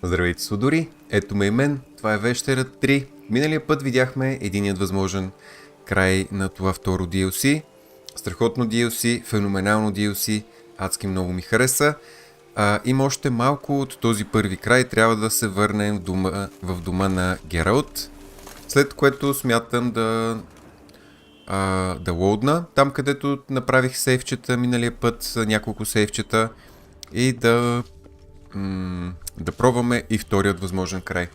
Здравейте, судори! Ето ме и мен, това е Вещера 3. Миналия път видяхме единият възможен край на това второ DLC. Страхотно DLC, феноменално DLC, адски много ми хареса. Има още малко от този първи край, трябва да се върнем в дома на Гералт. След което смятам да лоудна, там където направих сейфчета миналия път, няколко сейфчета и да пробваме и вторият възможен край.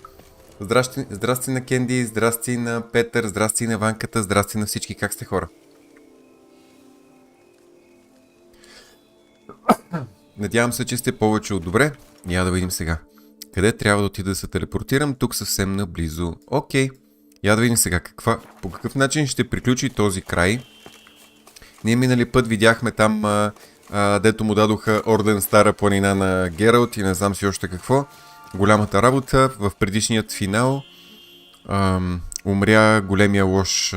Здрасти на Кенди, здрасти на Петър, здрасти на Ванката, здрасти на всички, как сте хора? Надявам се, че сте повече от добре. Я да видим сега. Къде трябва да отида да се телепортирам? Тук съвсем наблизо. Окей. Я да видим сега по какъв начин ще приключи този край. Ние минали път видяхме там, дето му дадоха орден Стара планина на Гералт и не знам си още какво. Голямата работа. В предишният финал умря големия лош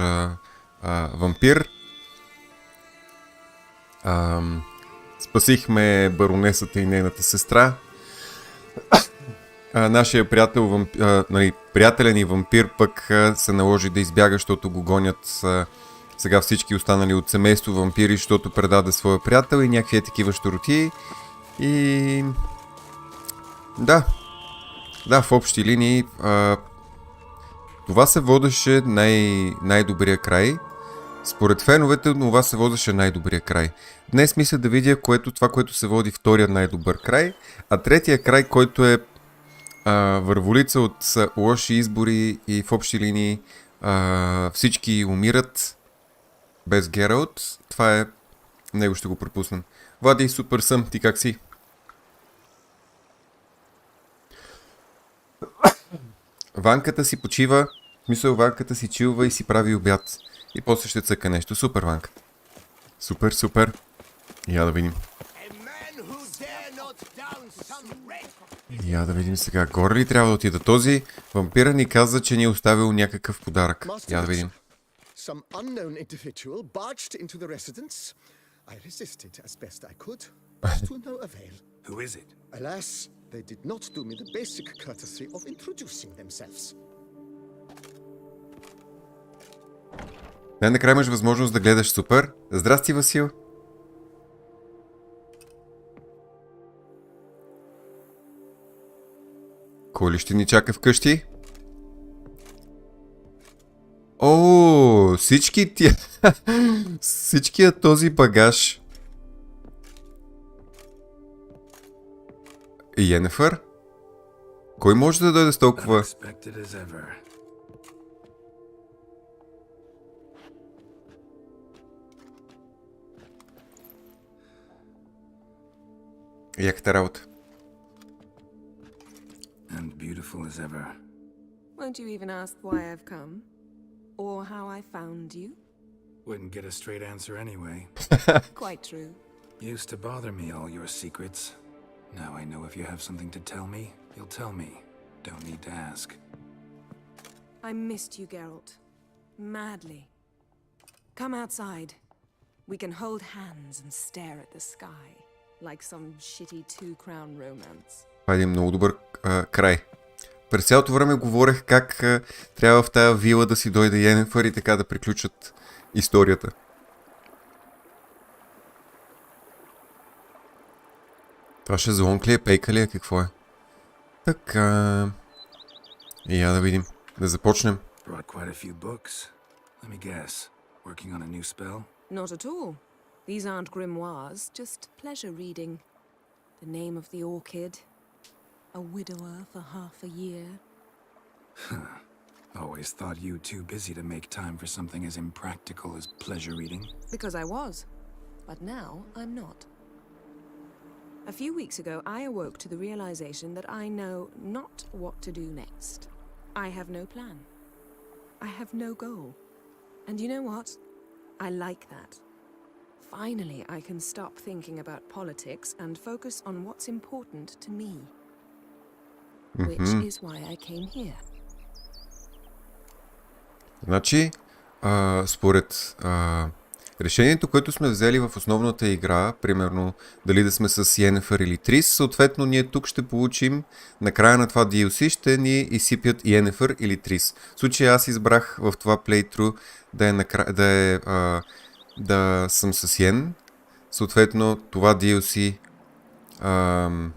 вампир. Спасихме баронесата и нейната сестра. Нашия приятел, приятелен и вампир пък се наложи да избяга, защото го гонят сега всички останали от семейство вампири, защото предаде своя приятел и някакви такива щуротии. И да, в общи линии това се водеше най-добрия край. Според феновете това се водеше най-добрия край. Днес мисля да видя това, което се води втория най-добър край, а третия край, който е върволица от лоши избори и в общи линии всички умират без Гералт. Това е... Него ще го пропуснем. Влади, супер съм. Ти как си? Ванката си почива. В смисъл, Ванката си чилва и си прави обяд. И после ще цъка нещо. Супер, Ванка. Супер. Я да видим. Я да видим сега. Горе ли трябва да отида? Този вампира ни каза, че ни е оставил някакъв подарък. Я да видим. Some unknown individual barged into the residence. I resisted as best I could, but to no avail. Who is it? Alas, they did not do me the basic courtesy of introducing themselves. Най-накрая имаш възможност да гледаш. Супер. Здрасти, Васил. Кой ли ще ни чака вкъщи? О, всичкият този багаж. Йенефър? Кой може да дойде с толкова? Яката работа. And beautiful as ever. Won't you even ask why I've come? Or how I found you? Wouldn't get a straight answer anyway. Quite true. Used to bother me, all your secrets. Now I know if you have something to tell me, you'll tell me. Don't need to ask. I missed you, Geralt. Madly. Come outside. We can hold hands and stare at the sky. Like some shitty two-crown romance. Това е един много добър край. През цялото време говорех как трябва в тая вила да си дойде Йенефър и така да приключат историята. Това ще злонк ли е, пейка ли е, какво е? Така... И я да видим. Да започнем. Brought quite a few books. Let me guess. Working on a new spell? Not at all. These aren't grimoires, just pleasure reading. The name of the orchid. A widower for half a year. Always thought you too busy to make time for something as impractical as pleasure reading. Because I was. But now I'm not. A few weeks ago, I awoke to the realization that I know not what to do next. I have no plan. I have no goal. And you know what? I like that. Finally, I can stop thinking about politics and focus on what's important to me. Which is why I came here. Значи, според Решението, което сме взели в основната игра, примерно дали да сме с Йенефър или Трис, съответно ние тук ще получим, на края на това DLC ще ни изсипят Йенефър или Трис. В случая аз избрах в това playthrough да съм с Йен, съответно това DLC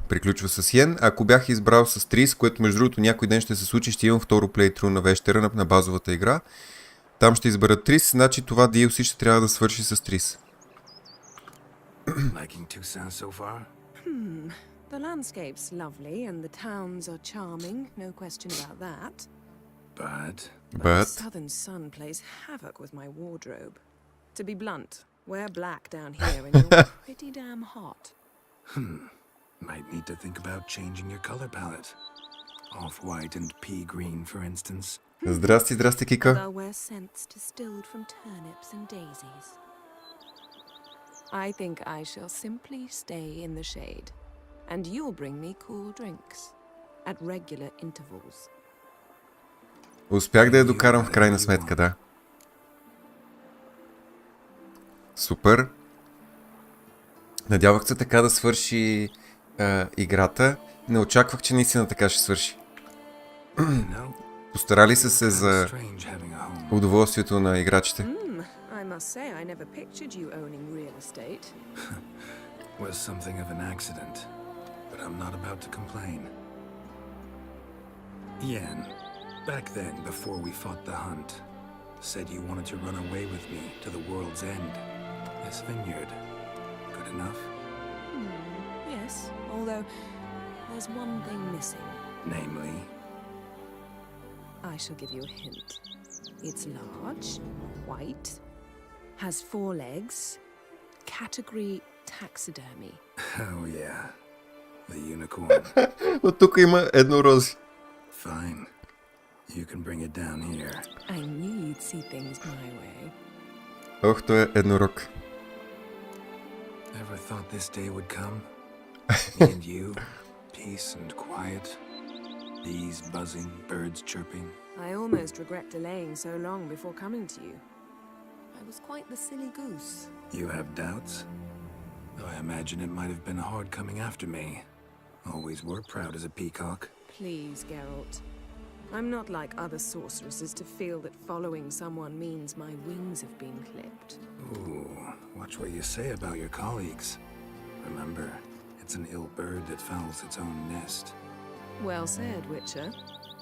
приключва с Йен. Ако бях избрал с Трис, което между другото някой ден ще се случи, ще имам второ playthrough на вечера на базовата игра, там ще избера Трис, значи това DLC ще трябва да свърши с Трис. Liking Tucson so far? The landscape's lovely and the towns are charming, no question about that. But The southern sun plays havoc with my wardrobe. To be blunt, wear black down here and you're pretty damn hot. might need to think about changing your color palette. Off-white and pea green, for instance. Здрасти, здрасти, Кика. And I'll wear scents distilled from turnips and daisies. I think I shall simply stay in the shade, and you'll bring me cool drinks at regular intervals. Успях да я докарам в крайна сметка, да. Супер. Надявах се така да свърши играта. Не очаквах, че наистина така ще свърши. Постарали са се за удоволствието на играчите. I must say I never pictured you owning real estate. Was something of an accident, but I'm not about to complain. Yen, back then, before we fought the hunt, said you wanted to run away with me to the world's end. This vineyard. Good enough? Yes, although there's one thing missing. Namely? I shall give you a hint. It's large, white, has 4 legs, category taxidermy. Oh yeah. The unicorn. От тук има еднорози. Fine. You can bring it down here. I knew you'd see things my way. Ох, той е еднорог. Ever thought this day would come? Me and you, peace and quiet. Bees buzzing, birds chirping. I almost regret delaying so long before coming to you. I was quite the silly goose. You have doubts? Though I imagine it might have been hard coming after me. Always were proud as a peacock. Please, Geralt. I'm not like other sorceresses to feel that following someone means my wings have been clipped. Ooh, watch what you say about your colleagues. Remember, it's an ill bird that fouls its own nest. Well said, Witcher.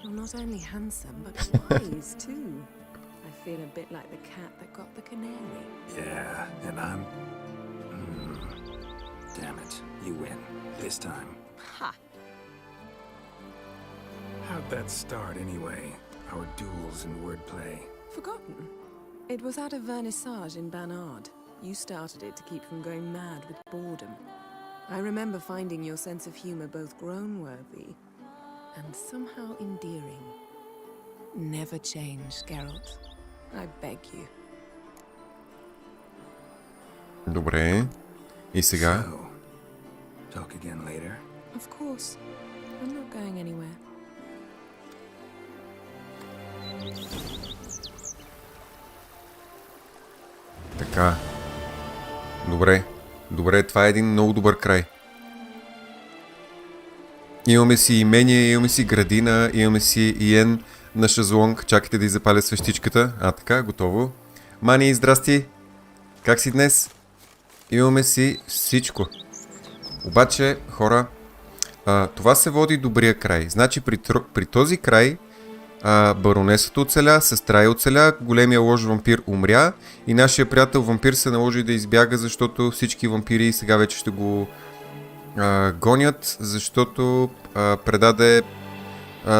You're not only handsome, but wise, too. I feel a bit like the cat that got the canary. Yeah, and I'm... Damn it, you win. This time. Ha! How'd that start anyway? Our duels and wordplay. Forgotten? It was at a vernissage in Barnard. You started it to keep from going mad with boredom. I remember finding your sense of humor both groan-worthy and somehow endearing. Never change, Geralt. I beg you. Добре. И сега? So, talk again later. Of course. I'm not going anywhere. Така. Добре. Добре, това е един много добър край. Имаме си имение, имаме си градина, имаме си Иен на шезлонг. Чакайте да запаля свещичката. Така, готово. Мани, здрасти! Как си днес? Имаме си всичко. Обаче, хора, това се води добрия край. Значи при този край баронесата оцеля, сестра оцеля, големия лош вампир умря и нашия приятел вампир се наложи да избяга, защото всички вампири сега вече ще го гонят, защото предаде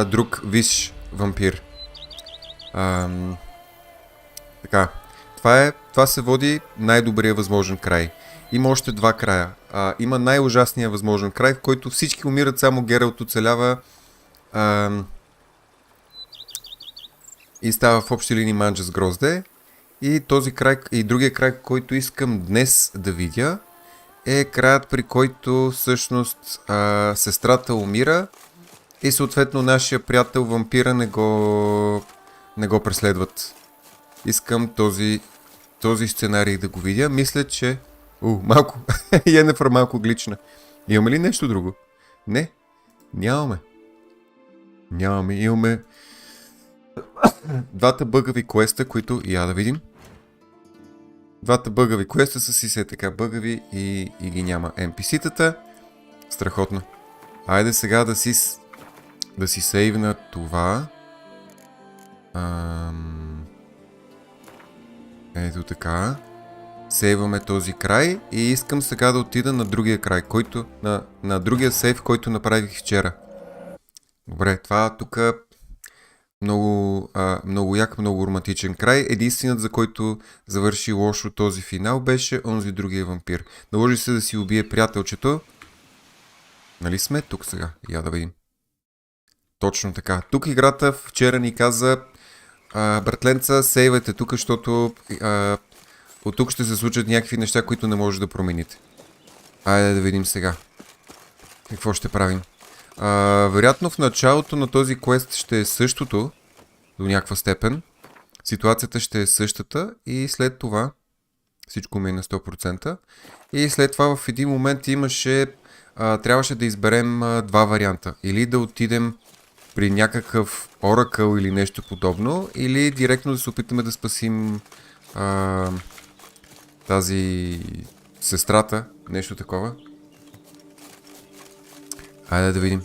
друг висш вампир. Така. Това се води най-добрия възможен край. Има още 2 края. Има най-ужасния възможен край, в който всички умират, само Гералт оцелява и става в общи линии манджа с грозде. И този край, и другия край, който искам днес да видя, е краят, при който всъщност сестрата умира и съответно нашия приятел вампира не го преследват. Искам този този сценарий да го видя. Мисля, че... малко. Йенефър малко глична. Имаме ли нещо друго? Не. Нямаме. Имаме двата бъгави квеста, които... Я да видим. Двата бъгави квеста са си се така бъгави и ги няма. NPC-тата. Страхотно. Айде сега да си сейвна това. Ето така. Сейваме този край и искам сега да отида на другия край, който... На другия сейв, който направих вчера. Добре, това тук много як, много романтичен край. Единственият, за който завърши лошо този финал, беше онзи другия вампир. Наложи се да си убие приятелчето. Нали сме тук сега? Я да видим. Точно така. Тук играта вчера ни каза: братленца, сейвайте тук, защото от тук ще се случат някакви неща, които не може да промените. Айде да видим сега. Какво ще правим? Вероятно в началото на този квест ще е същото, до някаква степен. Ситуацията ще е същата и след това всичко ми е на 100%. И след това в един момент трябваше да изберем два варианта. Или да отидем при някакъв оракъл или нещо подобно, или директно да се опитаме да спасим тази сестрата, нещо такова. Айде да видим.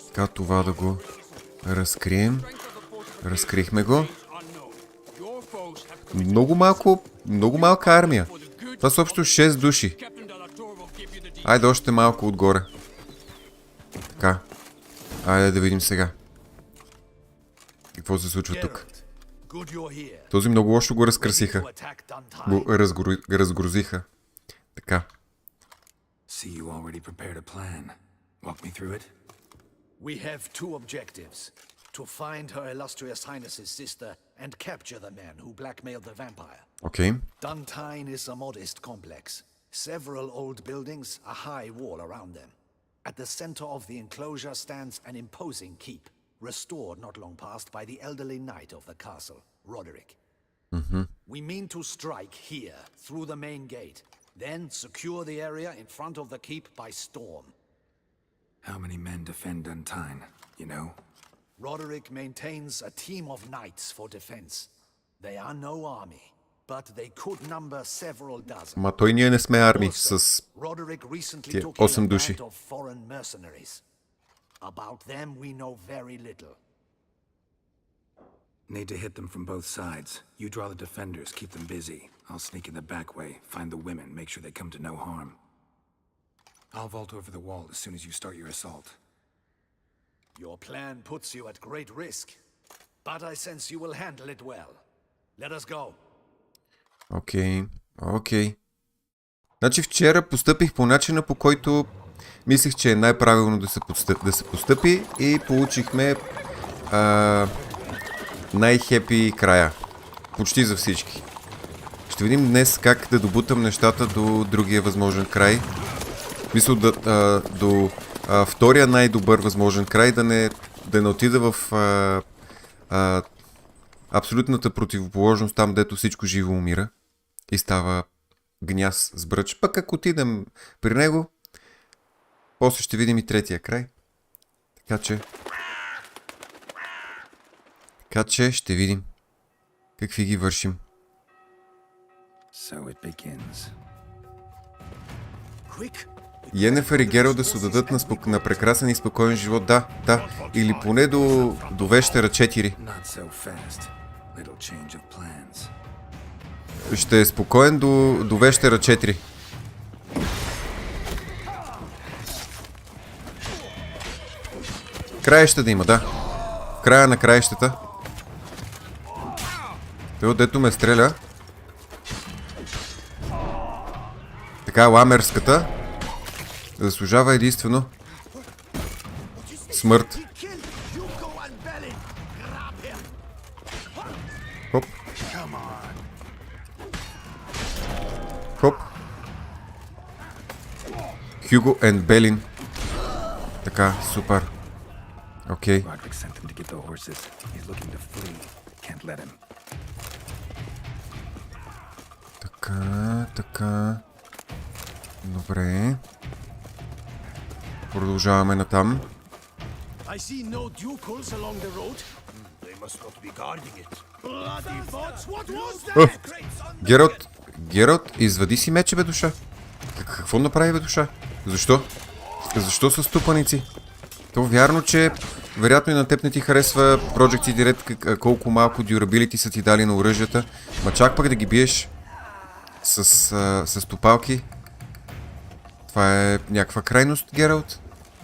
Така, това да го разкрием. Разкрихме го. Много малка армия. Това са общо 6 души. Айде още малко отгоре. Така. Айде да видим сега. Какво се случва тук? Този много лошо го разкрасиха. Го разгрузиха. Така. See, you already prepared a plan. Walk me through it. We have two objectives. To find Her Illustrious Highness's sister and capture the man who blackmailed the vampire. Okay. Duntine is a modest complex. Several old buildings, a high wall around them. At the center of the enclosure stands an imposing keep, restored not long past by the elderly knight of the castle, Roderick. We mean to strike here, through the main gate, then secure the area in front of the keep by storm. How many men defend Duntine, you know? Roderick maintains a team of knights for defense. They are no army, but they could number several dozen. Ма той ние не сме армии с Roderick recently тия took in 8 a души. band of foreign mercenaries. About them we know very little. Need to hit them from both sides. You draw the defenders, keep them busy. I'll sneak in the back way, find the women, make sure they come to no harm. I'll vault over the wall as soon as you start your assault. Your plan puts you at great risk, but I sense you will handle it well. Let us go. Окей. Значи вчера постъпих по начина, по който мислех, че е най-правилно да се постъпи и получихме най-хепи края. Почти за всички. Ще видим днес как да добутам нещата до другия възможен край. Мисля до втория най-добър възможен край, да не отида в абсолютната противоположност, там дето всичко живо умира и става гняз с бръч. Пък ако отидем при него, после ще видим и третия край. Така че ще видим какви ги вършим. So it begins. Йенефър и Герал да се отдадат на прекрасен и спокоен живот. Да. Или поне до вещера 4. Not so fast. Little change of plans. Ще е спокоен до вещера 4. Краища да има, да. В края на краищата. Той дето ме стреля. Така, ламерската заслужава единствено смърт. Хоп. Хюго и Белин. Така, супер. Окей. Така. Добре. Продължаваме натам. I see no ducals along the road. They must not be guarding it. Bloody bots, what was that? Гералт, извади си мече, бе, душа. Какво направи, бе, душа? Защо? Защо са ступаници? То вярно, че вероятно и на теб не ти харесва Project Direct, колко малко дюрабилити са ти дали на оръжията. Ма чак пък да ги биеш с стопалки. Това е някаква крайност, Гералт.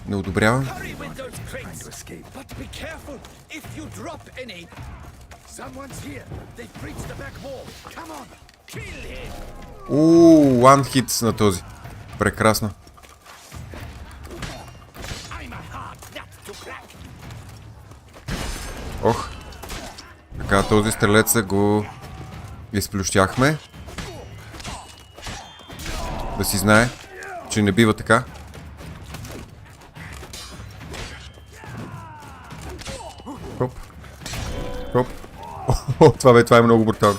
Не одобрявам. One hit на този. Прекрасно. Ох. Така, този стрелеца го изплющяхме. Да си знае, че не бива така. Хоп. Хоп. О, това е много брутално.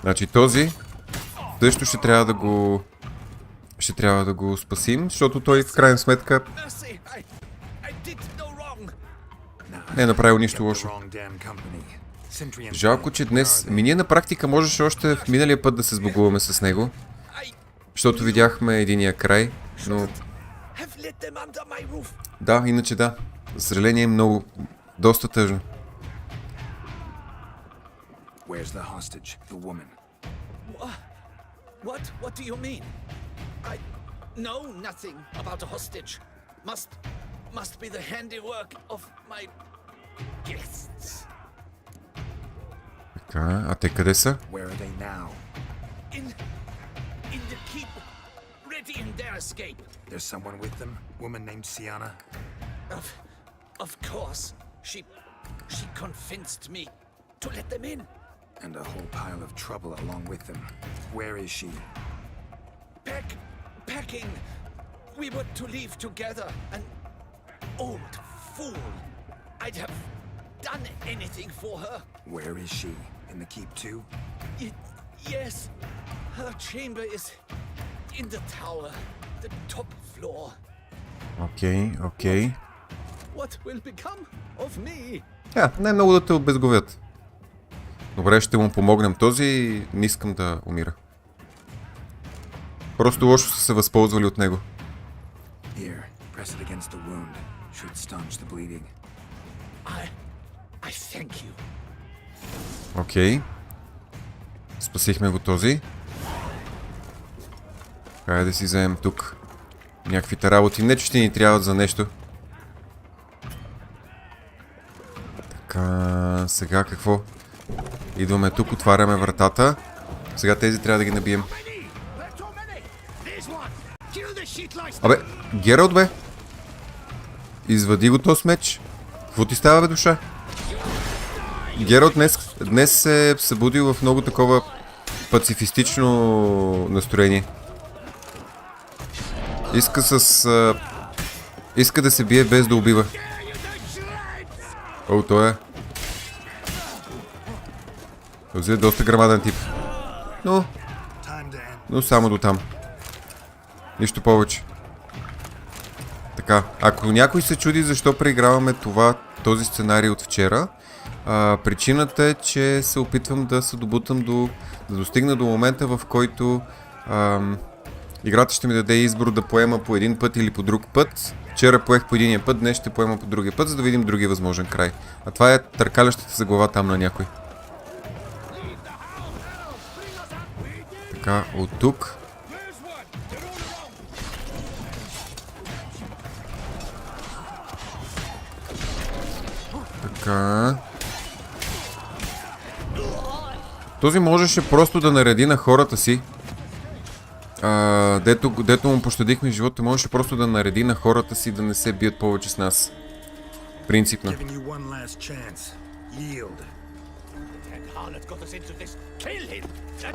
Значи този също ще трябва да го спасим, защото той в крайна сметка не е направил нищо лошо. Жалко, че днес... ние на практика можеше още в миналия път да се сбогуваме с него, защото видяхме единия край, но... Да, иначе да. За съжаление е доста тъжно. Where's the hostage, the woman? What do you mean? I know nothing about a hostage. Must be the handiwork of my guests. Така, а те къде са? Where are they now? In the keep, ready in their escape. There's someone with them? Woman named Sienna? Of course. She convinced me to let them in. And a whole pile of trouble along with them. Where is she? Packing. We were to leave together. An old fool. I'd have done anything for her. Where is she? In the keep too? Yes. Her chamber is in the tower. The top floor. Окей. What will become of me? Не много да те обезговят. Добре, ще му помогнем. Този не искам да умира. Просто лошо са се възползвали от него. Окей. Спасихме го този. Хайде да си вземем тук някаквите работи. Не, че ще ни трябват за нещо. Така, сега какво? Идваме тук, отваряме вратата. Сега тези трябва да ги набием. Абе, Гералт, бе! Извади го този меч. Какво ти става, бе, душа? Гералт днес се е събудил в много такова пацифистично настроение. Иска да се бие без да убива. О, той е. Този е доста грамаден тип. Но само до там. Нищо повече. Така, ако някой се чуди защо преиграваме този сценарий от вчера, причината е, че се опитвам да се добутам да достигна до момента, в който играта ще ми даде избор да поема по един път или по друг път. Вчера поех по единия път, днес ще поема по другия път, за да видим другия възможен край. А това е търкалящата за глава там на някой. Така, от тук. Така. Този можеше просто да нареди на хората си. Дето му пощадихме живота, можеше просто да нареди на хората си да не се бият повече с нас. Принципно.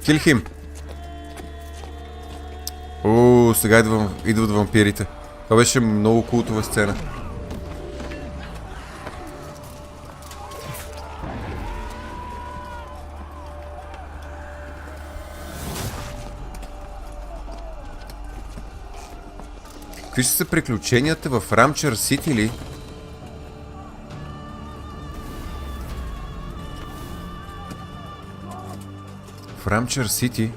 Kill him. О, сега идват вампирите. Това беше много култова сцена. Какви ще са приключенията в Рамчър Сити ли? В Рамчър Сити?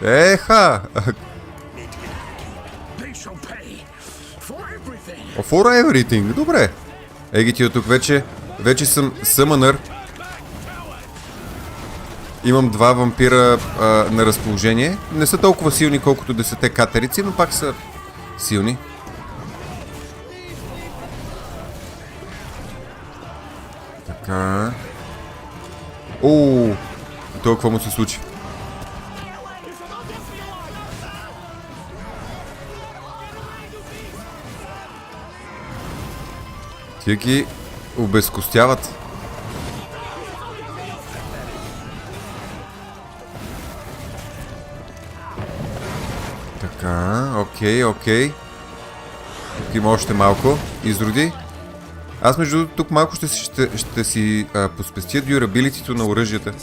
Еха! For everything. Добре. Егити от тук вече съм съмънър. Имам 2 вампира на разположение. Не са толкова силни, колкото 10 катерици, но пак са силни. Така. Ооо! Това какво му се случи? Тия ги обезкостяват. Така, окей. Тук има още малко изроди. Аз между другото тук малко ще си поспестя дюрабилитито на оръжията.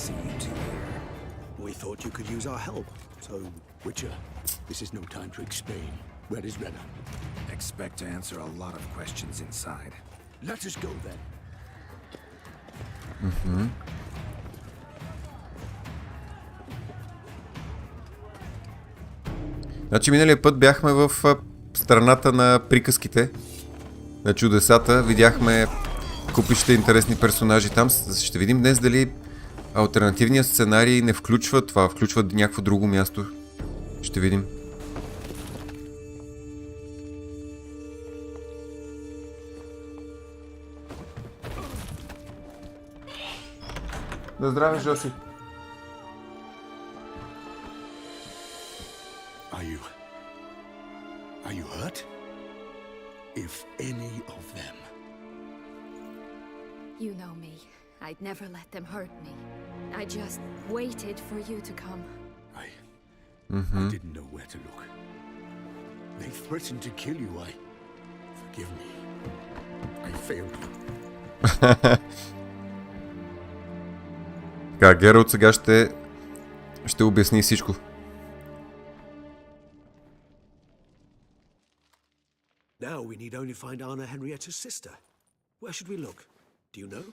Expect to answer a lot of questions inside. Let us go then. Значи миналия път бяхме в страната на приказките, на чудесата. Видяхме купища интересни персонажи там. Ще видим днес дали алтернативният сценарий не включва това, включва някакво друго място. Ще видим. На здраве, Жоси. Are you hurt? If any of them. You know me. I'd never let them hurt me. I just waited for you to come. I didn't know where to look. They threatened to kill you. Forgive me. I failed you. Така, Гералт сега ще обясни всичко. Now we need only find Anna Henrietta's sister. Where should we look? Do you know?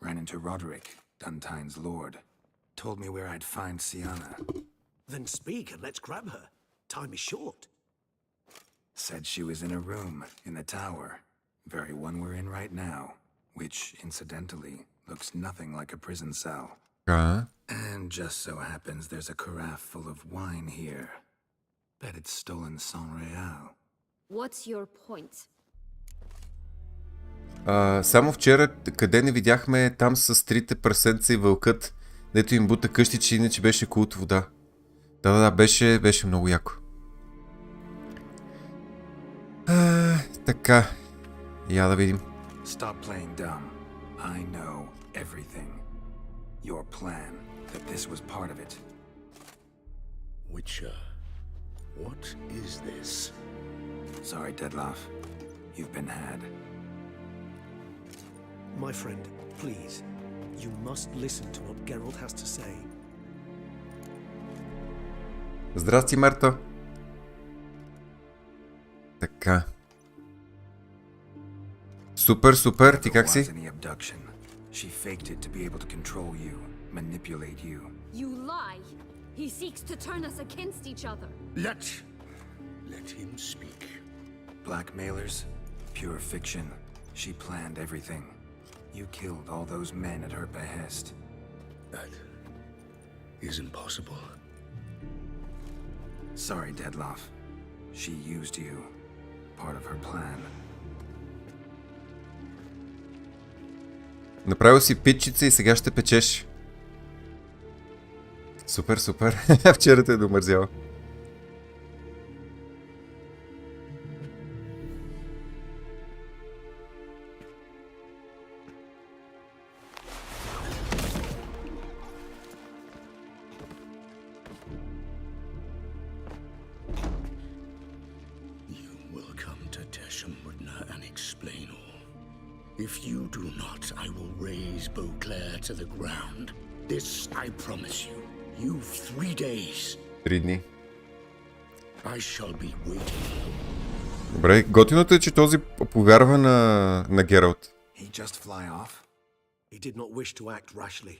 Ran into Roderick, Duntine's lord. Told me where I'd find Sienna. Then speak and let's grab her. Time is short. Said she was in a room in the tower. Very one we're in right now. Which, incidentally, looks nothing like a prison cell. And just so happens there's a carafe full of wine here. Bet it's stolen sans real. What's your point? Само вчера, къде не видяхме там с трите прасенца и вълкът, дето им бута къщи, че иначе беше култ вода. Да, беше много яко. Така, я да видим. Stop playing dumb. I know everything. Your plan, that this was part of it. Witcher, what is this? Sorry, Deadloff. You've been had. My friend, please, you must listen to what Geralt has to say. Здрасти, Марто. Така. Супер, ти как си? She faked it to be able to control you, manipulate you. You lie! He seeks to turn us against each other. Let him speak. Blackmailers, pure fiction. She planned everything. You killed all those men at her behest. That is impossible. Sorry, Deadloff. She used you. Part of her plan. Направил си питчица и сега ще печеш. Супер. Вчера те е домързял. If you do not, I will raise Beauclair to the ground. This I promise you. You've 3 days. 3 дни. I shall be waiting. Добре, готиното е, че този повярва на Гералт. He just fly off? He did not wish to act rashly.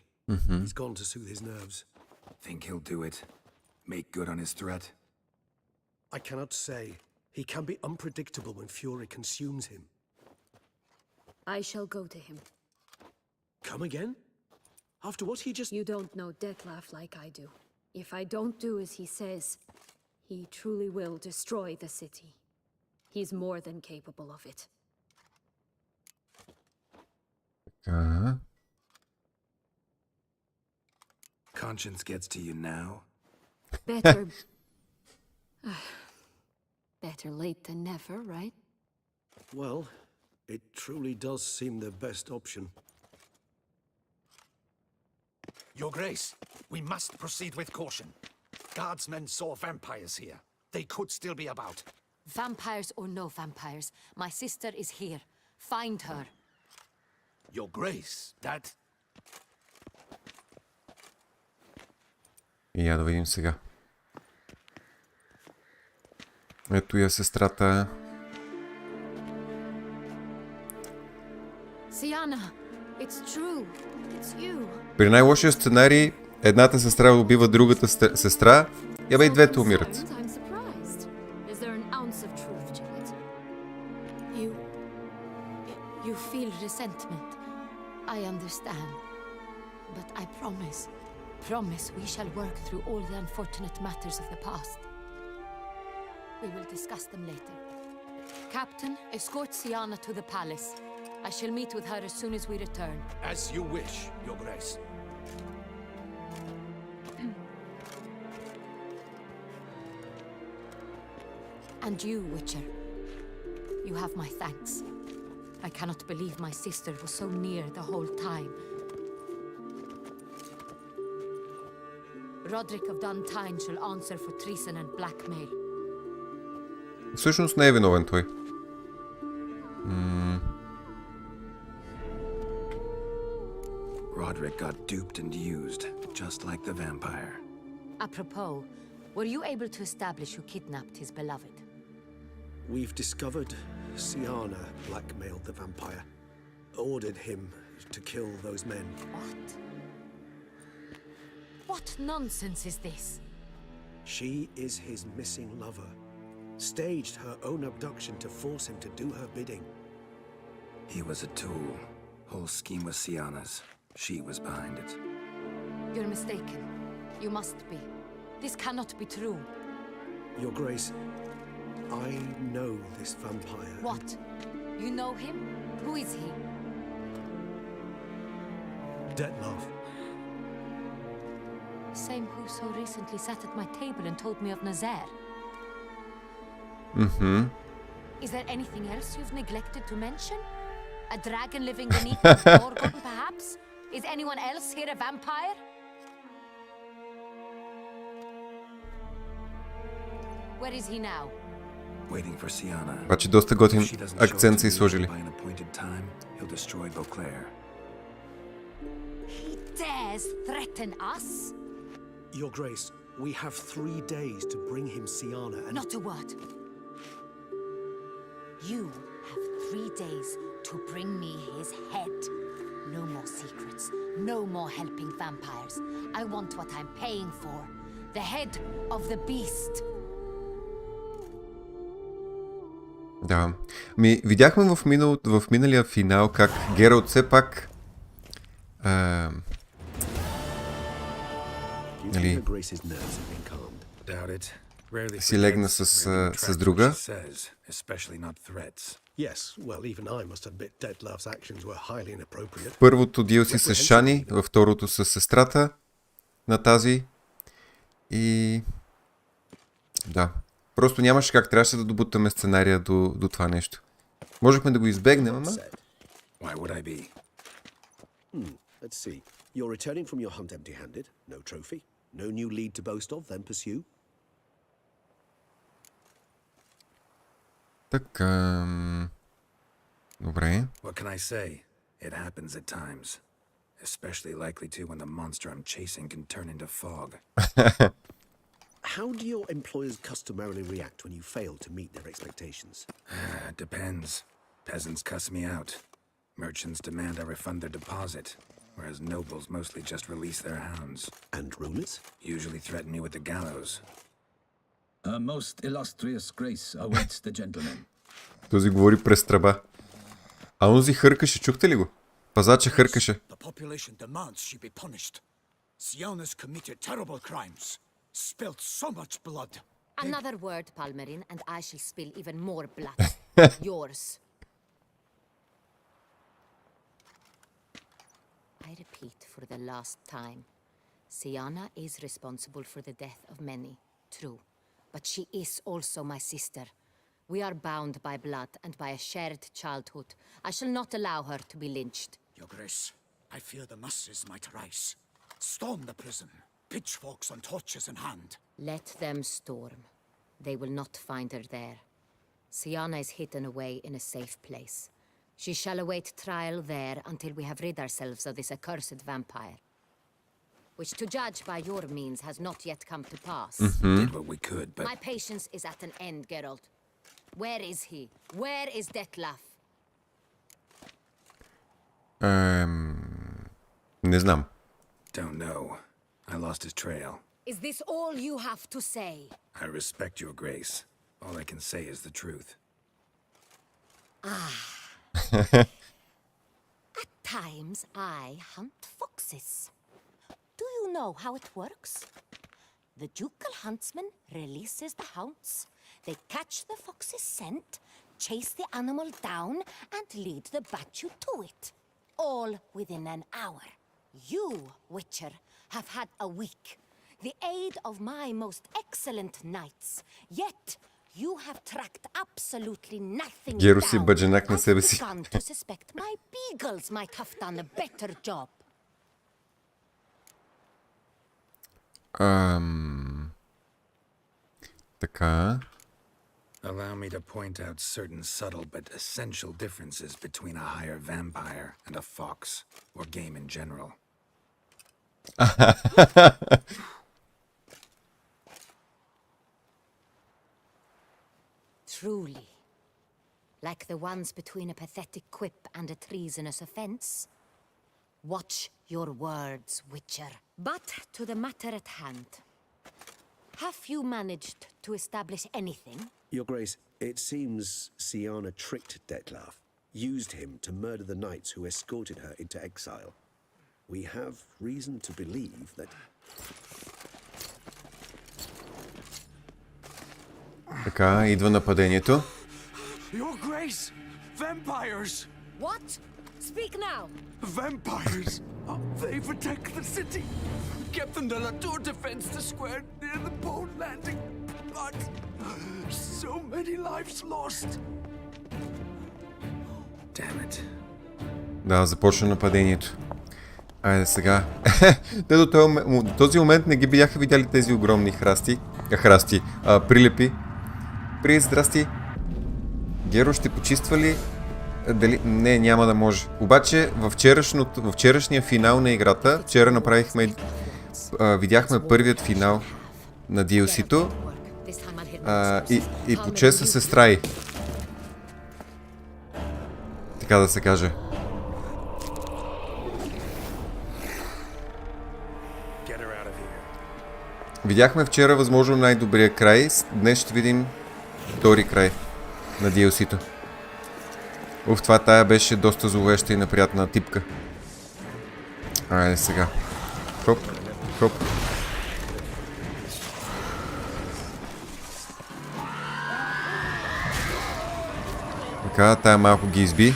He's gone to soothe his nerves. Think he'll do it? Make good on his threat? I cannot say. He can be unpredictable when fury consumes him. I shall go to him. Come again? After what he just... You don't know Detlef like I do. If I don't do as he says, he truly will destroy the city. He's more than capable of it. Conscience gets to you now? Better... better late than never, right? Well, it truly does seem the best option. Your Grace, we must proceed with caution. Guardsmen saw vampires here. They could still be about. Vampires or no vampires, my sister is here. Find her. Your Grace, that... И я да видим сега. Ето я сестрата. Sienna, it's true. It's you. При най-лошия сценарий едната сестра убива другата сестра и двете умират. I'm surprised. Is there an ounce of truth to it? You feel resentment. I understand. But I promise we shall work through all the unfortunate matters of the past. We will discuss them later. Captain, escort Sienna to the palace. I shall meet with her as soon as we return. As you wish, Your Grace. And you, Witcher. You have my thanks. I cannot believe my sister was so near the whole time. Roderick of Duntine shall answer for treason and blackmail. Всъщност не е виновен той. Roderick got duped and used, just like the vampire. Apropos, were you able to establish who kidnapped his beloved? We've discovered Sienna blackmailed the vampire. Ordered him to kill those men. What? What nonsense is this? She is his missing lover. Staged her own abduction to force him to do her bidding. He was a tool. Whole scheme was Sienna's. She was behind it. You're mistaken. You must be. This cannot be true. Your Grace, I know this vampire. What? You know him? Who is he? Detlef. Same who so recently sat at my table and told me of Nazaire. Is there anything else you've neglected to mention? A dragon living beneath the Gorgon, perhaps? Is anyone else here a vampire? Where is he now? Waiting for Sienna. Обаче доста готин If she doesn't акцент show са up to изложили. by an appointed time, he'll destroy Beauclair. He dares threaten us? Your Grace, we have 3 days to bring him Sienna and... Not a word. You have 3 days to bring me his head. No more secrets. No more helping vampires. I want what I'm paying for. The head of the beast. Да. Видяхме в миналия финал как Гералт все пак нали, си легна с друга. Първото DLC с Шани, във второто с сестрата на тази. И да, просто нямаше как, трябваше да добутаме сценария до това нещо. Можехме да го избегнем, ама... Let's see. You're returning from your hunt empty-handed. No trophy. No new lead to boast of, then pursue. Така... Добре. What can I say? It happens at times. Especially likely to when the monster I'm chasing can turn into fog. How do your employers customarily react when you fail to meet their expectations? Depends. Peasants cuss me out. Merchants demand I refund their deposit, whereas nobles mostly just release their hounds. And rulers? Usually threaten me with the gallows. A most illustrious grace awaits the gentleman. Този говори през тръба. А онзи хъркаше, чухте ли го? Пазача хъркаше. The population demands she be punished. Siona's committed terrible crimes. Spilt so much blood. Another word, Palmerin, and I shall spill even more blood. Yours. I repeat for the last time. Siona is responsible for the death of many, true. But she is also my sister. We are bound by blood and by a shared childhood. I shall not allow her to be lynched. Your Grace, I fear the masses might rise. Storm the prison, pitchforks and torches in hand. Let them storm. They will not find her there. Siona is hidden away in a safe place. She shall await trial there until we have rid ourselves of this accursed vampire. Which, to judge by your means, has not yet come to pass. Did what we could, but... My patience is at an end, Geralt. Where is he? Where is Detlef? Не знам. Don't know. I lost his trail. Is this all you have to say? I respect your grace. All I can say is the truth. At times, I hunt foxes. Do you know how it works? The ducal huntsman releases the hounds. They catch the fox's scent, chase the animal down, and lead the battue to it. All within an hour. You, Witcher, have had a week. The aid of my most excellent knights. Yet, you have tracked absolutely nothing Геро си down. баджанак на I've себе си. begun to suspect my beagles might have done a better job. Така. Allow me to point out certain subtle but essential differences between a higher vampire and a fox, or game in general. Truly. Like the ones between a pathetic quip and a treasonous offense. Watch your words, Witcher. But to the matter at hand. Have you managed to establish anything? Your Grace, it seems Siona tricked Detlef, used him to murder the knights who escorted her into exile. We have reason to believe that... Така, идва нападението. Your Grace! Vampires! What? Speak now! Vampires! They protect the city! Captain de la Tour defends the square near the boat landing! But... so many lives lost! Damn it. Да, започна нападението. Айде сега. Те до този момент не ги бяха видяли тези огромни прилепи. При, здрасти. Геро ще почиства ли? Дали? Не, няма да може. Обаче във вчерашния финал на играта, вчера видяхме първият финал на DLC-то и почеса се Стрийм. Така да се каже. Видяхме вчера възможно най-добрия край, днес ще видим втори край на DLC-то. Това тая беше доста зловеща и неприятна типка. Айде сега. Хоп, хоп. Така, тая малко ги изби.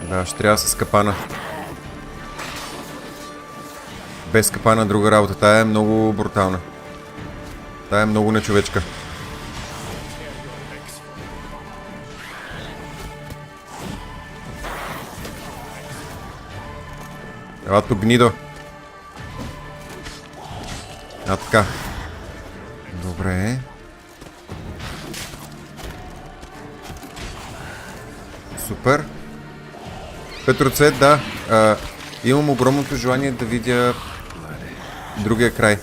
Да, ще трябва с капана. Без капана друга работа. Тая е много брутална. Тая е много нечовечка. Ела тук, гнидо. Така. Добре. Супер. Петроцвет, да. Имам огромното желание да видя другия край.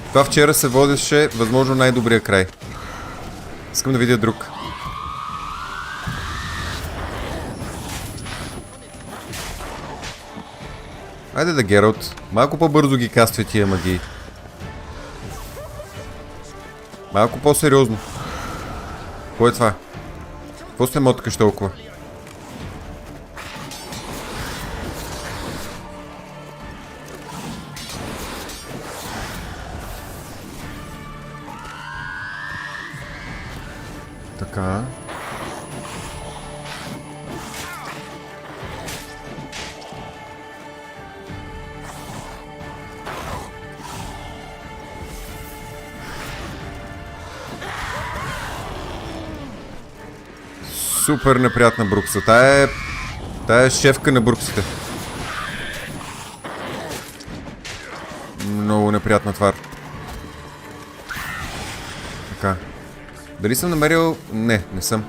Това вчера се водеше възможно най-добрия край. Искам да видя друг. Айде да, Гералт. Малко по-бързо ги каствай тия магии. Малко по-сериозно. Кое е това? Какво сте моткаш толкова? Така. Супер неприятна брукса. Тая е шефка на бруксите. Много неприятна твар. Така. Дали съм намерил... Не съм.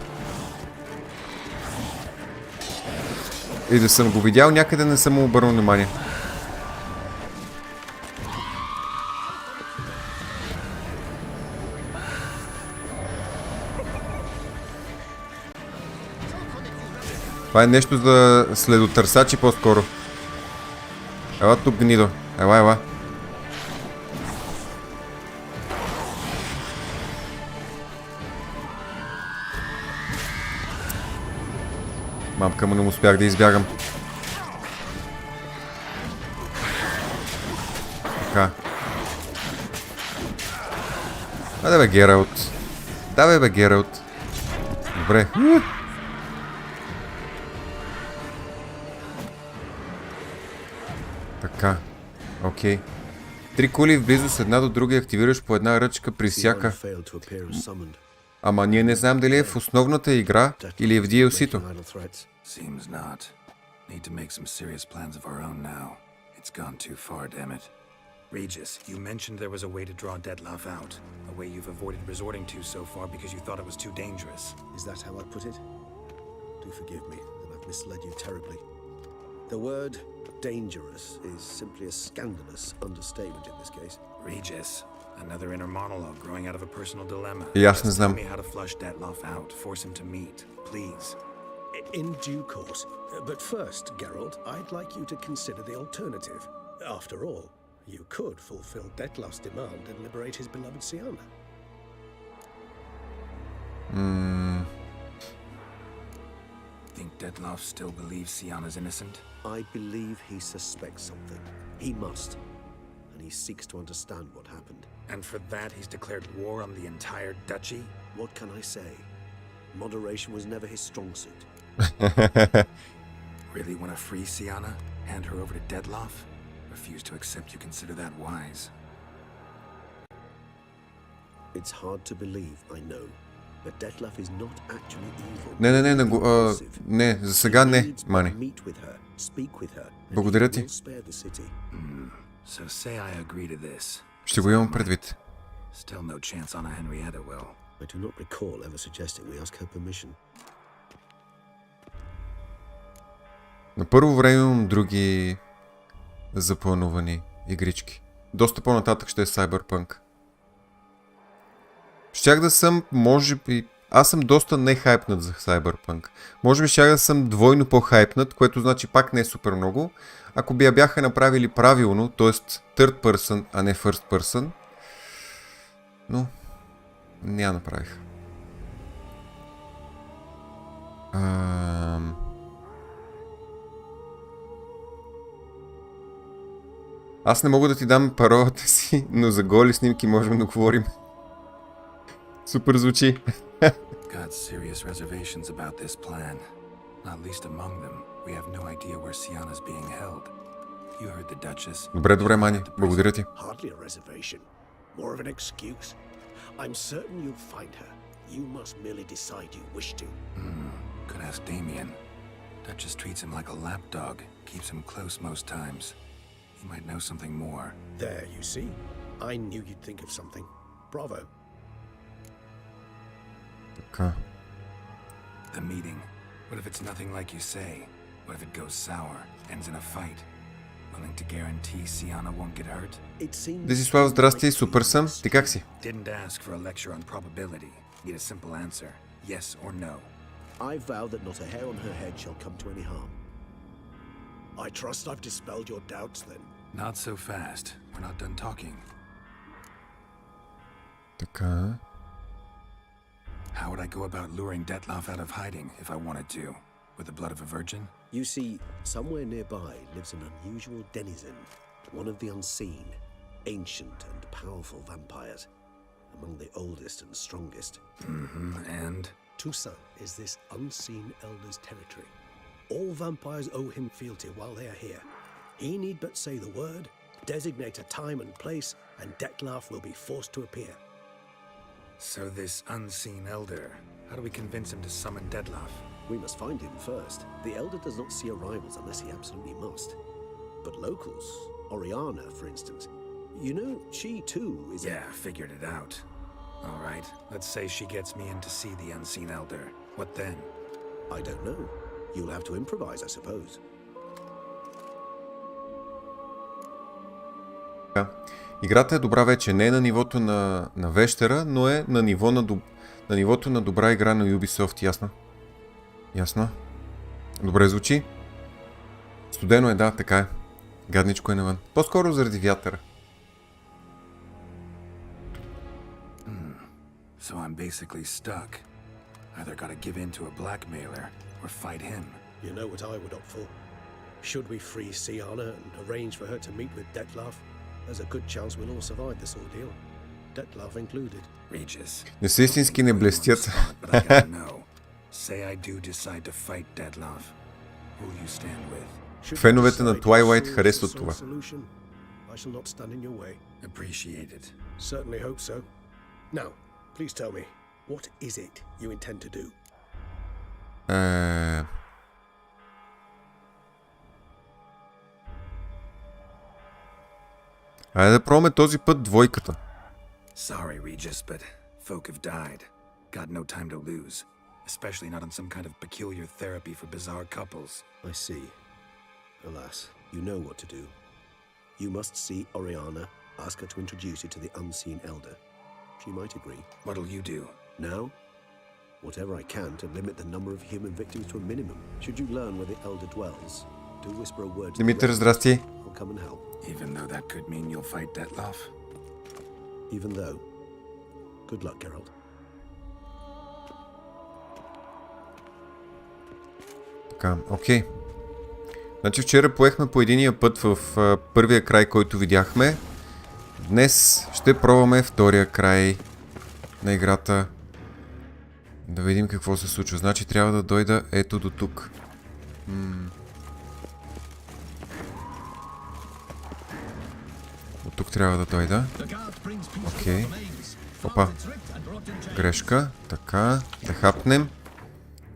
И да съм го видял някъде, не съм му обърнал внимание. Това е нещо за следотърсачи по-скоро. Ела тук, гнидо. Ела. Мамка му, не успях да избягам. Така. Айде бе, Гералт. Давай бе, Гералт. Добре. Така. Окей. 3 кули в близост една до друга активираш по една ръчка при всяка. Ама ние не знаем дали е в основната игра или е в DLC-то. Regis, you mentioned there was a way to draw Dettlaff out. A way you've avoided resorting to so far because you thought it was too dangerous. Is that how I put it? Do forgive me that I've misled you terribly. The word dangerous is simply a scandalous understatement in this case. Regis, another inner monologue growing out of a personal dilemma. Ясно знам. Tell me how to flush Dettlaff out, force him to meet, please. In due course. But first, Geralt, I'd like you to consider the alternative. After all, you could fulfill Dettlaff's demand and liberate his beloved Siana. Think Dettlaff still believes Siana's innocent? I believe he suspects something. He must. And he seeks to understand what happened. And for that he's declared war on the entire duchy? What can I say? Moderation was never his strong suit. Really want to free Siana? Hand her over to Dettlaff? Refuse to accept you consider that wise. It's hard to believe, I know. But Dettlaff is not actually evil. Не, за сега не, Мани. Благодаря ти. So say I agree to this. Ще го имам предвид. Still no chance Anna Henrietta will. I do not recall ever suggesting we ask her permission. На първо време имам други запланувани игрички. Доста по-нататък ще е Cyberpunk. Щях да съм, може би... Аз съм доста не хайпнат за Cyberpunk. Може би щях да съм двойно по-хайпнат, което значи пак не е супер много. Ако би я бяха направили правилно, т.е. third person, а не first person. Но... не я направих. Аз не мога да ти дам паролата си, но за голи снимки можем да говорим. Супер звучи. Got serious reservations about this plan. Not least among them, we have no idea where Siana's being held. You heard the Duchess. Добре, Мани. Благодаря ти. Hardly a reservation. More of an excuse. I'm certain you'll find her. You must merely decide you wish to. Could ask Damien. Duchess treats him like a lapdog, keeps him close most times. You might know something more. There, you see? I knew you'd think of something. Bravo. Така. The meeting. What if it's nothing like you say? What if it goes sour, ends in a fight? Willing to guarantee Sienna won't get hurt? It seems... Десислав, здрасти, супер съм. Ти как си? Didn't ask for a lecture on probability. Need a simple answer. Yes or no. I vow that not a hair on her head shall come to any harm. I trust I've dispelled your doubts then. Not so fast. We're not done talking. Така. How would I go about luring Detloff out of hiding if I wanted to? With the blood of a virgin? You see, somewhere nearby lives an unusual denizen, one of the unseen, ancient and powerful vampires, among the oldest and strongest. And? Tusa is this unseen elder's territory. All vampires owe him fealty while they are here. He need but say the word, designate a time and place, and Detloff will be forced to appear. So this unseen elder, how do we convince him to summon Detloff? We must find him first. The elder does not see arrivals unless he absolutely must. But locals, Oriana, for instance, you know, she too is... Yeah, figured it out. All right, let's say she gets me in to see the unseen elder. What then? I don't know. You'll have to improvise, I suppose. Играта е добра вече. Не е на нивото на вещера, но е на нивото на добра игра на Ubisoft. Ясно? Ясно? Добре звучи. Студено е, да, така е. Гадничко е навън. По-скоро заради вятъра. So I'm basically stuck. Either gotta give in to a blackmailer or fight him. You know what I would opt for? Should we free Sienna and arrange for her to meet with Detloff? There's a good chance we'll all survive this ordeal. Detloff included. Regis. Не са истински, не блестят. But I gotta know. Say I do decide to fight Detloff. Who will you stand with? Феновете на Twilight харесват това. I shall not stand in your way. Appreciate it. Certainly hope so. Now, please tell me, what is it you intend to do? Айде да пробваме този път двойката. Sorry, Regis, but folk have died. Got no time to lose. Especially not on some kind of peculiar therapy for bizarre couples. I see. Alas, you know what to do. You must see Oriana, ask her to introduce you to the unseen elder. She might agree. What'll you do? Now, whatever I can to limit the number of human victims to a minimum. Should you learn where the elder dwells, do whisper a word to Димитър, здрасти. I'll come and help. Even though that could mean you'll fight Detloff? Even though. Good luck, Geralt. Така, окей. Значи вчера поехме по единия път в първия край, който видяхме. Днес ще пробваме втория край на играта. Да видим какво се случва. Значи трябва да дойда ето до тук. От тук трябва да дойда. Окей. Опа. Грешка. Така. Да хапнем.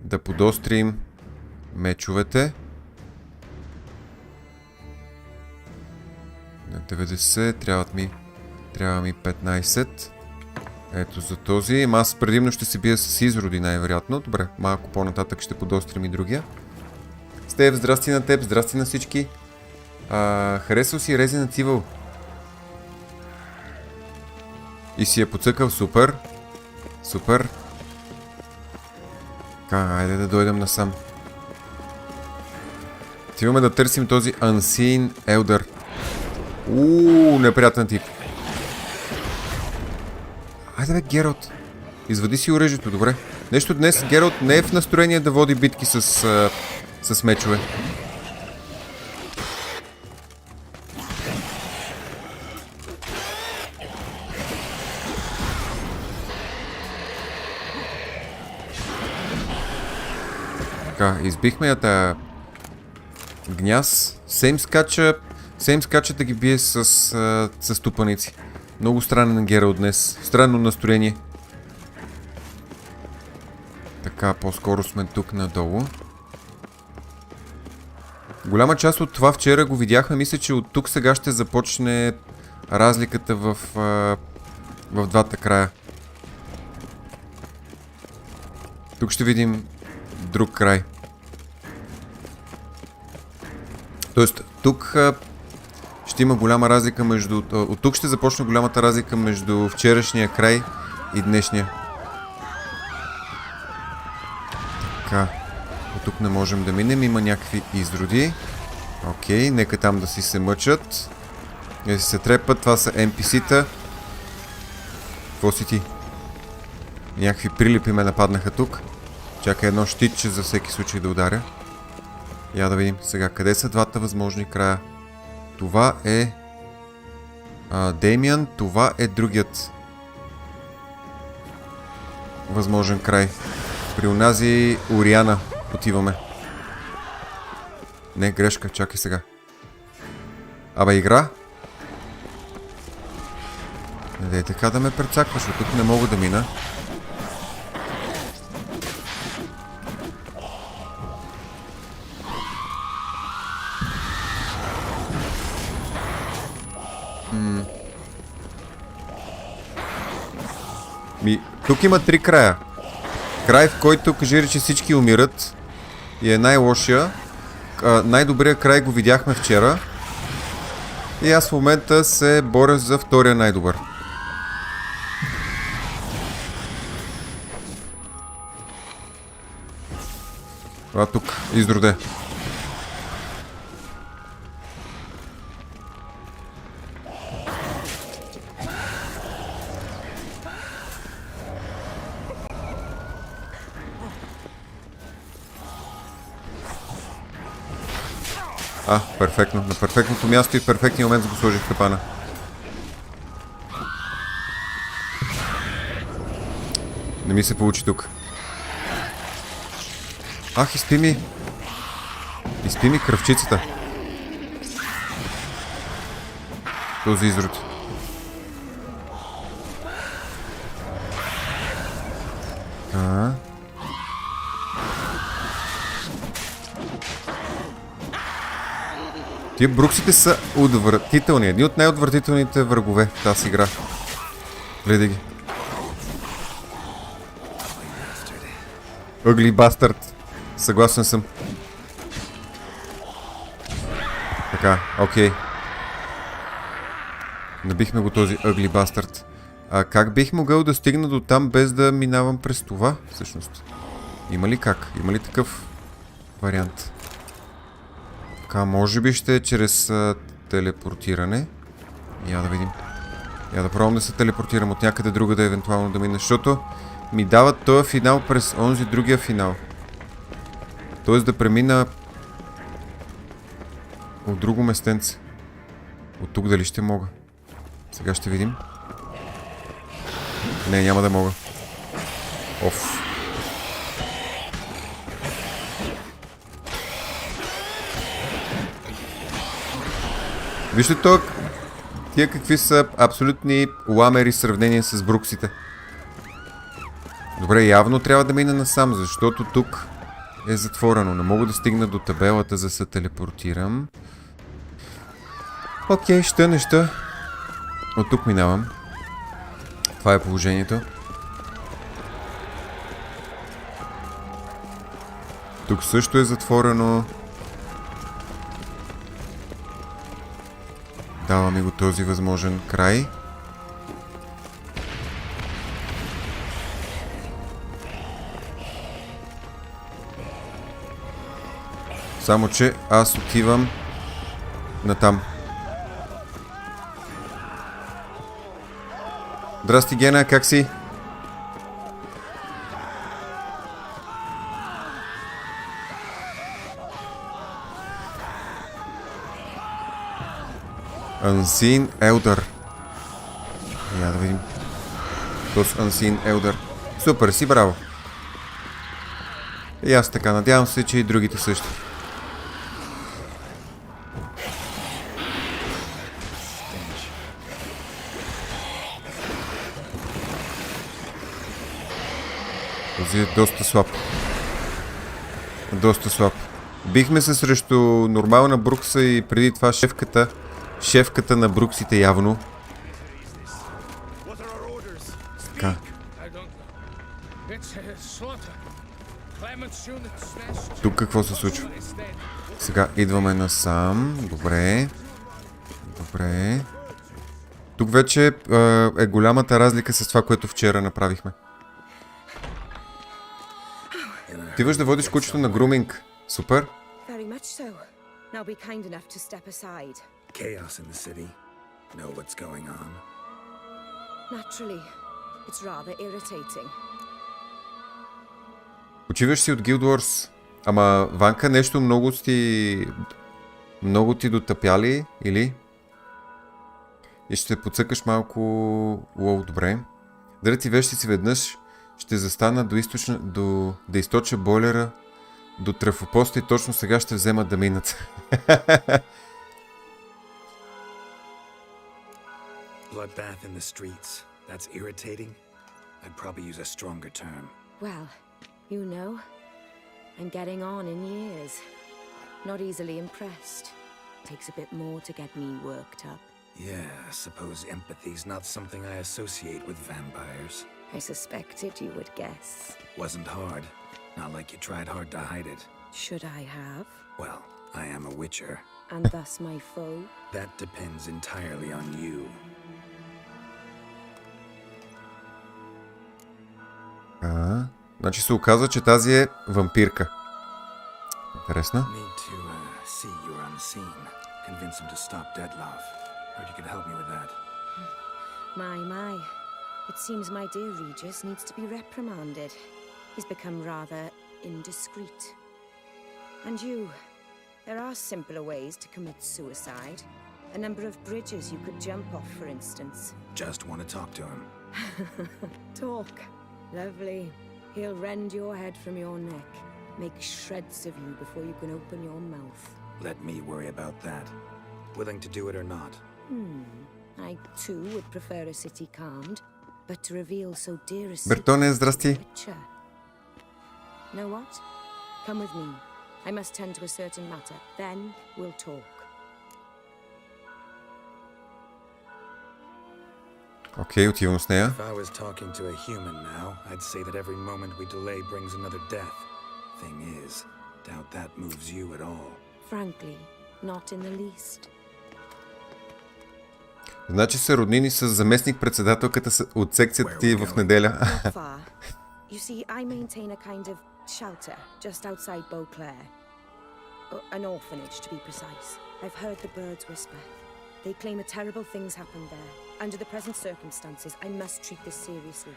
Да подострим мечовете. На 90. Трябва ми 15. Ето за този. Аз предимно ще се бия с изроди най-вероятно. Добре, малко по-нататък ще подострим и другия. Стев, здрасти на теб, здрасти на всички. Харесал си Resident Evil. И си е поцъкал, супер. Супер. Така, айде да дойдем насам. Отиваме да търсим този Unseen Elder. Неприятен тип. Айде бе, Гералт. Извади си оръжието, добре. Нещо днес Гералт не е в настроение да води битки с мечове. Така, избихме я тая гняз. Сейм скача да ги бие с тупаници. Много странен Гералт днес. Странно настроение. Така, по-скоро сме тук надолу. Голяма част от това вчера го видяхме. Мисля, че от тук сега ще започне разликата в двата края. Тук ще видим друг край. Тоест, тук ще има голяма разлика между... От тук ще започне голямата разлика между вчерашния край и днешния. Така. От тук не можем да минем. Има някакви изроди. Окей, нека там да си се мъчат. Да си се трепат. Това са NPC-та. Какво си ти? Някакви прилипи ме нападнаха тук. Чакай едно щитче за всеки случай да ударя. Я да видим сега. Къде са двата възможни края? Това е... Деймиан. Това е другият възможен край. При онази Ориана отиваме. Не, грешка. Чакай сега. Абе, игра? Не дай така да ме прецакваш. От тук не мога да мина. Тук има 3 края. Край, в който кажи, че всички умират и е най-лошия. Най-добрият край го видяхме вчера. И аз в момента се боря за втория най-добър. Това тук, изроде. Перфектно. На перфектното място и в перфектния момент го сложих в капана. Не ми се получи тук. Изпи ми. Изпи ми кръвчицата. Този изрод. Тия бруксите са отвратителни. Едни от най-отвратителните врагове в тази игра. Гледай ги. Ugly bastard. Съгласен съм. Така, окей. Набихме го този Ugly bastard. Как бих могъл да стигна до там без да минавам през това, всъщност? Има ли как? Има ли такъв вариант? Така, може би ще е чрез телепортиране. Я да видим. Я да пробвам да се телепортирам от някъде друга да евентуално да мина, защото ми дават този финал през онзи другия финал. Тоест да премина от друго местенце. От тук дали ще мога? Сега ще видим. Не, няма да мога. Оф. Вижте тук, тия какви са абсолютни ламери в сравнение с бруксите. Добре, явно трябва да мина насам, защото тук е затворено. Не мога да стигна до табелата, за да се телепортирам. Окей, ще. От тук минавам. Това е положението. Тук също е затворено. Дава ми го този възможен край. Само че аз отивам натам. Здрасти, Гена, как си? Unseen Elder. Я да видим. Този Unseen Elder. Супер си, браво. И аз така, надявам се, че и другите също. Този е доста слаб. Доста слаб. Бихме се срещу нормална Брукса и преди това шефката на Бруксите явно. Така. Тук какво се случва? Сега идваме насам. Добре. Добре. Тук вече е голямата разлика с това, което вчера направихме. Ти да водиш кучето на груминг. Супер. Chaos in the city. Know what's going on? Naturally, it's rather irritating. Почиваш си от Guild Wars. Ама, Ванка, нещо много ти дотъпяли, или? И ще подсъкаш малко лоу, добре. Дали ти вещи си веднъж ще застана да източа бойлера до трафопоста и точно сега ще взема да минат. Bloodbath in the streets. That's irritating. I'd probably use a stronger term. Well, you know, I'm getting on in years. Not easily impressed. Takes a bit more to get me worked up. Yeah, I suppose empathy's not something I associate with vampires. I suspected you would guess. Wasn't hard. Not like you tried hard to hide it. Should I have? Well, I am a witcher. And thus my foe? That depends entirely on you. Значи се оказва, че тази е вампирка. Интересно. Need to see you're unseen. Convince him to stop Dettlaff. Heard you could help me with that. My. It seems my dear Regis needs to be reprimanded. He's become rather indiscreet. And you, there are simpler ways to commit suicide. A number of bridges you could jump off, for instance. Just want to talk to him. Talk. Lovely. He'll rend your head from your neck. Make shreds of you before you can open your mouth. Let me worry about that. Willing to do it or not? I too would prefer a city calmed, but to reveal so dear a Бертоне, secret здрасти. to a witcher. Know what? Come with me. I must tend to a certain matter. Then we'll talk. Окей, отивам с нея. If I was talking to a human now, I'd say that every moment we delay brings another death. Thing is, doubt that moves you at all. Frankly, not in the least. Значи са роднини с заместник-председателката от секцията ти в неделя. Not far. You see, I maintain a kind of shelter just outside Beauclair. An orphanage, to be precise. I've heard the birds whisper. They claim a terrible thing's happened there. Under the present circumstances, I must treat this seriously.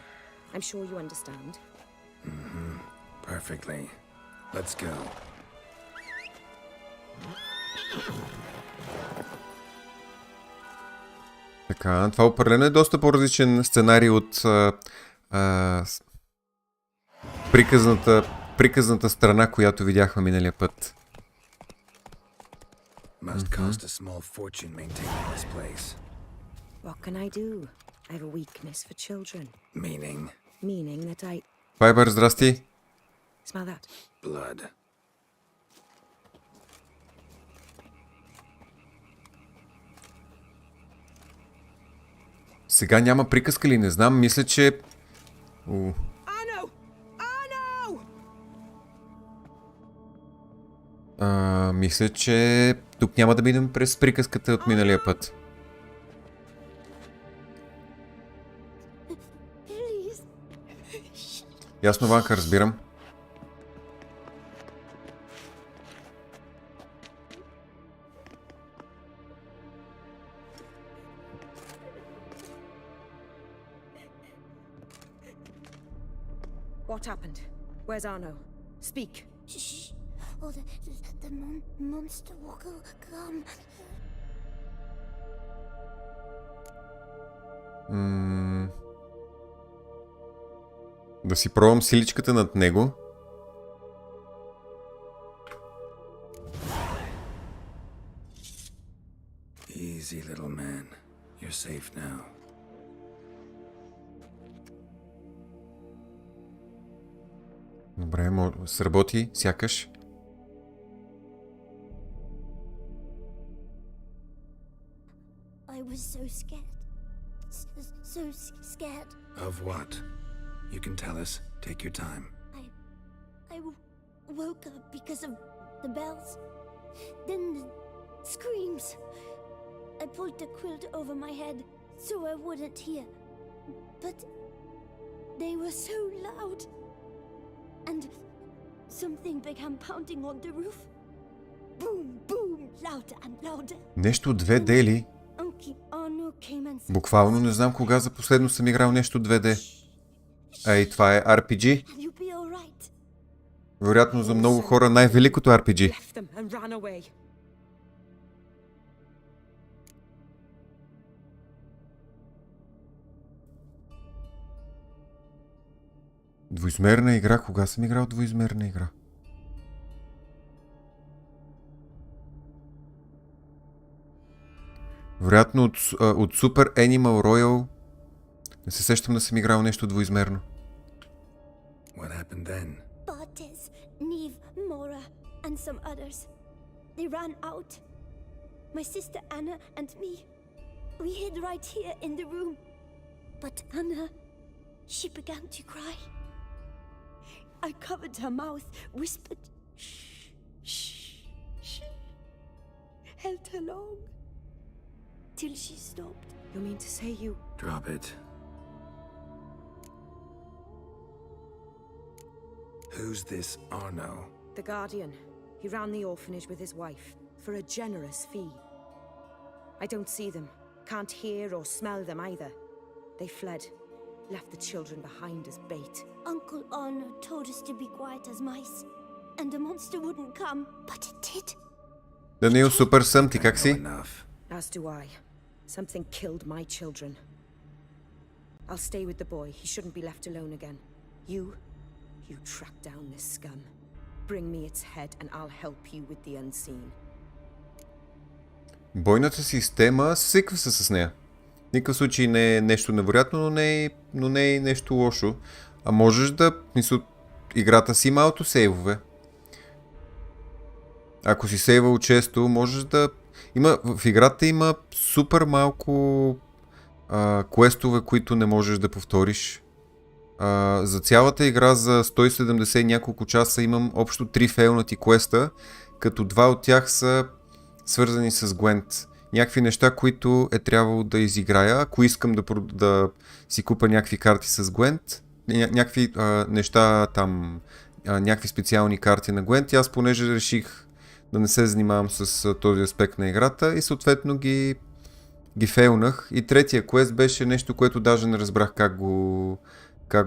I'm sure you understand. Perfectly. Let's go. Така, това определено е доста по-различен сценарий от приказната страна, която видяхме миналия път. Must cost a small fortune maintaining this place. What can I do? I have a weakness for children. Meaning? Meaning that I... Файбър, здрасти. Smell that? Blood. Сега няма приказка ли? Не знам. Мисля, че... Мисля, че тук няма да минем през приказката от миналия път. Ясно, Ванка, разбирам. What happened? Where's Arno? Speak. Shh. Oh, the monster will come. Да си пробвам силичката над него. Easy, little man. You're safe now. Добре, сработи, сякаш. so scared. Of what? You can tell us. Take your time. I woke up because of the bells. Then the screams. I pulled the quilt over my head so I wouldn't hear. But they were so loud. And something began pounding on the roof. Boom, boom, louder and louder. Нещо 2D ли? Буквално не знам кога за последно съм играл нещо 2D. Ей, това е RPG. Вероятно за много хора най-великото RPG. Двоизмерна игра. Кога съм играл двоизмерна игра? Вероятно от Super Animal Royal. Не се сещам да съм играл нещо двоизмерно. What happened then? Bartes, Neve, Mora, and some others. They ran out. My sister Anna and me. We hid right here in the room. But Anna, she began to cry. I covered her mouth, whispered, shh, shh, shh. Held her long. Till she stopped. You mean to say you... Drop it. Who's this Arno? The Guardian. He ran the orphanage with his wife, for a generous fee. I don't see them, can't hear or smell them either. They fled, left the children behind as bait. Uncle Arno told us to be quiet as mice, and the monster wouldn't come, but it did. Даниил, супер съм, ти как си? As do I. Something killed my children. I'll stay with the boy. He shouldn't be left alone again. You track down this scum. Bring me its head and I'll help you with the unseen. Бойната система, свиква се с нея. В никакъв случай не е нещо невероятно, но не е нещо лошо. А можеш да... Мисля, играта си има аутосейвове. Ако си сейвал често, можеш да... В играта има супер малко квестове, които не можеш да повториш. За цялата игра за 170 няколко часа имам общо 3 фейлнати квеста, като 2 от тях са свързани с Gwent. Някакви неща, които е трябвало да изиграя, ако искам да си купа някакви карти с Gwent, някакви неща там, някакви специални карти на Gwent, аз понеже реших да не се занимавам с този аспект на играта и съответно ги фейлнах. И третия квест беше нещо, което даже не разбрах как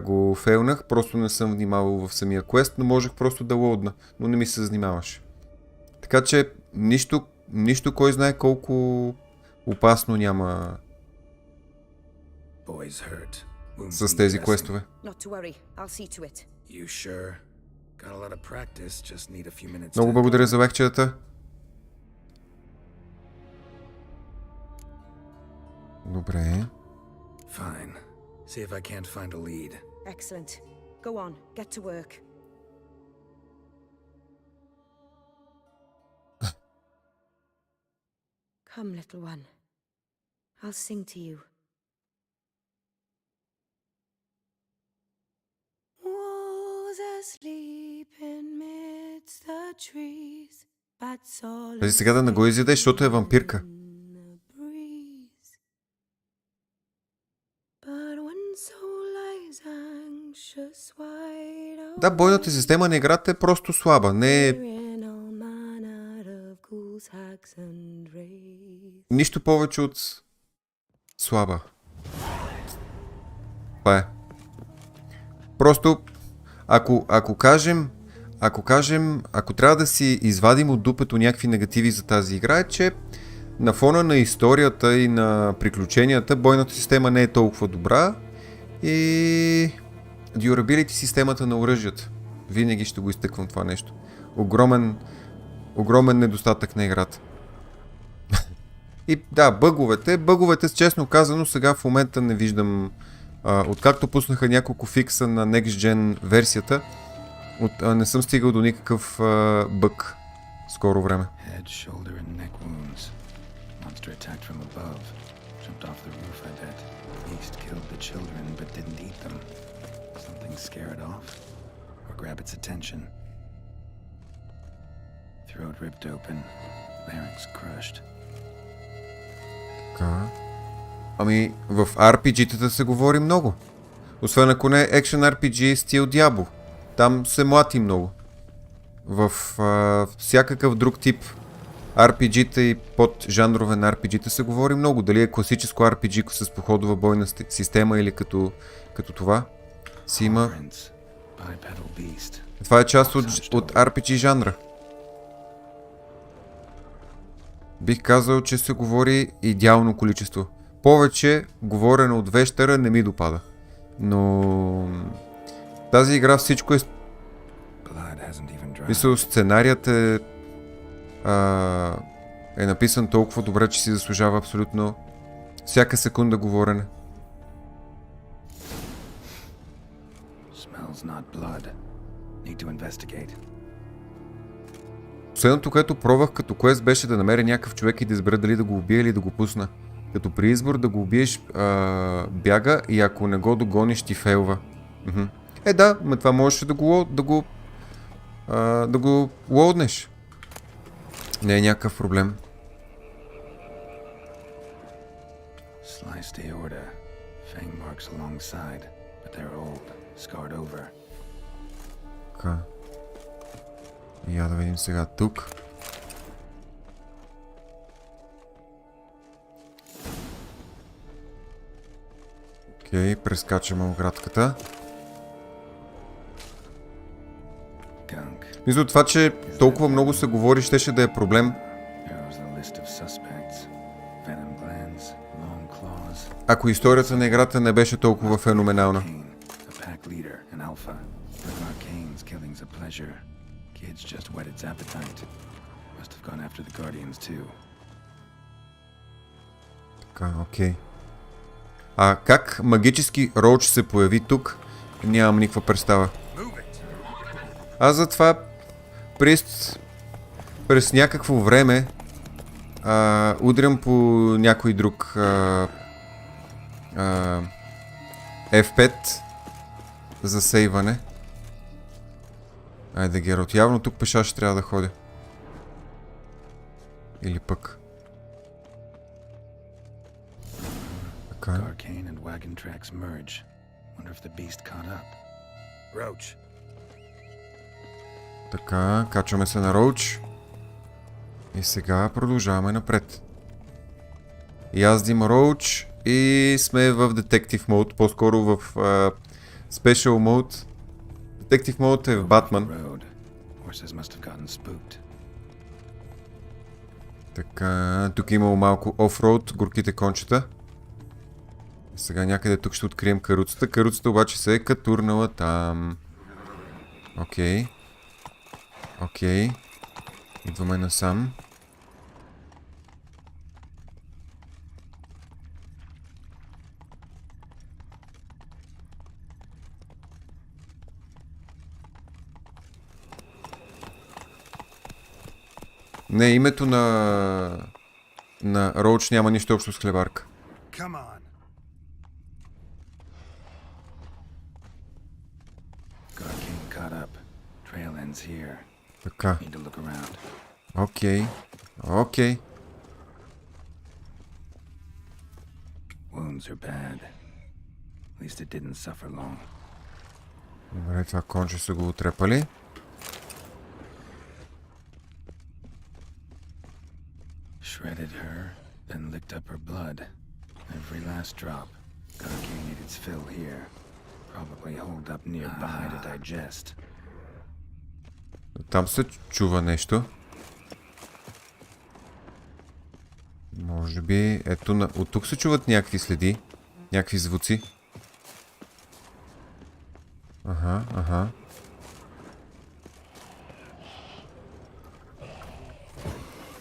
го фейлнах. Просто не съм внимавал в самия квест, но можех просто да лодна, но не ми се занимаваше. Така че нищо кой знае колко опасно няма с тези квестове. Много благодаря за лайкчета. Добре. Fine. See if I can't find a lead. Excellent. Go on, get to work. Come, little one. I'll sing to you. Was asleep amidst the trees, but saw... Тази сега да не го изядеш, защото е вампирка. Да, бойната система на играта е просто слаба. Не е... Нищо повече от слаба. Това е. Просто, ако трябва да си извадим от дупето някакви негативи за тази игра, е, че на фона на историята и на приключенията, бойната система не е толкова добра и durability системата на оръжията. Винаги ще го изтъквам това нещо. Огромен недостатък на играта. И да, бъговете, честно казано, сега в момента не виждам. Откакто пуснаха няколко фикса на Next Gen версията, не съм стигал до никакъв бъг скоро време. Jumped off the roof, I bet. Beast killed the children, but didn't eat them. Something scare it off? Or grab its attention? Throat ripped open, larynx crushed. Така. Ами, в RPG-тата се говори много. Освен ако не е Action RPG стил Diablo. Там се млати много. В всякакъв друг тип RPG-та и под жанрове на RPG-та се говори много. Дали е класическо RPG с походова бойна система или като това си има. Това е част от RPG жанра. Бих казал, че се говори идеално количество. Повече говорено от вещера не ми допада. Но тази игра всичко е... Мисля, сценарият е написан толкова добре, че си заслужава абсолютно всяка секунда говорене. Последното, което пробвах като квест, беше да намеря някакъв човек и да избера дали да го убия или да го пусна. Като при избор да го убиеш бяга и ако не го догониш ти фейлва. Да, но това можеше да го лоуднеш. Не е някакъв проблем. Така. Я да видим сега тук. Окей, прескачаме оградката. Мисля, това, че толкова много се говори, щеше да е проблем. Ако историята на играта не беше толкова феноменална. Така, окей. А как магически Роуч се появи тук, нямам никаква представа. Аз затова през някакво време удрям по някой друг F5 за сейване. Айде, Гералт, явно тук пеша ще трябва да ходя. Или пък. Така. Така, качваме се на Роуч. И сега продължаваме напред. Яздим Роуч и сме в Detective Mode, по-скоро в Special Mode. Detective Mode е в Батман. Така, тук имало малко офроуд, горките кончета. Сега някъде тук ще открием каруцата. Каруцата обаче се е катурнала там. Окей. Окей. Идваме насам. Не, името на Роуч няма нищо общо с хлебарка. Така. Окей. Окей. Добре, това конче са го отрепали. Shredded her, then licked up her blood. Every last drop. Gargane ate its fill here. Probably holed up nearby to digest. Там се чува нещо. Може би, ето, от тук се чуват някакви следи. Някакви звуци. Ага, ага.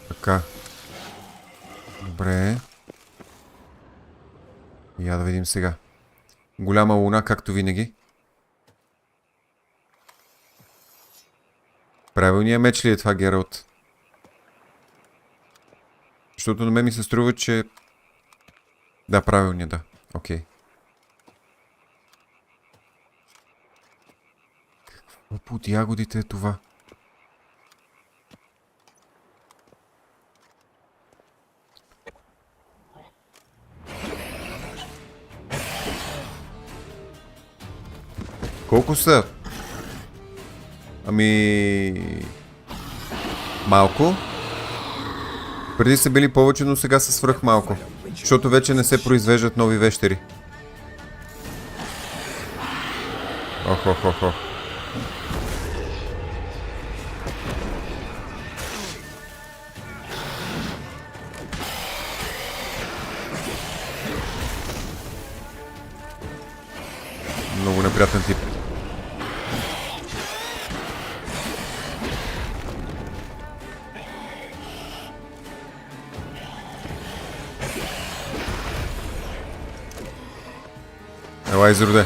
Така. Добре. Я да видим сега. Голяма луна, както винаги. Правилният меч ли е това, Гералт? Защото на мен ми се струва, че Да, правилния, да. Окей. Какво под ягодите е това? Колко са? Ами... малко. Преди са били повече, но сега са свръх малко. Защото вече не се произвеждат нови вещери. Ох. Много неприятен тип. Елай, изроде.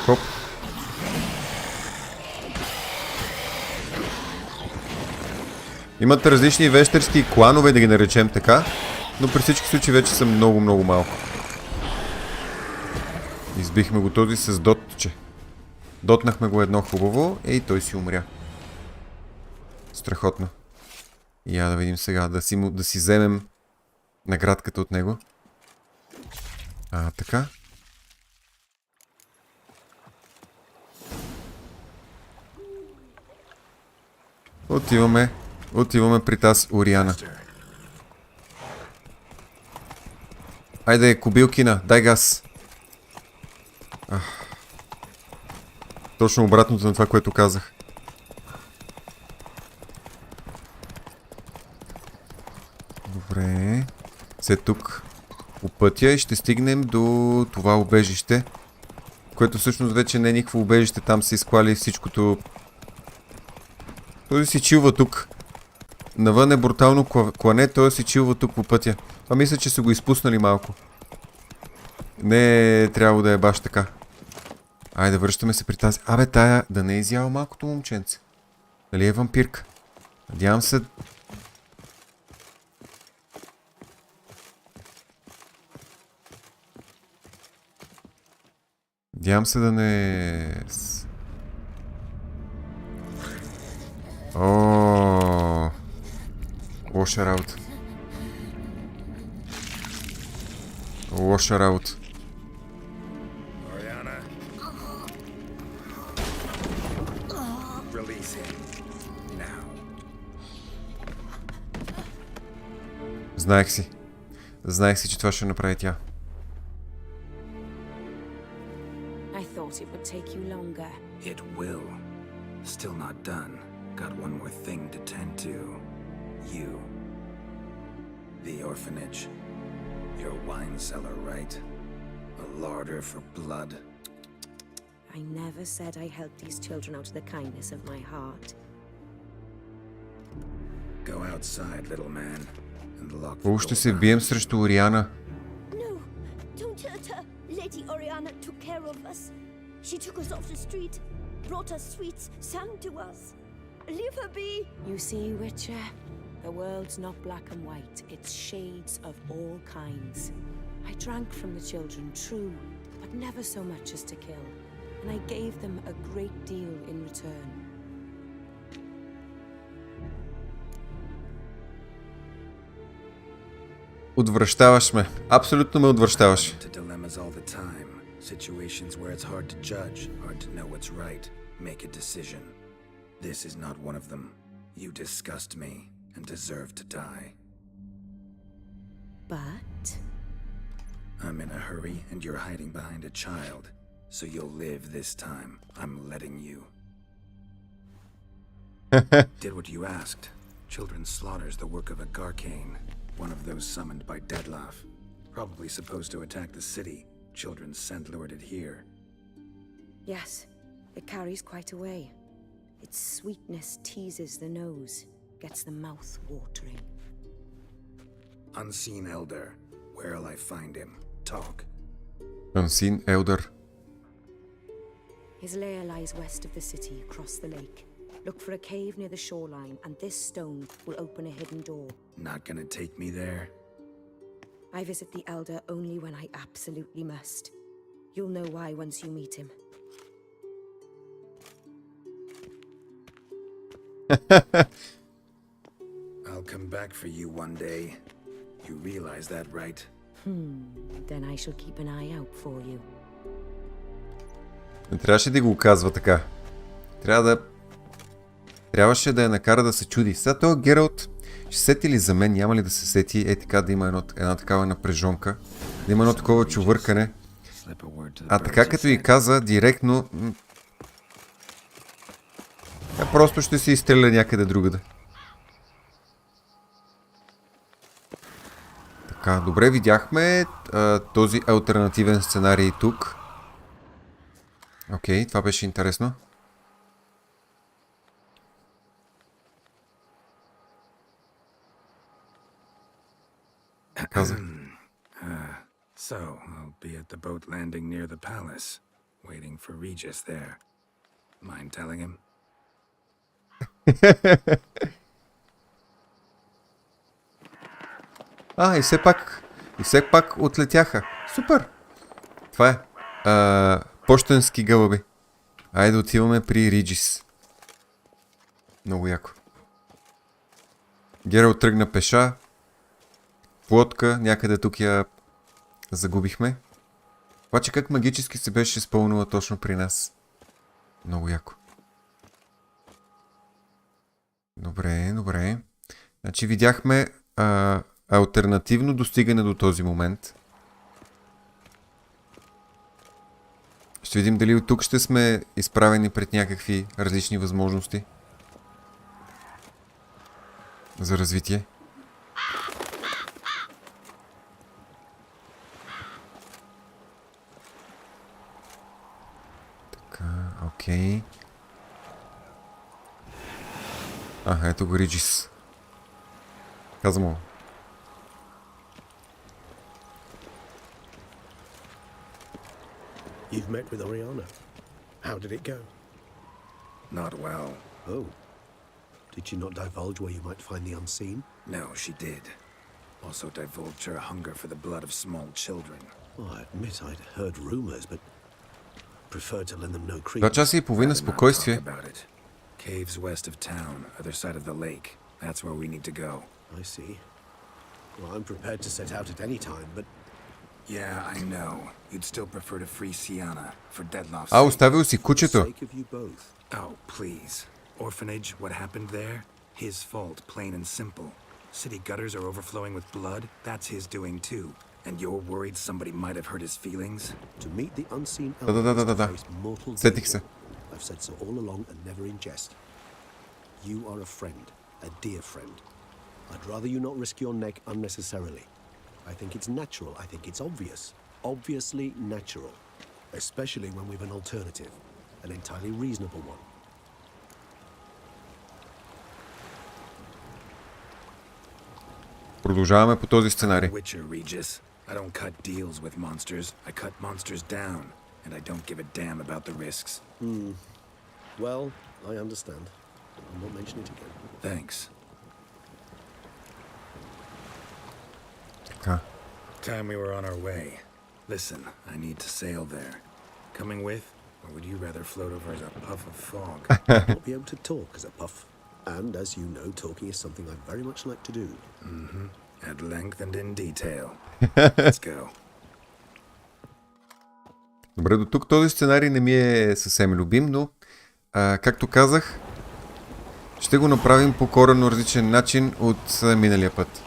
Хоп. Имат различни вещерски кланове, да ги наречем така, но при всички случаи вече са много малко. Избихме го този с дотче. Дотнахме го едно хубаво, и той си умря. Страхотно. И я да видим сега, да си вземем наградката от него. Така. Отиваме при тази Ориана. Айде, кобилкина, дай газ. Точно обратното на това, което казах. Добре. Все тук по пътя и ще стигнем до това убежище, което всъщност вече не е никакво убежище. Там се изклали всичкото. Той си чилва тук. Навън е брутално клане, той си чилва тук по пътя. А мисля, че са го изпуснали малко. Не трябва да е баш така. Айде, връщаме се при тази. Абе, тая да не е изяла малкото момченце. Нали е вампирка? Надявам се... Надявам се да не... О, лоша работа. Лоша работа. Знаех си, че това ще направи тя. I thought it would take you longer. It will. Still not done. Got one more thing to tend to. You. The orphanage. Your wine cellar, right? A larder for blood. I never said I helped these children out of the kindness of my heart. Go outside, little man. Ще се бием срещу Ориана. No, don't hurt her. Lady Oriana took care of us. She took us off the street, brought us sweets, sang to us. Leave her be. You see, Witcher, the world's not black and white. It's shades of all kinds. I drank from the children, true, but never so much as to kill. And I gave them a great deal in return. Отвръщаваш ме. Абсолютно ме отвръщаваш. Situations where it's hard to judge, hard to know what's right, make a decision. This is not one of them. You disgust me and deserve to die. But? I'm in a hurry and you're hiding behind a child, so you'll live this time. I'm letting you. Did what you asked. Children's slaughter's the work of a Garcane, one of those summoned by Dettlaff. Probably supposed to attack the city. Children sent lured it here. Yes, it carries quite a way. Its sweetness teases the nose, gets the mouth watering. Unseen elder. Where'll I find him? Talk. Unseen elder. His lair lies west of the city, across the lake. Look for a cave near the shoreline, and this stone will open a hidden door. Not gonna take me there? I visit the Elder only when I absolutely must. You'll know why once you meet him. I'll come back for you one day. You realize that, right? Then I shall keep an eye out for you. Не трябваше да го казва така. Трябваше да я накара да се чуди. Сега този Гералт ще сети ли за мен, няма ли да се сети така да има една такава напрежонка, да има едно такова чувъркане. А така като и каза директно, просто ще се изстреля някъде другаде. Така, добре, видяхме този алтернативен сценарий тук. Окей, това беше интересно. So, I'll be at the boat landing near the palace, waiting for Regis there. Mind telling him? И все пак отлетяха. Супер! Това е. Пощенски гълъби. Айде отиваме при Риджис. Много яко. Гералт тръгна пеша. Плотка, някъде тук я загубихме. Обаче как магически се беше изпълнила точно при нас. Много яко. Добре. Значи видяхме алтернативно достигане до този момент. Ще видим дали от тук ще сме изправени пред някакви различни възможности за развитие. Така, окей. Ето го Риджис. Казвам му. You've met with Oriana. How did it go? Not well. Oh. Did she not divulge where you might find the unseen? No, she did. Also divulged her hunger for the blood of small children. Well, I admit I'd heard rumors, but preferred to lend them no credence. 2 часа и половина спокойствие. Caves west of town, other side of the lake. That's where we need to go. I see. Well, I'm prepared to set out at any time, but... Yeah, I know. You'd still prefer to free Sienna for Deadloff's sake. Оставил си кучето. Oh, please. Orphanage, what happened there? His fault, plain and simple. City gutters are overflowing with blood. That's his doing too. And you're worried somebody might have hurt his feelings? To meet the unseen Да. Сетих се. I've said so all along and never in jest. You are a friend, a dear friend. I'd rather you not risk your neck unnecessarily. I think it's natural. I think it's obvious. Obviously natural. Especially when we've an alternative. An entirely reasonable one. Продължаваме по този сценарий. Witcher, Regis. I don't cut deals with monsters. I cut monsters down. And I don't give a damn about the risks. Well, I understand. I'll not mention it again. Thanks. Така. Time we were on our way. Listen, I need to sail there. Coming with, or would you rather float over as a puff of fog? I'll not be able to talk as a puff. And as you know, talking is something I very much like to do. At length and in detail. Let's go. Добре, до тук този сценарий не ми е съвсем любим, но както казах, ще го направим по коренно различен начин от миналия път.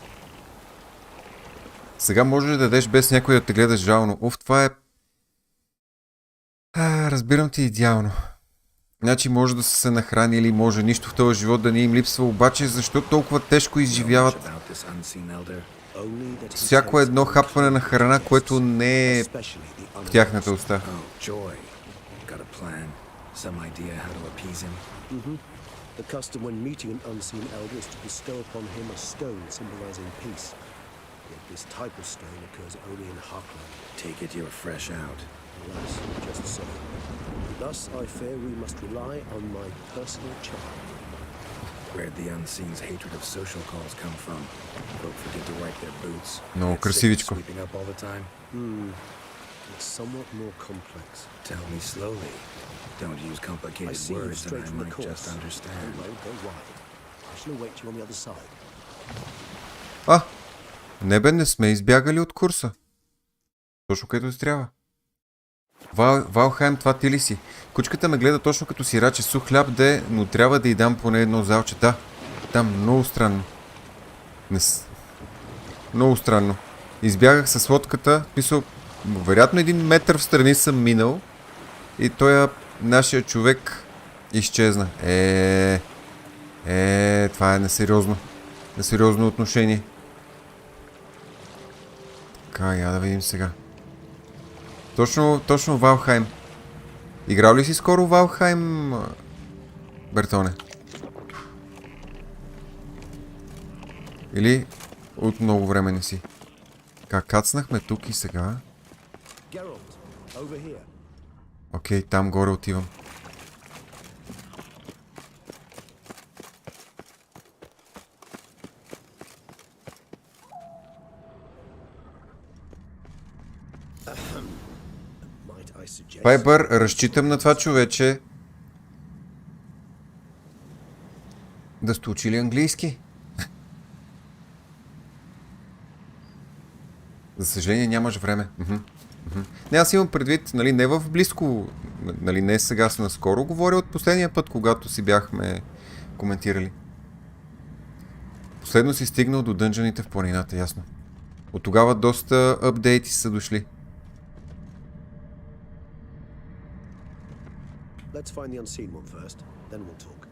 Сега можеш да дадеш без някой да те гледаш жално. Това е... разбирам ти идеално. Значи може да са се нахранили, може нищо в този живот да не им липсва, обаче защо толкова тежко изживяват всяко едно хапване на храна, което не е в тяхната уста. The custom when meeting an unseen elder is to bestow upon him a stone symbolizing peace. Yet this type of strain occurs only in Heartland. Take it you're fresh out. Alas, just so. Thus, I fear we must rely on my personal charm. Where'd the unseen's hatred of social calls come from? Folk forget to wipe their boots. Много Get sick of красивичко. sweeping up all the time. It's somewhat more complex. Tell me slowly. Don't use I complicated see you words that straight I from the might course. just understand. Go low, go wide. I shall await you on the other side. Не бе, не сме избягали от курса. Точно където си трябва. Валхайм, това ти ли си? Кучката ме гледа точно като сираче. Сух хляб де, но трябва да й дам поне едно залче. Да, там много странно. Много странно. Избягах с лодката, писал, вероятно 1 метър в страни съм минал и той нашия човек изчезна. Това е несериозно. Несериозно отношение. Така, я да видим сега. Точно Валхайм. Играл ли си скоро Валхайм, Бертоне? Или от много време не си? Как кацнахме тук и сега? Окей, там горе отивам. Пайпър, разчитам на това човече да сте учили английски. За съжаление нямаш време. Не, аз имам предвид, нали, не в близко, нали, не сега, с наскоро, говоря от последния път, когато си бяхме коментирали. Последно си стигнал до дънжаните в планината, ясно. От тогава доста апдейти са дошли. Let's find the unseen one first, then we'll talk.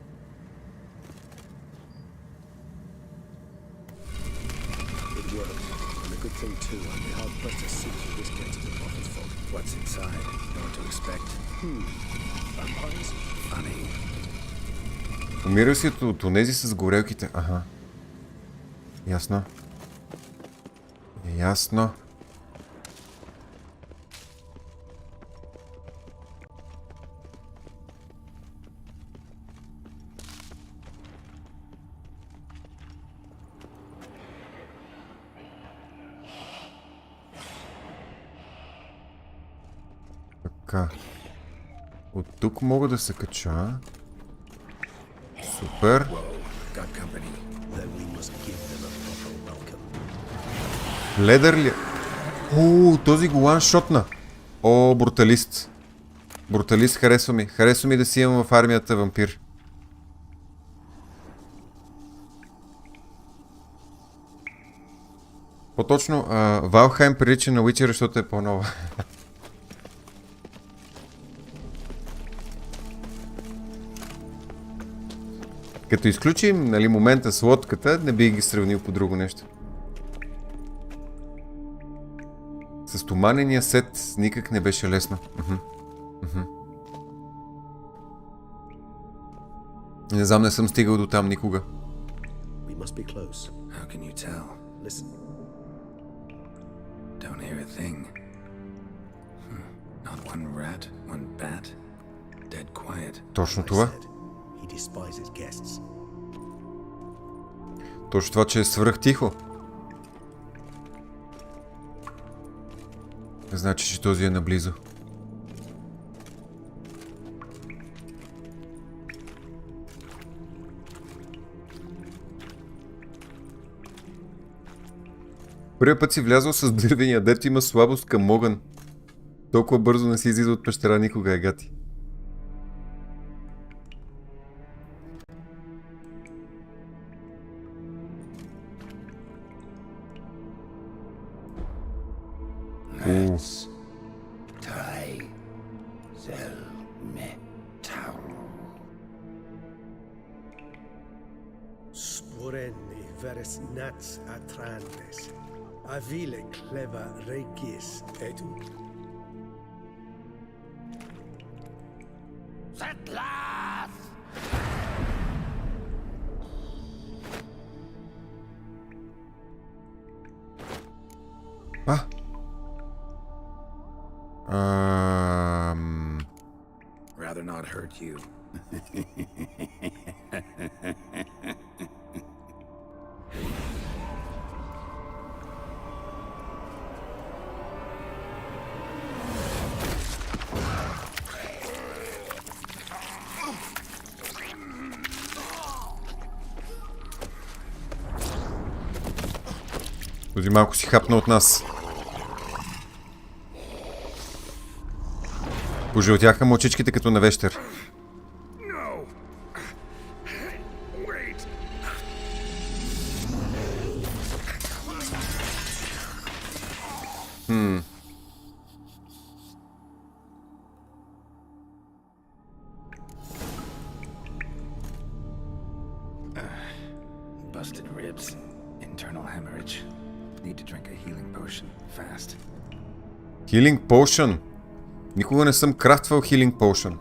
It worked, and a good thing too. I'd be hard pressed to see through this gate to the bottom's fog. What's inside? Know what to expect? Vampires? Funny. Умира си от онези с горелките. Аха. Ясно. Ясно. Така. От тук мога да се кача. Супер. Ледър ли? Този го ланшотна. О, бруталист. Бруталист, харесва ми. Харесва ми да си имам в армията вампир. По-точно, Валхайм прилича на Witcher, защото е по-нова. Като изключим, нали, момента с лодката, не би ги сравнил по друго нещо. С туманения сет никак не беше лесно. Не знам, не съм стигал до там никога. We must be close. How can you tell? Listen. Don't hear a thing. Not one rat, one bat. Dead quiet. Точно това. He despises guests. Точно това, че е свръх тихо. Значи, че този е наблизо. Първият път си влязъл с дървения, дето има слабост към огън. Толкова бързо не си излиза от пещера никога, е гати. Let's try the metal. Sporenni veres nats atrandes. Avile cleva regis etu. Settlers! Rather not hurt you. Този малко си хапна от нас. Пожълтяха му очичките като на вещер. Busted ribs, internal hemorrhage. Need to drink a healing potion fast. Healing potion? Никога не съм крафтвал Healing Potion.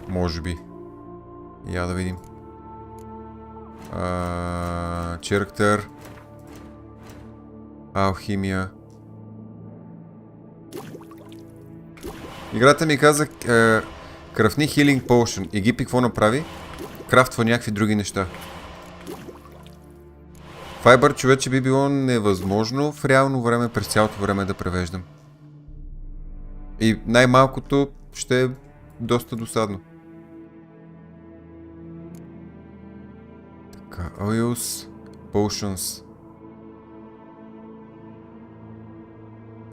Може би. Я да видим. Character. Алхимия. Играта ми каза крафни Healing Potion. И Гипи какво направи? Крафтва някакви други неща. Fiber, човече, би било невъзможно в реално време през цялото време да превеждам. И най-малкото ще е доста досадно. Така, Oils, Potions.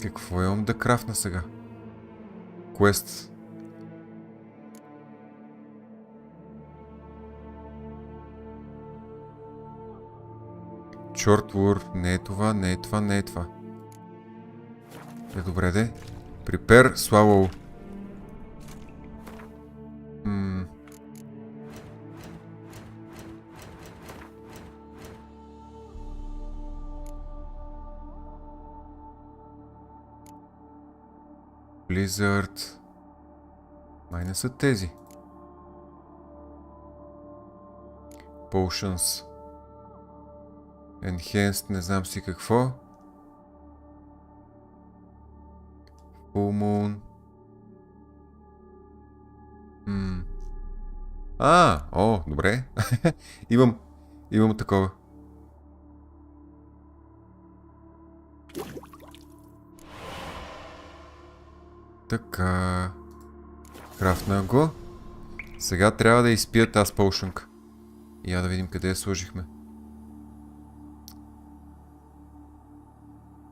Какво имам да крафна сега? Quest. Short War. Не е това, не е това, не е това. Добре де. Prepare Swallow. Blizzard. Май не са тези. Potions. Enhanced, не знам си какво. Full Moon. Добре. Имам такова. Така. Крафтна го. Сега трябва да изпия тази поушънка. И я да видим къде я сложихме.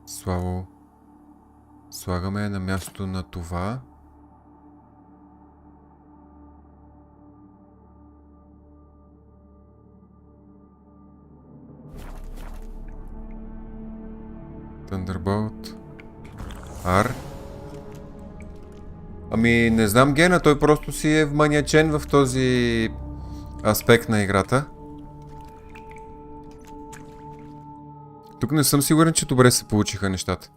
Слава. Слагаме на мястото на това. Thunderbolt. R. Ами не знам гена, той просто си е вманиачен в този аспект на играта. Тук не съм сигурен, че добре се получиха нещата.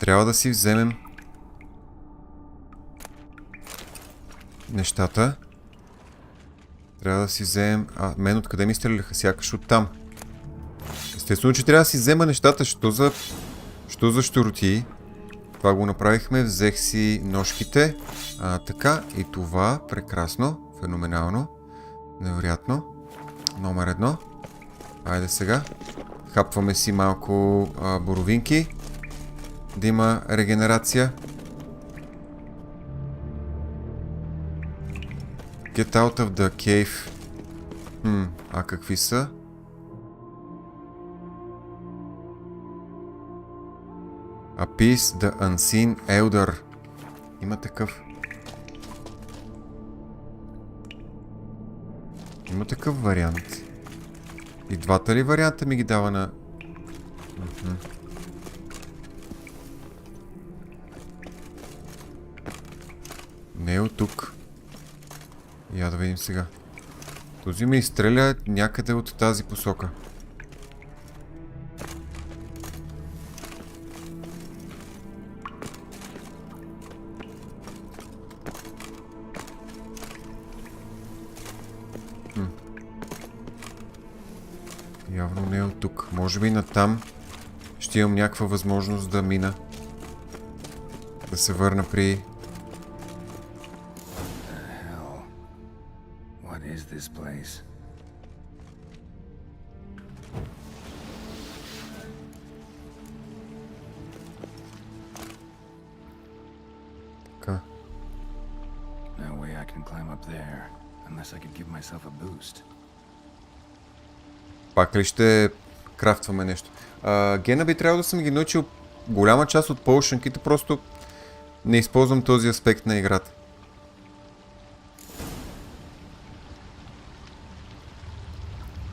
Трябва да си вземем нещата. Трябва да си вземем... мен откъде ми стреляха? Сякаш оттам. Естествено, че трябва да си взема нещата. Що за щуроти? Това го направихме. Взех си ножките. Така. И това. Прекрасно. Феноменално. Невероятно. Номер 1. Айде сега. Хапваме си малко боровинки. Да има регенерация. Get out of the cave. Какви са? Appease the unseen elder. Има такъв. Има такъв вариант. И двата ли варианта ми ги дава на... Не е от тук. Я да видим сега. Този ми изстреля някъде от тази посока. Явно не е от тук. Може би натам ще имам някаква възможност да мина. Да се върна при... What is this place? Така. No way I can climb up there unless I could give myself a boost. Пак ли ще крафтваме нещо? Гена би трябвало да съм ги научил голяма част от поушенките, просто не използвам този аспект на играта.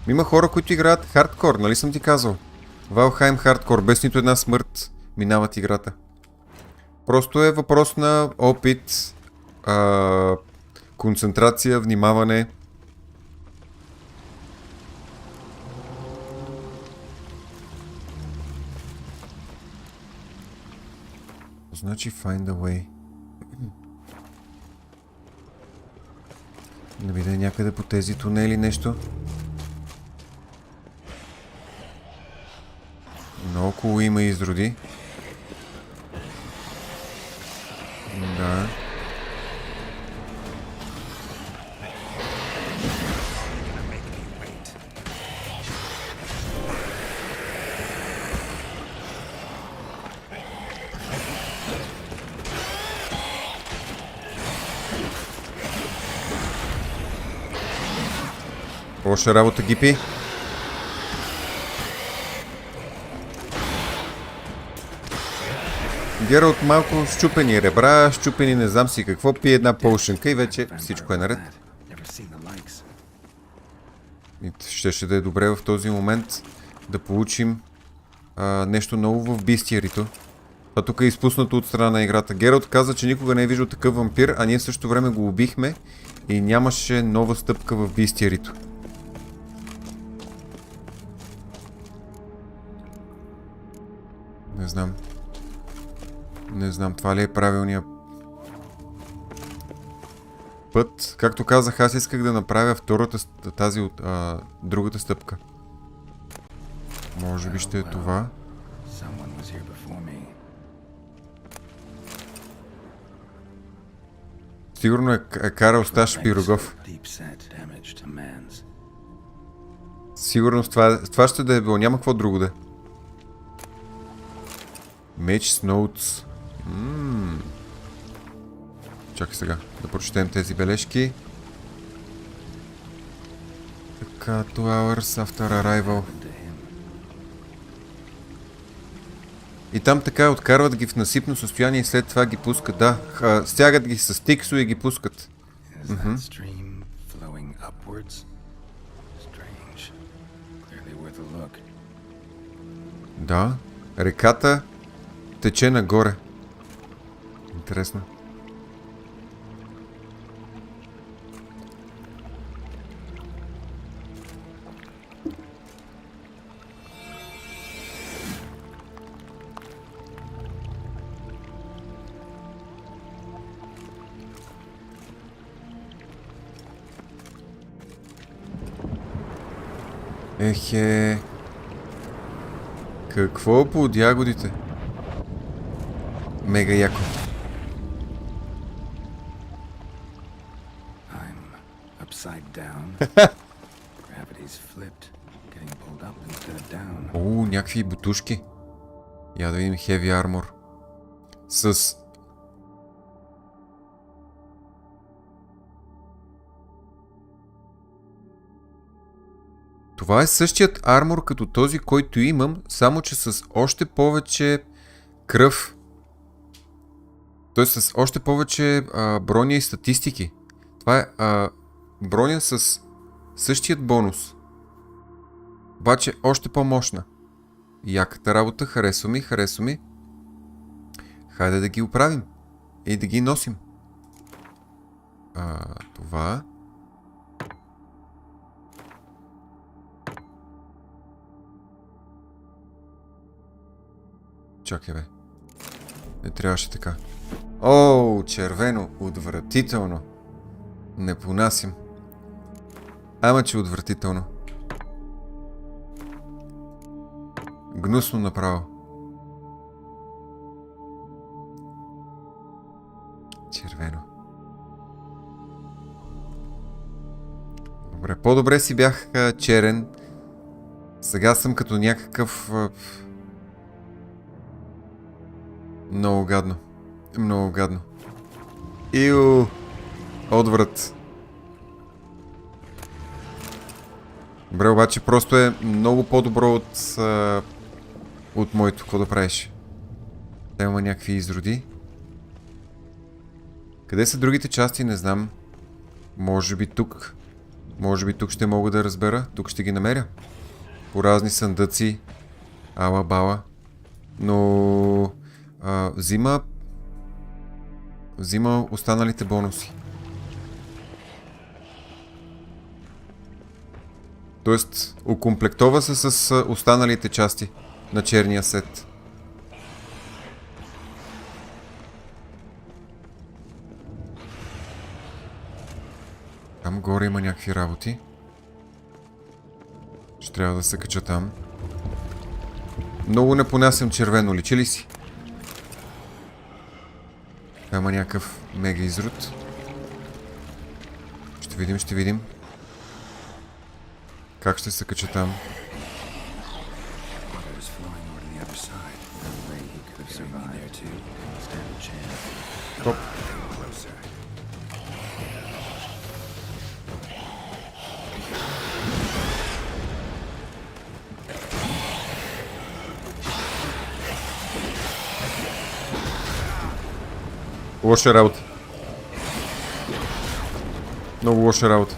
Има хора, които играят хардкор, нали съм ти казал? Валхайм хардкор, без нито една смърт минават играта. Просто е въпрос на опит, концентрация, внимаване. Значи find a way. Не видя някъде по тези тунели нещо. Наоколо има изроди. Да. Лоша работа, Гипи. Гералт малко счупени ребра, счупени не знам си какво, пие една поушенка и вече всичко е наред. Щеше да е добре в този момент да получим нещо ново в бистиерито. А тук е изпуснато от страна на играта. Гералт каза, че никога не е виждал такъв вампир, а ние в същото време го убихме и нямаше нова стъпка в бистиерито. Не знам. Не знам, това ли е правилният път. Както казах, аз исках да направя тази от другата стъпка. Може би ще е това. Сигурно е карал Сташ Пирогов. Сигурно това ще да е било. Няма какво друго да е. Меч с ноутс. Чакай сега да прочетем тези бележки. Така, 2 hours after arrival. И там така откарват ги в насипно състояние и след това ги пускат. Да, стягат ги с тиксо и ги пускат. Да, реката тече нагоре. Интересно. Ехе. Какво по ягодите? Мега яко. О, някакви бутушки. Я да видим Heavy Armor. С... Това е същият армор като този, който имам, само че с още повече кръв. Той с още повече броня и статистики. Това е броня с същият бонус. Обаче още по-мощна. Яката работа, харесва ми, харесва ми. Хайде да ги оправим. И да ги носим. Това... Чакай бе. Не трябваше така. О, червено, отвратително. Не понасим. Ама че отвратително. Гнусно направо. Червено. Добре, по-добре си бях черен. Сега съм като някакъв... Много гадно. Много гадно. Иу! Отврат. Добре, обаче просто е много по-добро от моето. Какво да правиш? Та има някакви изроди. Къде са другите части? Не знам. Може би тук. Може би тук ще мога да разбера. Тук ще ги намеря. По разни съндъци. Ала-бала. Но... взима останалите бонуси. Тоест, окомплектова се с останалите части на черния сет. Там горе има някакви работи. Ще трябва да се кача там. Много не понасям червено, личи ли си? Там има някакъв мега изрод. Ще видим, ще видим. Как ще се кача там? Хоп. Лоша работа. Много лоша работа.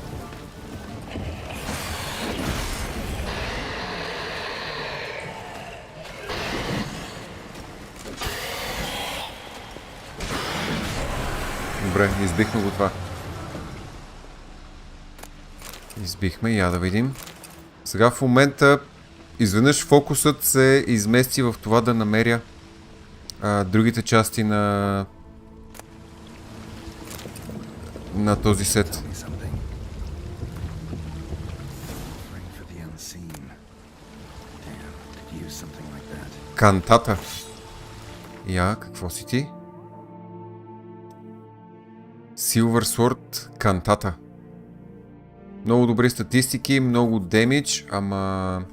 Добре, избихме го това. Избихме, я да видим. Сега в момента изведнъж фокусът се измести в това да намеря другите части на този сет. Кантата. Я, какво си ти? Silver Sword, кантата. Много добри статистики, много демидж, ама...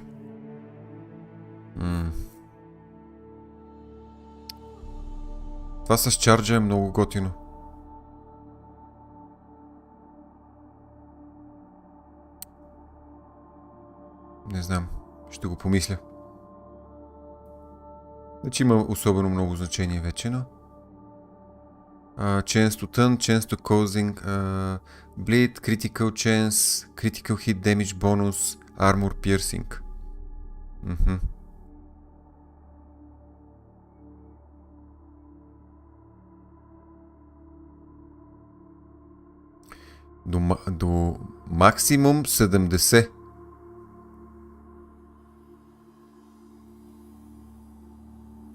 Това с чарджа е много готино. Не знам, ще го помисля. Значи има особено много значение вече, но... Chance to turn, chance to causing bleed, critical chance, critical hit damage bonus, armor piercing. До максимум 70.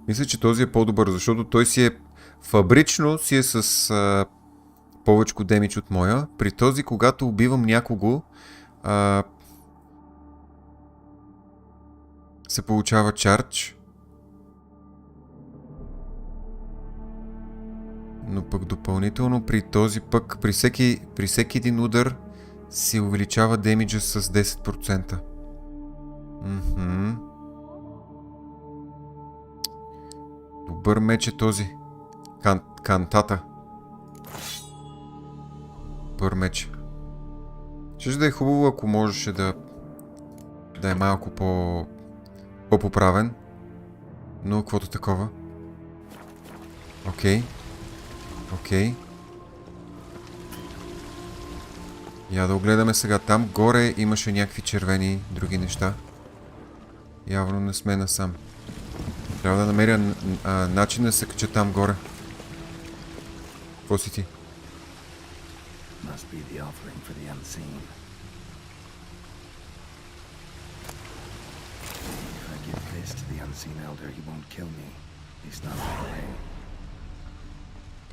Мисля, че този е по-добър, защото той си е фабрично си е с повечко демидж от моя. При този, когато убивам някого, се получава чардж. Но пък допълнително при този пък, при всеки един удар се увеличава демиджа с 10%. Добър меч е този. Кантата. Добър меч. Ще да е хубаво, ако можеше да е малко по-поправен. Но каквото такова. Окей. Я да огледаме сега. Там горе имаше някакви червени други неща. Явно не сме насам. Трябва да намеря начин да се кача там горе. Какво си ти?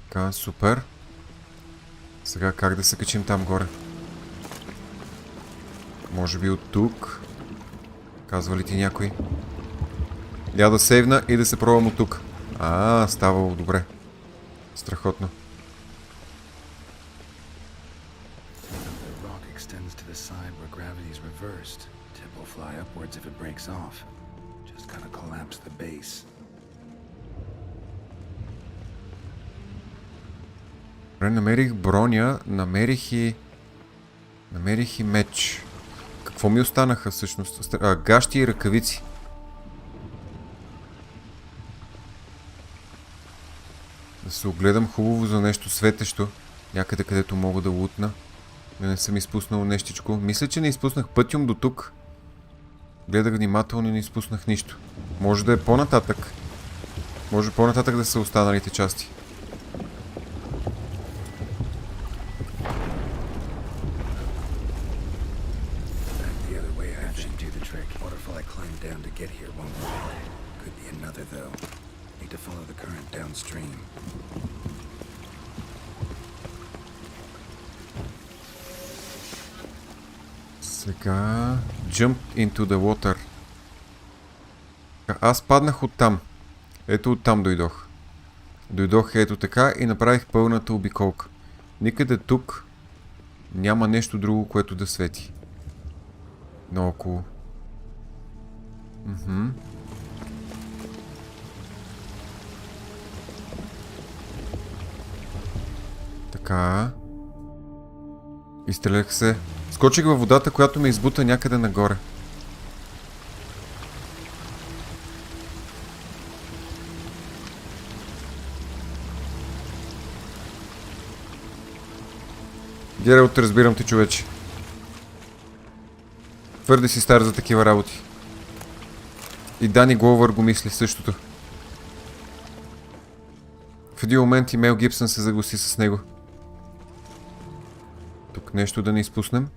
Така, супер. Сега как да се качим там горе? Може би от тук? Казва ли ти някой? Я да сейвна и да се пробвам от тук. Ставало добре. Страхотно. Намерих броня, намерих и меч. Какво ми останаха всъщност? Гащи и ръкавици. Да се огледам хубаво за нещо светещо. Някъде, където мога да лутна. Да не съм изпуснал нещичко. Мисля, че не изпуснах пътюм до тук. Гледах внимателно и не изпуснах нищо. Може да е по-нататък. Може по-нататък да са останалите части. Сега... Jump into the water. Аз паднах оттам. Ето оттам дойдох. Дойдох ето така и направих пълната обиколка. Никъде тук няма нещо друго, което да свети. Наоколо. Така. Изстрелях се. Скочих във водата, която ме избута някъде нагоре. Гералт, разбирам те, човече. Твърде си стар за такива работи. И Дани Гловър го мисли същото. В един момент и Мел Гибсън се загласи с него. Тук нещо да не изпуснем.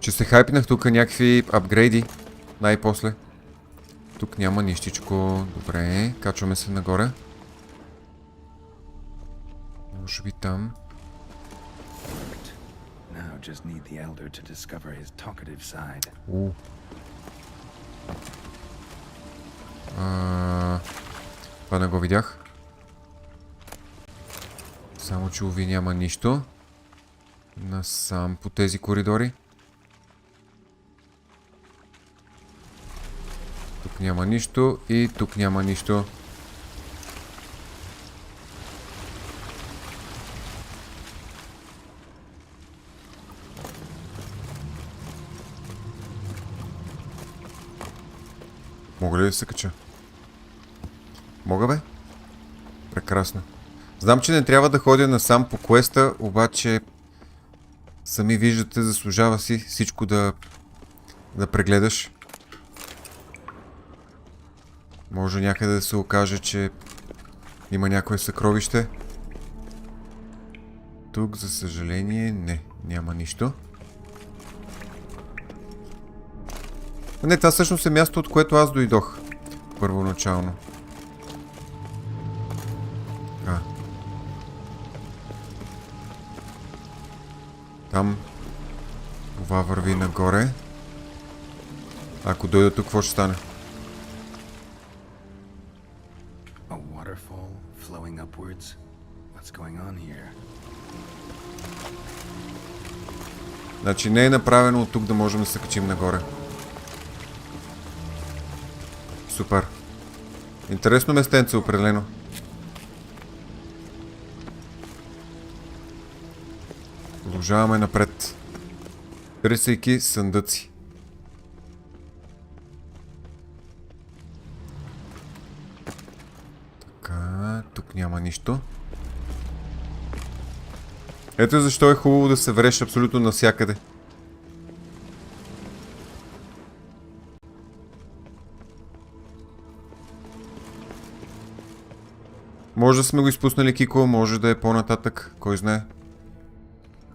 Че се хайпнах тук някакви апгрейди. Най-после. Тук няма нищичко. Добре, качваме се нагоре. Може би там. Това не го видях. Само че уви няма нищо. Насам по тези коридори. Тук няма нищо и тук няма нищо. Мога ли да се кача? Мога, бе? Прекрасно. Знам, че не трябва да ходя насам по квеста, обаче сами виждате, заслужава си всичко да прегледаш. Може някъде да се окаже, че има някое съкровище. Тук, за съжаление, няма нищо. Не, това всъщност е място, от което аз дойдох. Първоначално. Там това върви нагоре. Ако дойда тук, какво ще стане? Значи не е направено от тук да можем да се качим нагоре. Супер. Интересно местенце, определено. Продължаваме напред. Търсейки съндъци. Така, тук няма нищо. Ето защо е хубаво да се вреш абсолютно навсякъде. Може да сме го изпуснали, Кико, може да е по-нататък, кой знае.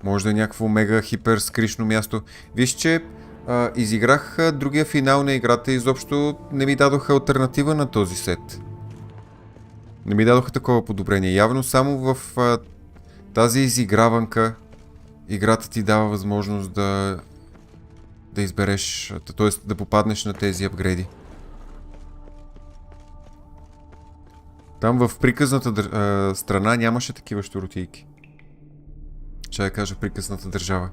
Може да е някакво мега хипер скришно място. Виж, че изиграх другия финал на играта и изобщо не ми дадоха алтернатива на този сет. Не ми дадоха такова подобрение. Явно само в тази изиграванка играта ти дава възможност да избереш, т.е. да попаднеш на тези апгрейди. Там в приказната страна нямаше такива щуротийки. Ще я кажа приказната държава.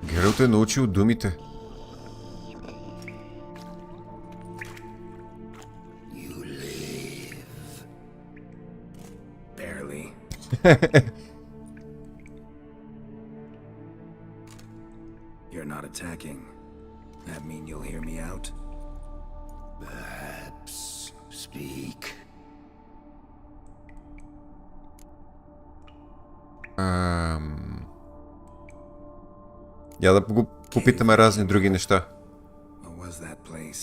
Гералт е научил думите. You're not attacking. That mean you'll hear me out? Perhaps speak. Я да го попитаме разни други неща. What was that place?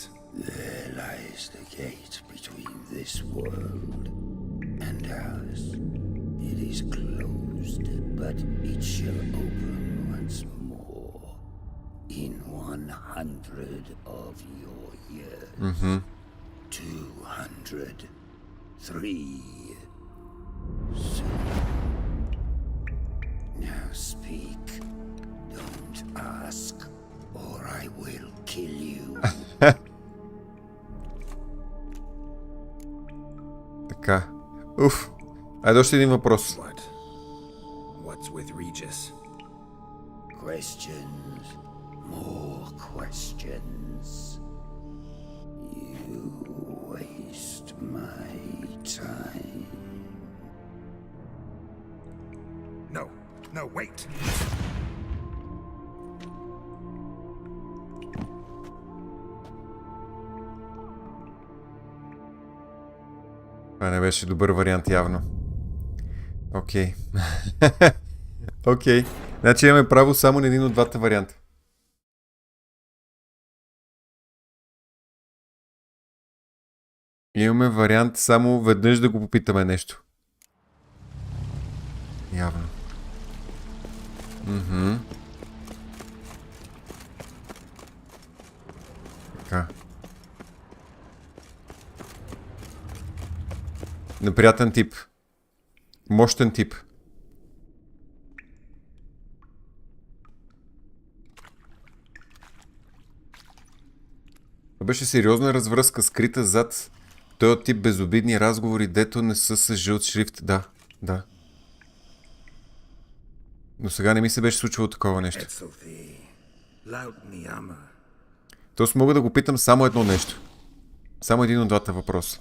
There lies the gate between this world and ours. It is closed, but it shall open once more in 100 of your years. 200. 3. Soon. Now speak. Don't ask, or I will kill you. Така. Уф. Айде още един въпрос. What's with Regis? Questions. More questions. You waste my time. No, no, wait! Това не беше добър вариант явно. Окей. Окей. Значи имаме право само на един от двата варианта. Имаме вариант само веднъж да го попитаме нещо. Явно. Така. Неприятен тип. Мощен тип. Това беше сериозна развръзка, скрита зад този тип безобидни разговори, дето не са с жълт шрифт. Да, да. Но сега не ми се беше случило такова нещо. Тоест мога да го питам само едно нещо. Само един от двата въпроса.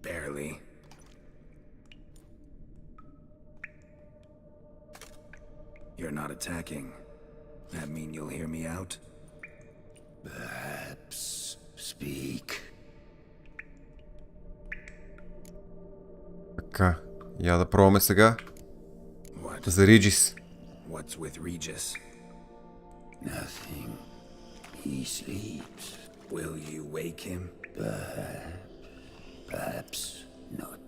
Barely. You're not attacking. That mean you'll hear me out? Perhaps speak. Така, я да пробваме сега. За Риджис. What's with Regis? Nothing. He sleeps. Will you wake him? Perhaps not.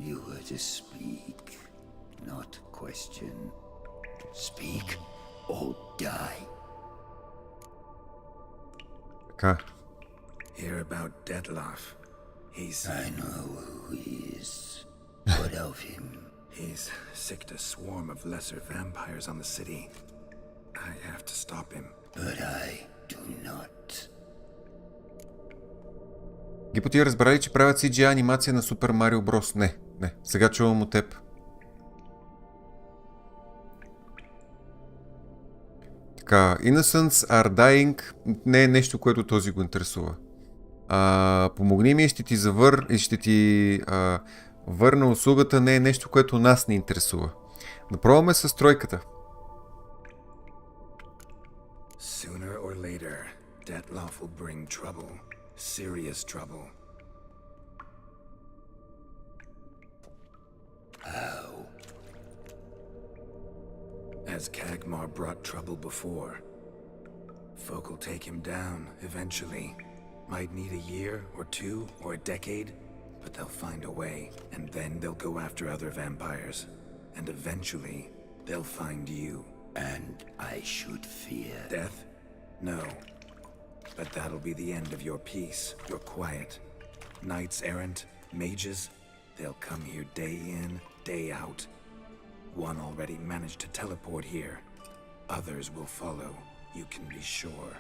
You were to speak, not question. Speak or die. Така. Hear about Dettlaff. I know who he is. What of him? He's sicked a swarm of lesser vampires on the city. I have to stop him. But I do not. Гипо, ти разбрали, че правят CGI анимация на Супер Марио Брос? Не, не. Сега чувам от теб. Така, Innocents are dying не е нещо, което този го интересува. Помогни ми и ще ти върна услугата не е нещо, което нас не интересува. Да пробваме с тройката. Sooner or later, Dettlaff will bring trouble. Serious trouble. How? As Kagmar brought trouble before. Folk will take him down eventually. Might need a year or two or a decade, but they'll find a way, and then they'll go after other vampires. and eventually they'll find you. And I should fear Death? No. But that'll be the end of your peace, your quiet. Knights errant, mages, they'll come here day in, day out. One already managed to teleport here. Others will follow, you can be sure.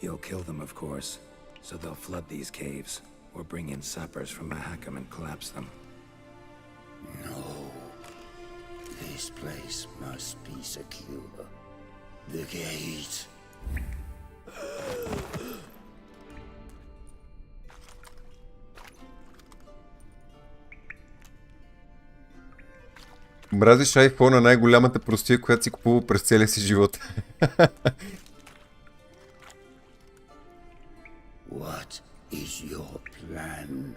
You'll kill them, of course, so they'll flood these caves, or bring in sappers from Mahakam and collapse them. no. This place must be secure. The gate. Мразиш айфона, най-голямата простия, която си купува през целия си живот. What is your plan?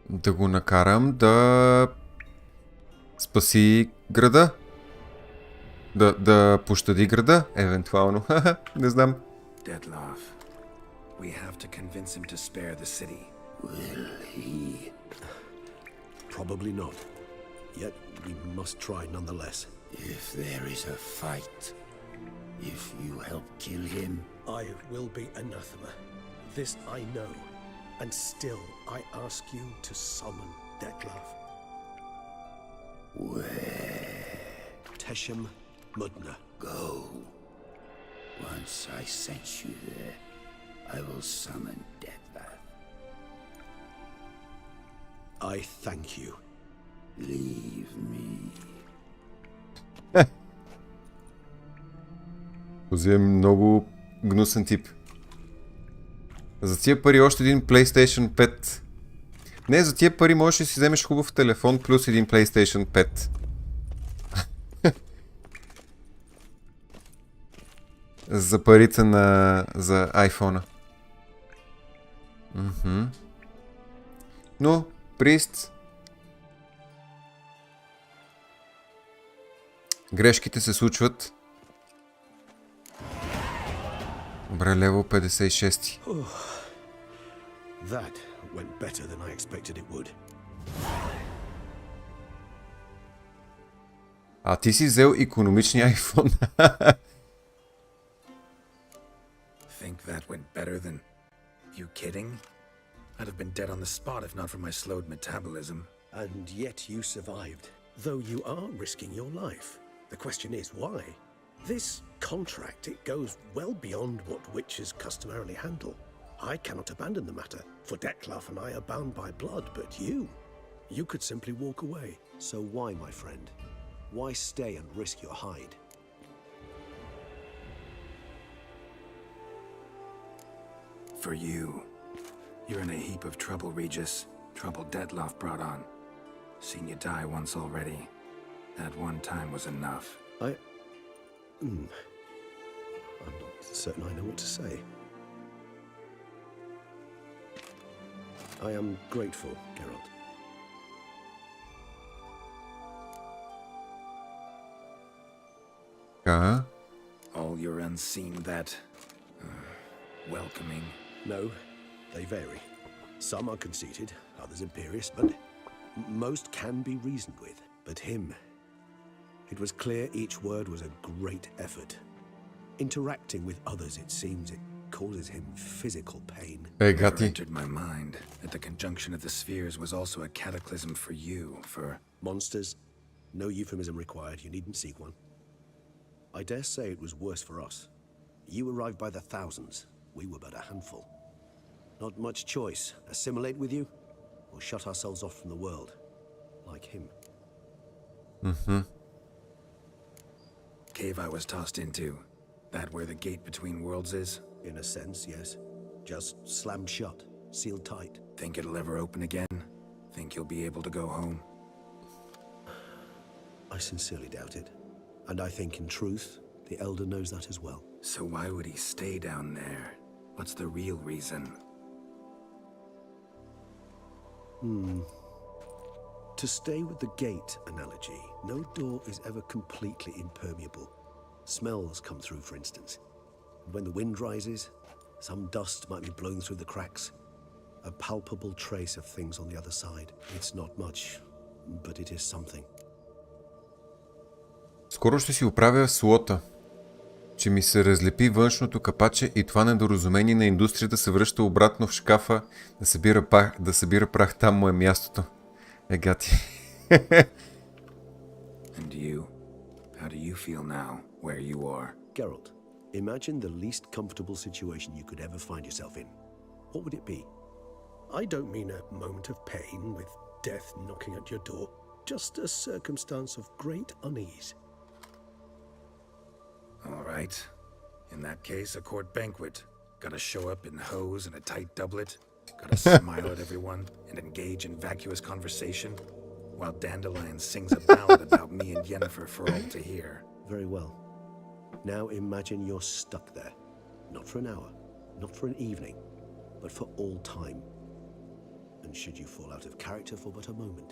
Да го накарам да спаси града. Да пощади града, евентуално. Не знам. Dettlaff. We have to convince him to spare the city. Will he? Probably not. Yet we must try nonetheless. If there is a fight, if you help kill him, I will be anathema. This I know. And still I ask you to summon Dettlaff. where? Teshem Mudna. Go. Once I sense you there, I will summon Dettlaff. I thank you. Leave me. Този е много гнусен тип. За тия пари още един PlayStation 5. Не, за тия пари можеш да си вземеш хубав телефон плюс един PlayStation 5. За парите за iPhone-а. Но, Прист, грешките се случват. Добре, левел 56. That went better than I expected it would. А ти си взел икономичния iPhone. Think that went better than... You kidding? I'd have been dead on the spot if not for my slowed metabolism. And yet you survived, though you are risking your life. The question is, why? This contract, it goes well beyond what witches customarily handle. I cannot abandon the matter, for Dettlaff and I are bound by blood, but you could simply walk away. So why, my friend? Why stay and risk your hide? For you. You're in a heap of trouble, Regis. Trouble Dettlaff brought on. Seen you die once already. That one time was enough. I'm not certain I know what to say. I am grateful, Geralt. All your unseen that... welcoming. No, they vary. Some are conceited, others imperious, but most can be reasoned with. But him... It was clear each word was a great effort. Interacting with others, it seems, it causes him physical pain. Hey, Never Gatti. entered my mind that the conjunction of the spheres was also a cataclysm for you, for... Monsters, no euphemism required, you needn't seek one. I dare say it was worse for us. You arrived by the thousands, we were but a handful. Not much choice, assimilate with you, or shut ourselves off from the world, like him. Cave I was tossed into. That where the gate between worlds is? In a sense, yes. Just slammed shut, sealed tight. Think it'll ever open again? Think you'll be able to go home? I sincerely doubt it. And I think, in truth, the Elder knows that as well. So why would he stay down there? What's the real reason? To stay with the gate analogy, no door is ever completely impermeable. Smells come through, for instance. And when the wind rises, Some dust might be blown through the cracks. A palpable trace of things on the other side. It's not much, but it is something. Скоро ще си оправя слота, че ми се разлепи външното капаче и това недоразумение на индустрията се връща обратно в шкафа да събира прах, там му е мястото. Гати. And you? How do you feel now, where you are? Geralt, imagine the least comfortable situation you could ever find yourself in. What would it be? I don't mean a moment of pain with death knocking at your door. Just a circumstance of great unease. All right. In that case, a court banquet. Gotta show up in hose and a tight doublet. Gotta smile at everyone and engage in vacuous conversation while Dandelion sings a ballad about me and Yennefer for all to hear. Very well. Now imagine you're stuck there. Not for an hour, not for an evening, but for all time. And should you fall out of character for but a moment,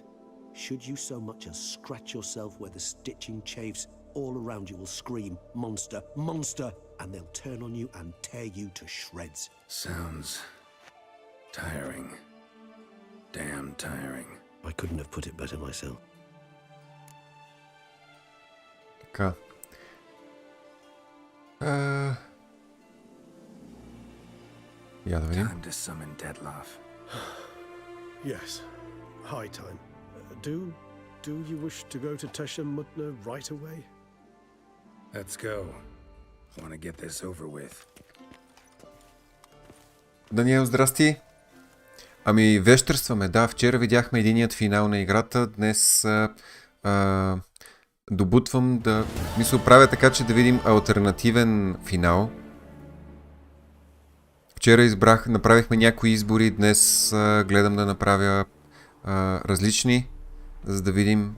should you so much as scratch yourself where the stitching chafes, all around you will scream, "Monster, monster!" and they'll turn on you and tear you to shreds. Sounds tiring. Damn tiring. I couldn't have put it better myself. Така. Я да видим. Time to summon Dettlaff. Yes, high time. Do you wish to go to Tesha Mutna right away? Let's go. Want to get this over with. Даниел, здрасти. Ами, вещерстваме, да. Вчера видяхме единият финал на играта. Днес добутвам да ми се оправя така, че да видим алтернативен финал. Вчера направихме някои избори, днес гледам да направя различни, за да видим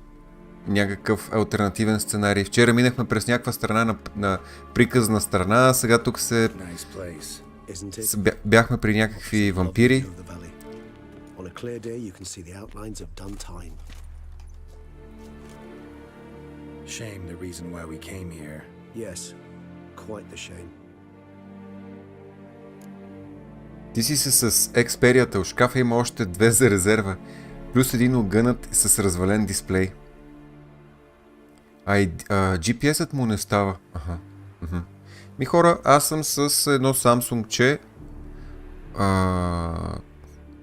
някакъв алтернативен сценарий. Вчера минахме през някаква страна на приказна страна, сега тук бяхме при някакви вампири. Shame the reason why we came here. Yes, quite the shame. Ти си с експерията, в шкафа има още 2 за резерва, плюс един огънат с развален дисплей. GPS-ът му не става. Ми хора, аз съм с едно Samsung-че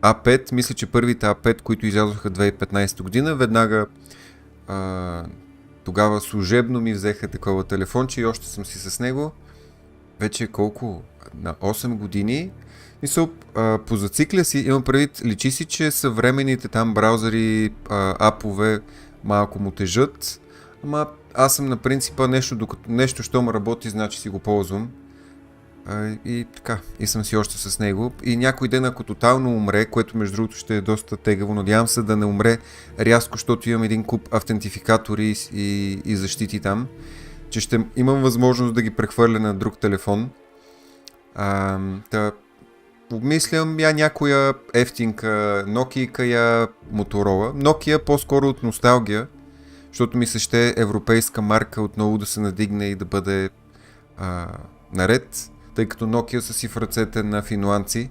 A5, мисля, че първите A5, които излязоха 2015 година, веднага тогава служебно ми взеха такова телефонче и още съм си с него. Вече колко? На 8 години. Мисъл, позацикля си, имам предвид, личи си, че съвременните там браузъри, апове малко му тежат, ама аз съм на принципа нещо, що му работи, значи си го ползвам. И така, и съм си още с него. И някой ден, ако тотално умре, което между другото ще е доста тегаво, надявам се да не умре рязко, защото имам един куп автентификатори и защити там, че ще имам възможност да ги прехвърля на друг телефон. Обмислям някоя ефтинка Nokia, я Motorola. Nokia по-скоро от носталгия, защото ми се ще европейска марка отново да се надигне и да бъде наред, тъй като Nokia са си в ръцете на финландци,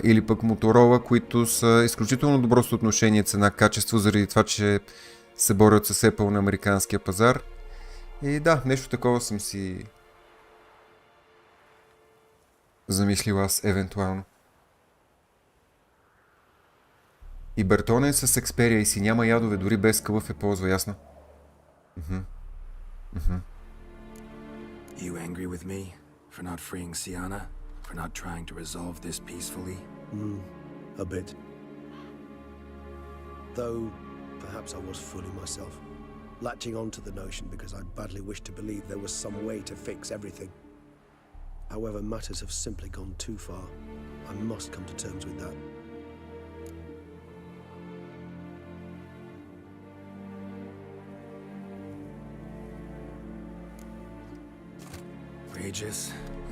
или пък Motorola, които са изключително добро съотношение цена-качество, заради това, че се борят с Apple на американския пазар. И да, нещо такова съм си замислил аз евентуално. И Бертон е с Xperia и си няма ядове, дори без къбъв е ползва, ясно? You angry with me for not freeing Sienna? For not trying to resolve this peacefully? A bit. Though, perhaps I was fooling myself, latching on to the notion because I badly wished to believe there was some way to fix everything. However, matters have simply gone too far. I must come to terms with that. Regis,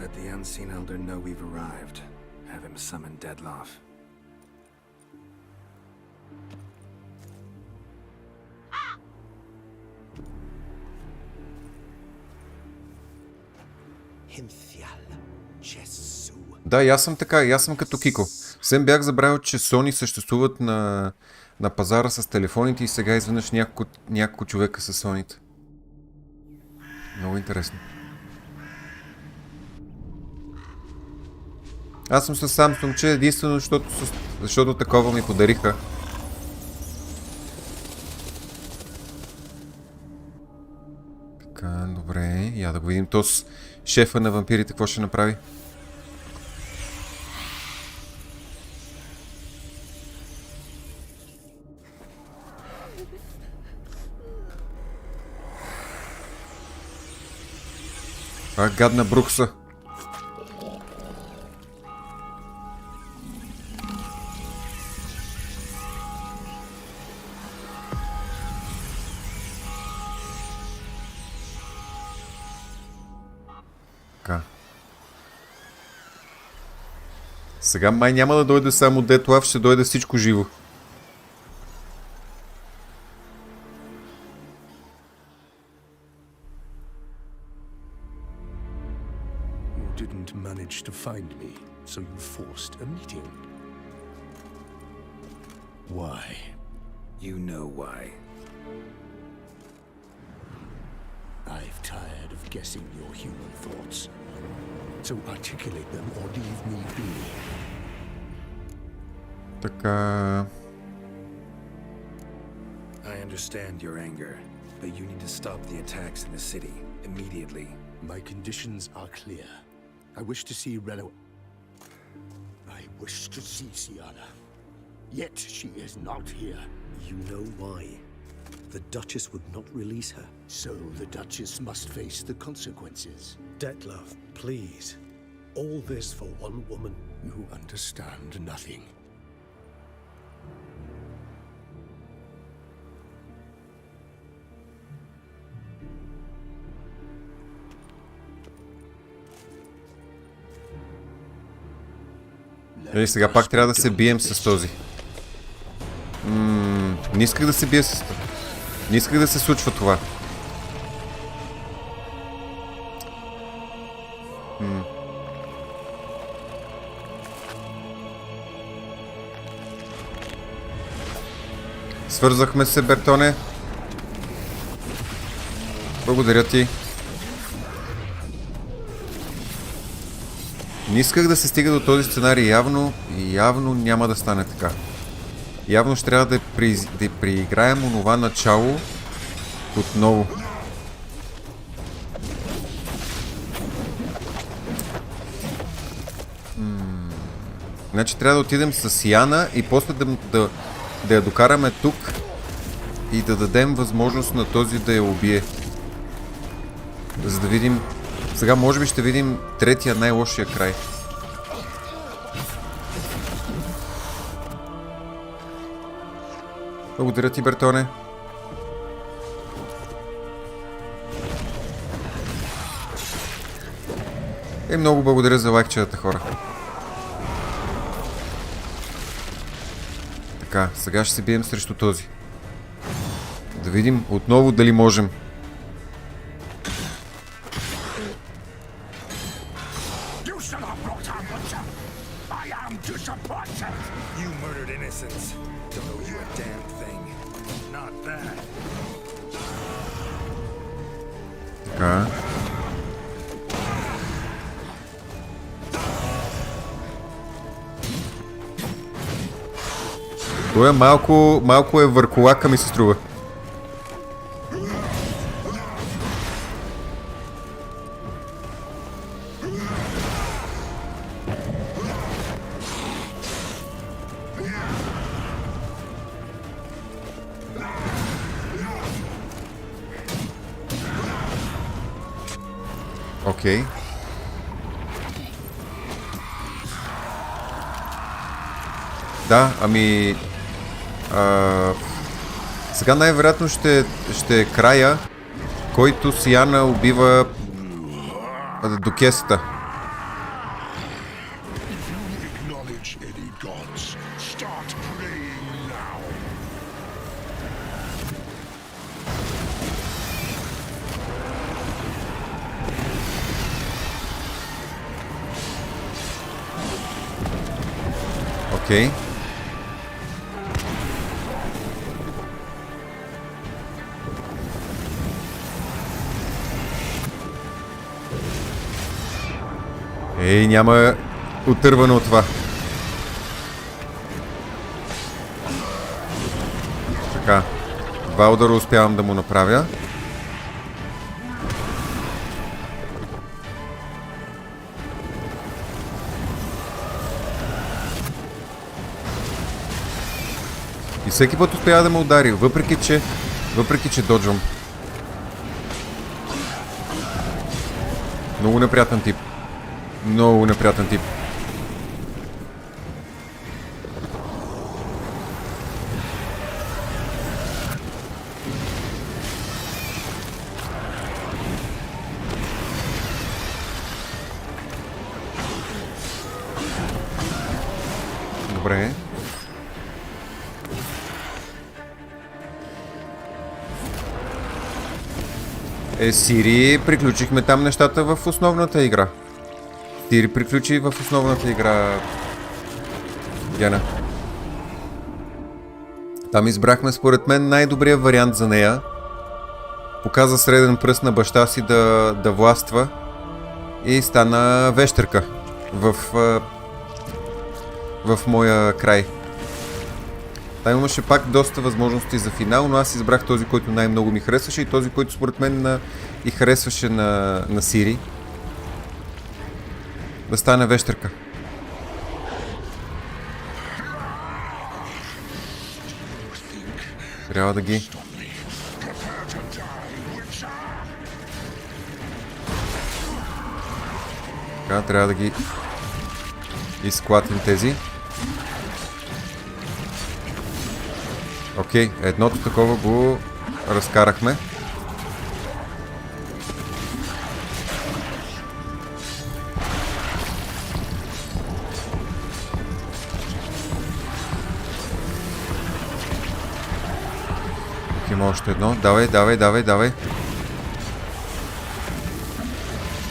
let the unseen elder know we've arrived. Have him summon Dettlaff. Hinthial. Да, и аз съм така, и аз съм като Кико. Съвсем бях забравил, че Sony съществуват на пазара с телефоните и сега изведнъж няколко човека с Sony-та. Много интересно. Аз съм с Samsung, че единствено, защото такова ми подариха. Така, добре. Я да го видим. Тос шефа на вампирите какво ще направи? Това гадна Брукса. Сега май няма да дойде само Детлав, ще дойде всичко живо. You didn't manage to find me, so you forced a meeting. Why? You know why. I've tired of guessing your human thoughts. So articulate them or leave me be. Така... I understand your anger, but you need to stop the attacks in the city immediately. My conditions are clear. I wish to see Relo. I wish to see Sienna. Yet she is not here. You know why. The Duchess would not release her. So the Duchess must face the consequences. Detlef, please. All this for one woman. You understand nothing. Сега пак трябва да се бием с този. Не исках да се бия с... Не исках да се случва това. Свързахме се, Бертоне. Благодаря ти. Не исках да се стига до този сценарий. Явно няма да стане така. Явно ще трябва да преиграем онова начало отново. Значи трябва да отидем с Яна и после да я докараме тук и да дадем възможност на този да я убие. За да видим... Сега може би ще видим третия най-лошия край. Благодаря ти, Бертоне. И много благодаря за лайкчетата, хора. Така, сега ще се бием срещу този. Да видим отново дали можем. Така. Той е малко е върколака, ми се струва. Окей. Да, ами... сега най-вероятно ще е края, който Сиана убива до кесата. Окей. Ей, няма отървано от това. Така. 2 удара успявам да му направя. И всеки път успява да ме удари, въпреки че доджвам. Много неприятен тип. Много неприятен тип. Добре. Сири, приключихме там нещата в основната игра. Сири приключи в основната игра. Яна. Там избрахме според мен най-добрия вариант за нея. Показа среден пръст на баща си да властва и стана вещерка в моя край. Там имаше пак доста възможности за финал, но аз избрах този, който най-много ми харесваше и този, който според мен и харесваше на Сири. Да стане вещерка. Трябва да ги... Така, трябва да ги изклатим тези. Окей, едното такова го разкарахме. Тук има още едно. Давай.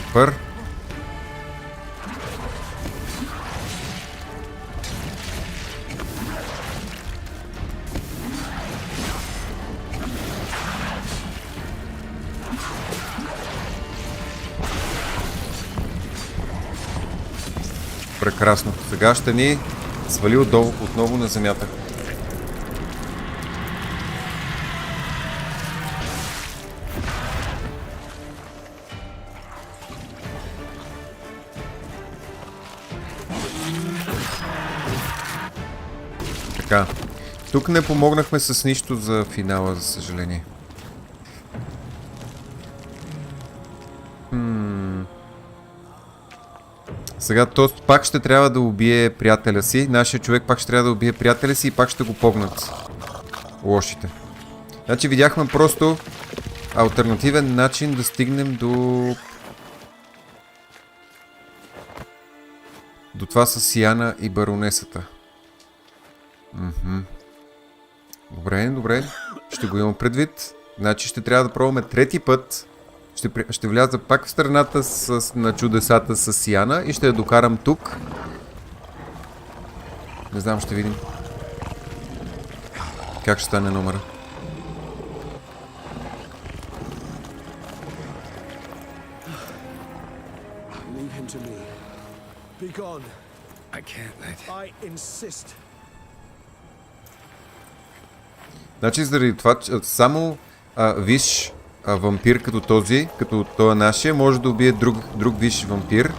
Супер. Прекрасно. Сега ще ни свали отново на земята. Така. Тук не помогнахме с нищо за финала, за съжаление. Сега то пак ще трябва да убие приятеля си. Нашия човек пак ще трябва да убие приятеля си и пак ще го погнат лошите. Значи видяхме просто алтернативен начин да стигнем до това с Сияна и баронесата. Добре. Ще го имам предвид. Значи ще трябва да пробваме трети път. Ще вляза пак в страната на чудесата с Сияна и ще я докарам тук. Не знам, ще видим как ще стане номера. Значи заради това, само виж вампир като този, като този нашия, може да убие друг висш вампир.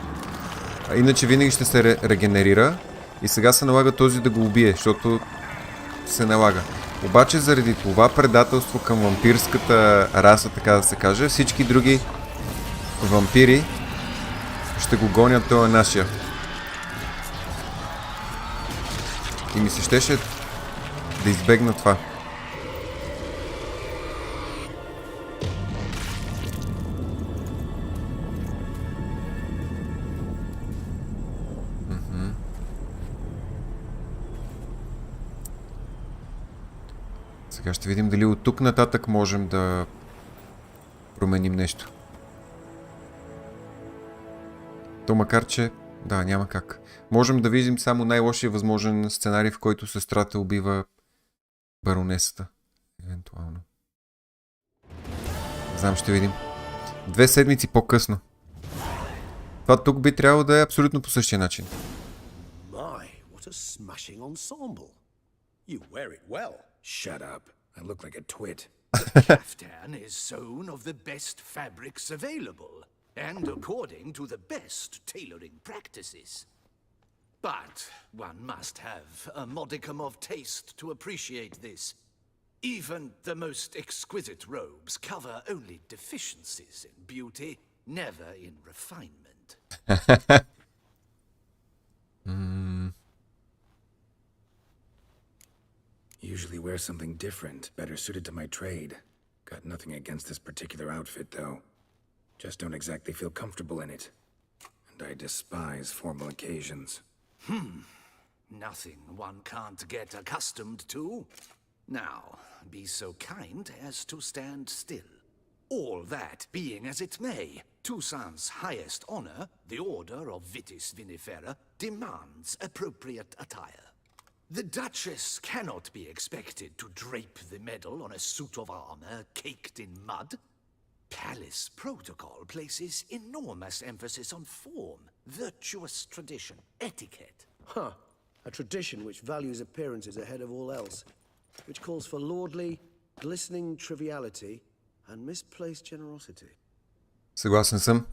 Иначе винаги ще се регенерира. И сега се налага този да го убие, защото се налага. Обаче заради това предателство към вампирската раса, така да се каже, всички други вампири ще го гонят този нашия. И ми се щеше да избегна това. Сега ще видим дали от тук нататък можем да променим нещо. То макар, че Да, няма как. Можем да видим само най-лошия възможен сценарий, в който сестрата убива баронесата. Евентуално. Знам, ще видим. 2 седмици по-късно. Това тук би трябвало да е абсолютно по същия начин. My, what a smashing ensemble. You wear it well. Shut up. I look like a twit. The caftan is sewn of the best fabrics available, and according to the best tailoring practices. But one must have a modicum of taste to appreciate this. Even the most exquisite robes cover only deficiencies in beauty, never in refinement. Usually wear something different, better suited to my trade. Got nothing against this particular outfit, though. Just don't exactly feel comfortable in it. And I despise formal occasions. Nothing one can't get accustomed to. Now, be so kind as to stand still. All that being as it may, Toussaint's highest honor, the Order of Vitis Vinifera, demands appropriate attire. The Duchess cannot be expected to drape the medal on a suit of armor caked in mud. Palace protocol places enormous emphasis on form, virtuous tradition, etiquette. Huh. A tradition which values appearances ahead of all else, which calls for lordly, glistening triviality and misplaced generosity. Съгласен съм.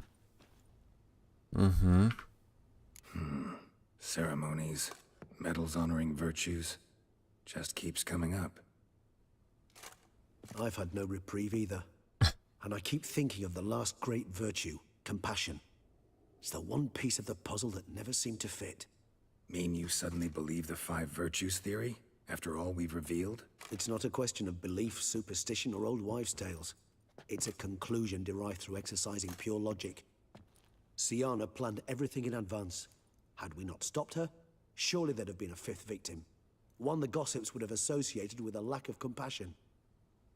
Ceremonies, medals honoring virtues, just keeps coming up. I've had no reprieve either. And I keep thinking of the last great virtue, compassion. It's the one piece of the puzzle that never seemed to fit. Mean you suddenly believe the 5 virtues theory, after all we've revealed? It's not a question of belief, superstition, or old wives' tales. It's a conclusion derived through exercising pure logic. Siana planned everything in advance. Had we not stopped her, surely there'd have been a 5th victim. One the gossips would have associated with a lack of compassion.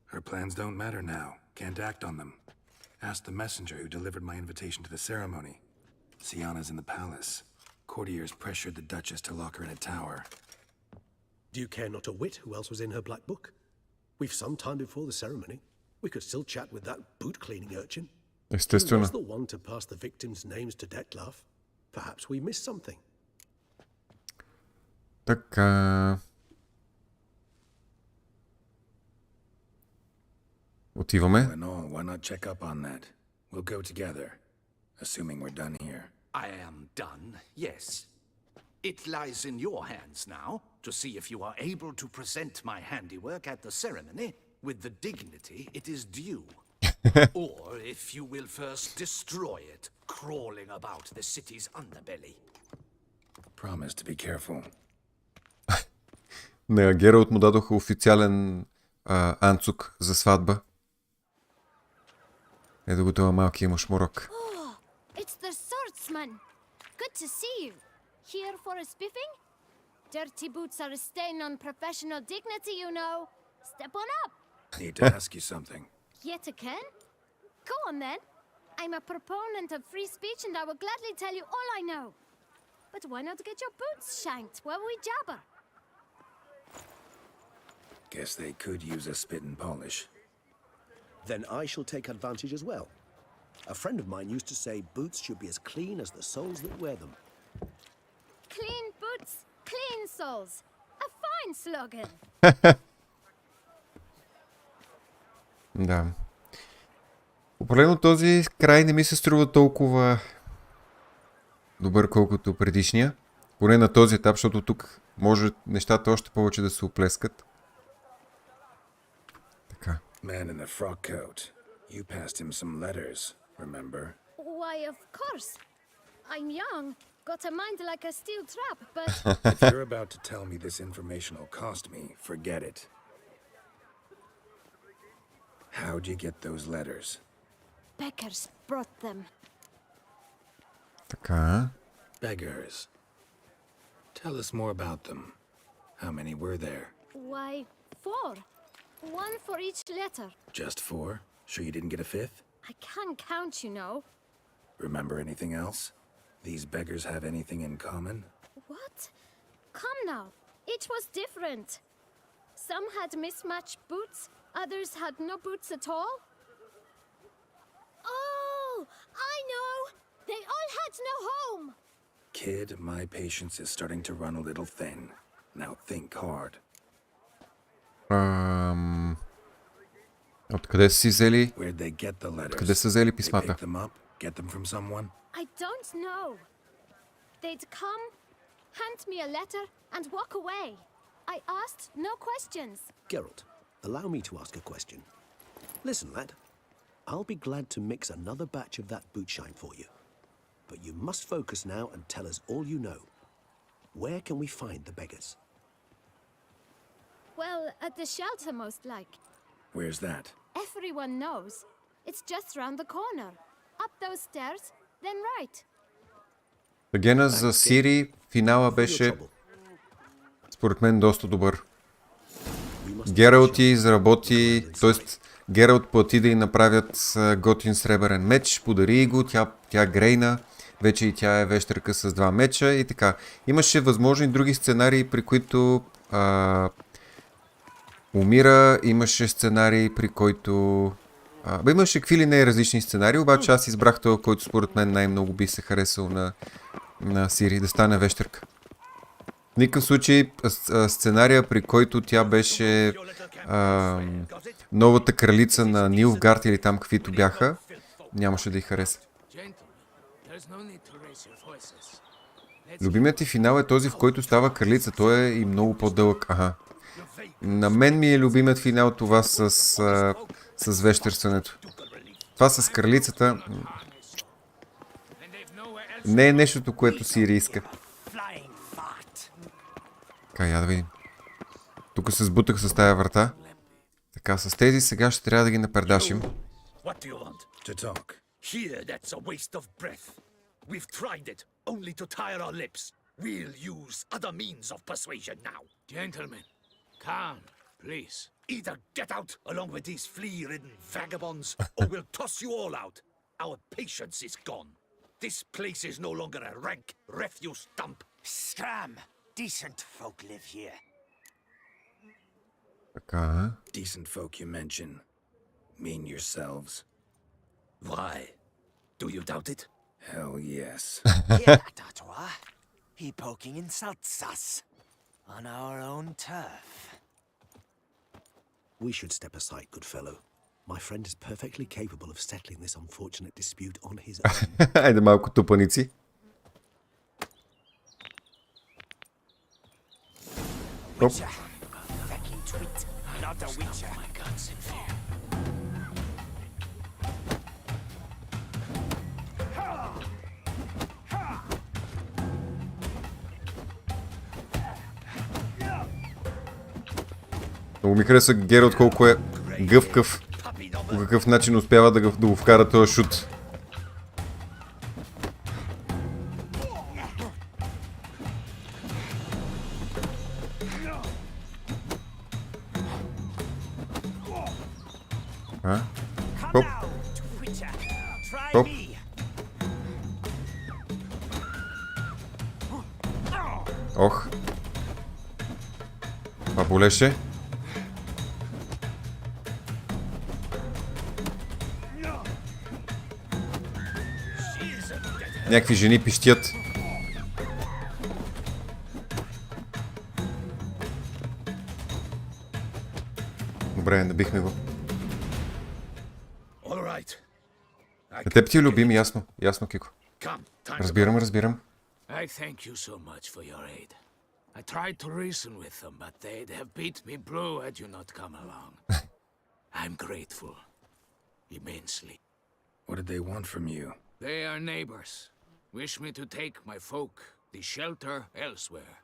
Her plans don't matter now. Can't act on them. Ask the messenger who delivered my invitation to the ceremony. Siana's in the palace. Courtiers pressured the Duchess to lock her in a tower. Do you care not a whit who else was in her black book? We've some time before the ceremony. We could still chat with that boot-cleaning urchin. Who Естествено. was the one to pass the victims' names to Detlef? Perhaps we missed something. Така. Отиваме. All in all, why not check up on that? We'll go together, assuming we're done here. I am done, yes. It lies in your hands now to see if you are able to present my handiwork at the ceremony with the dignity it is due. Or if you will first destroy it, crawling about the city's underbelly. Promise to be careful. На Гералт му дадоха официален анцук за сватба. Ето го това малкия мушмурок. Oh, it's the swordsman. Good to see you. Here for a spiffing? Dirty boots are a stain on professional dignity, you know. Step on up. Need to ask you something. Yet again? Go on then. I'm a proponent of free speech and I will gladly tell you all I know. But why not get your boots shanked while we jabber? Guess they could use a spit and polish. Then I shall take advantage as well. A friend of mine used to say boots should be as clean as the soles that wear them. Clean boots, clean soles. A fine slogan. Да. Определено този край не ми се струва толкова добър, колкото предишния. Поне на този етап, защото тук може нещата още повече да се оплескат. Така. Man in the frock coat. You passed him some letters, remember? Why, of course. I'm young, got a mind like a steel trap, but... If you're about to tell me this information will cost me, forget it. How'd you get those letters? Beggars brought them. Така. Beggars. Tell us more about them. How many were there? Why, 4. One for each letter. Just 4? Sure you didn't get a 5th? I can't count, you know. Remember anything else? These beggars have anything in common? What? Come now. Each was different. Some had mismatched boots, others had no boots at all. Oh, I know! They all had no home! Kid, my patience is starting to run a little thin. Now think hard. Откъде са си взели? Where'd they get the letters? Откъде са взели They писмата? pick them up? Get them from someone? I don't know. They'd come, hand me a letter, and walk away. I asked no questions. Geralt, allow me to ask a question. Listen, lad. I'll be glad to mix another batch of that bootshine for you. But you must focus now and tell us all you know. Where can we find the beggars? Well, at the shelter, most like. Where's that? Everyone knows. It's just round the corner. Up those stairs, then right. Гена за Сири, финала беше според мен доста добър. Гералт изработи, т.е. Гералт плати да й направят готин сребърен меч, подари го, тя грейна, вече и тя е вещерка с 2 меча и така. Имаше възможни други сценарии, при които умира, имаше сценарии, при който... имаше какви ли не различни сценарии, обаче аз избрах това, който според мен най-много би се харесал на Сири, да стане вещерка. В никакъв случай сценария, при който тя беше новата кралица на Нилфгард или там каквито бяха, нямаше да й хареса. Любимият ти финал е този, в който става кралица. Той е и много по-дълъг. На мен ми е любимият финал това с вещерстването. Това с кралицата не е нещото, което Сири иска. Така, я да видим. Тук се сбутах с тая врата. Така, с тези сега ще трябва да ги напердашим. Here, that's a waste of breath. We've tried it, only to tire our lips. We'll use other means of persuasion now. Gentlemen, calm, please. Either get out along with these flea-ridden vagabonds, or we'll toss you all out. Our patience is gone. This place is no longer a rank refuse dump. Scram! Decent folk live here. Така. Decent folk you mention. Mean yourselves. Why? Do you doubt it? Hell yes. Hear that, Artois? He poking insults us. On our own turf. We should step aside, good fellow. My friend is perfectly capable of settling this unfortunate dispute on his own. Айде малко тупаници. Оп. Fucking tweet. Not a witcher. My guts in fear. Много ми хареса Гералт колко е гъвкав. По какъв начин успява да го вкара този шут. Хоп. Хоп. Ох. Това болеше. Някакви жени пищят. Добре, набихме го. На теб ти е любим, ясно. Ясно, Кико. Разбирам. I thank you so much for your aid. I tried to reason with them, but they'd have beat me blue had you not come along. I'm grateful. Immensely. What did they want from you? They are neighbors. Wish me to take my folk, the shelter, elsewhere.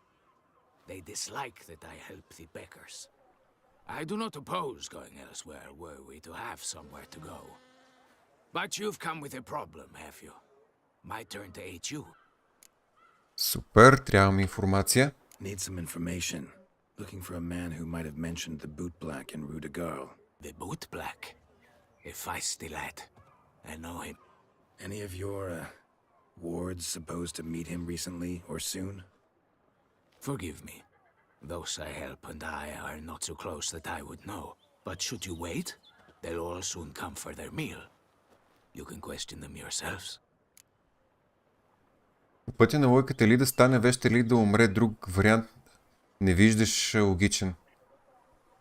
They dislike that I help the beggars. I do not oppose going elsewhere were we to have somewhere to go. But you've come with a problem, have you? My turn to aid you. Супер, трябва ми информация. Need some information. Looking for a man who might have mentioned the boot black in Rue de Garl. The boot black? A feisty lad. I know him. Any of your Wards supposed to meet him recently or soon? Forgive me. Those I help and I are not so close that I would know. But should you wait, they'll all soon come for their meal. You can question them yourselves. Пътя на логиката ли да стане вещ или да умре, друг вариант не виждаш логичен.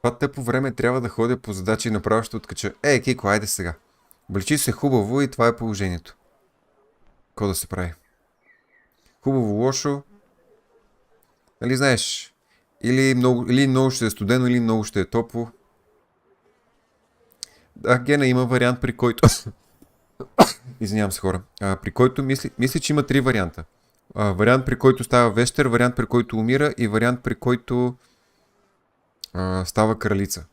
Това тъпо време трябва да ходя по задачи и направо ще откача. Кико, айде сега. Обличи се хубаво и това е положението. Какво да се прави? Хубаво, лошо. Нали знаеш? Или много ще е студено, или много ще е топло. Да, Гена, има вариант, при който... Извинявам се, хора. При който мисля, че има 3 варианта. Вариант, при който става вещер, вариант, при който умира и вариант, при който става кралица.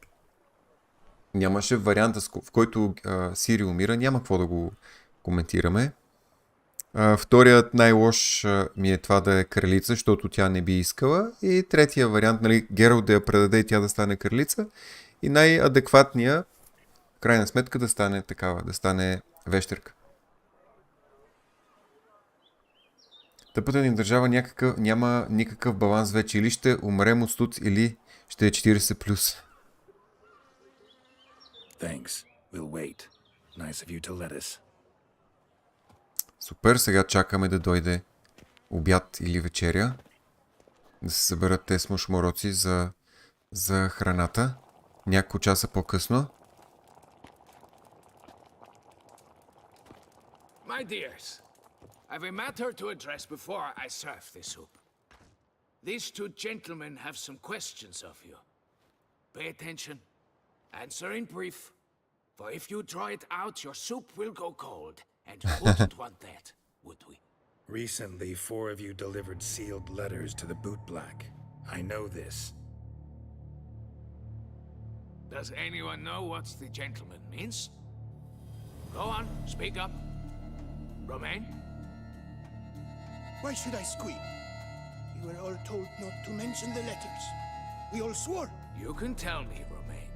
Нямаше варианта, в който Сири умира. Няма какво да го коментираме. Вторият най-лош ми е това да е кралица, защото тя не би искала. И третия вариант, нали, Гералт да я предаде и тя да стане кралица. И най-адекватния, в крайна сметка, да стане такава, да стане вещерка. Тъпата ни държава няма никакъв баланс вече. Или ще умрем от студ, или ще е 40+. Thanks. We'll wait. Nice of you to let us. Супер, сега чакаме да дойде обяд или вечеря. Да се съберат те смушмороци за храната. Няколко часа по-късно. My dears, I've a matter to address before I serve the soup. These two gentlemen have some questions of you. Pay attention. Answer in brief. For if you draw it out, your soup will go cold. And who wouldn't want that, would we? Recently, 4 of you delivered sealed letters to the bootblack. I know this. Does anyone know what the gentleman means? Go on, speak up. Romain? Why should I squeal? We were all told not to mention the letters. We all swore. You can tell me, Romain.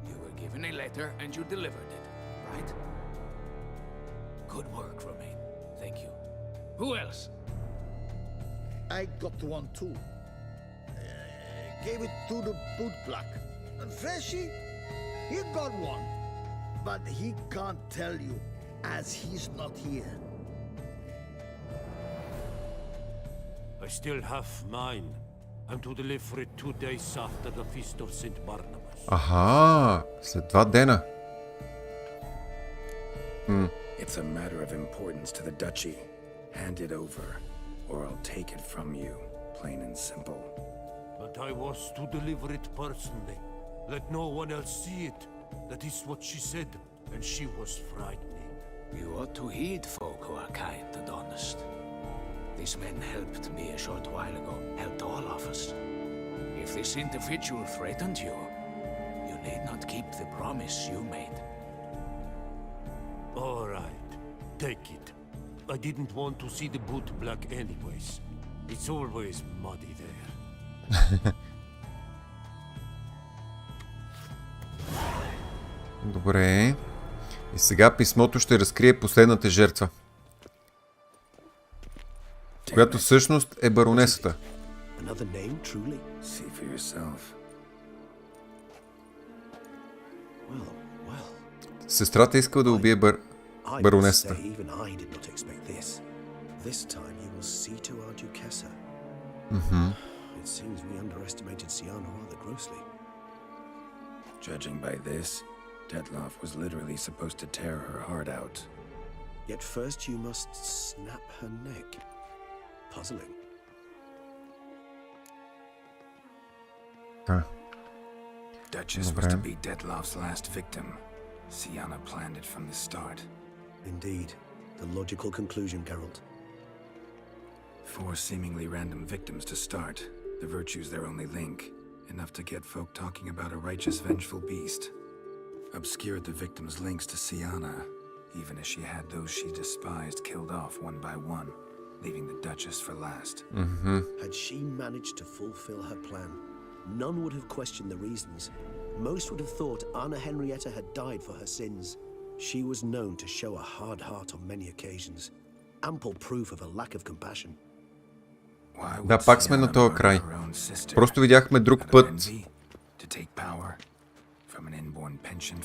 You were given a letter and you delivered it, right? Good work, Romain. Thank you. Who else? I got one too. Gave it to the bootblack. And Freshy, he got one. But he can't tell you, as he's not here. I still have mine. I'm to deliver it 2 days after the feast of St. Barnabas. Аха, след 2 дена. It's a matter of importance to the duchy. Hand it over, or I'll take it from you, plain and simple. But I was to deliver it personally. Let no one else see it. That is what she said, and she was frightening. You ought to heed folk who are kind and honest. These men helped me a short while ago, helped all of us. If this individual threatened you, you need not keep the promise you made. All right, take it. I didn't want to see the bootblack anyways. It's always muddy there. Добре. И сега писмото ще разкрие последната жертва, която всъщност е баронесата. Сестрата иска да убие баронесата. Judging by this, Dettlaff was literally supposed to tear her heart out. Yet first you must snap her neck. Puzzling. Duchess was to be Dettlaff's last victim. Sienna planned it from the start. Indeed. The logical conclusion, Geralt. 4 seemingly random victims to start. The virtue's their only link. Enough to get folk talking about a righteous, vengeful beast. Obscured the victims' links to Sienna, even as she had those she despised killed off one by one, leaving the Duchess for last. Had she managed to fulfill her plan, none would have questioned the reasons. Most would have thought Anna Henrietta had died for her sins. She was known to show a hard heart on many occasions, ample proof of a lack of compassion. Да, пак сме на този край. Просто видяхме друг път.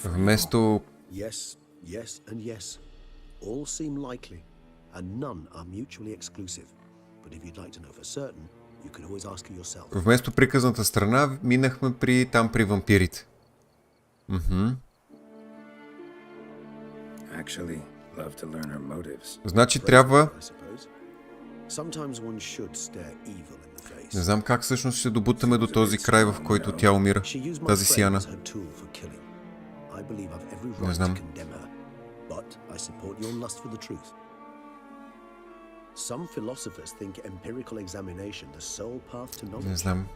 Вместо... Yes, yes, and yes. All seem likely, and none are mutually exclusive. But if you'd like to know for certain, you can always ask yourself. Вместо приказната страна, минахме при вампирите. Значи трябва... Не знам как всъщност ще добутаме до този край, в който тя умира. Тази Сиана. Не знам. Не знам.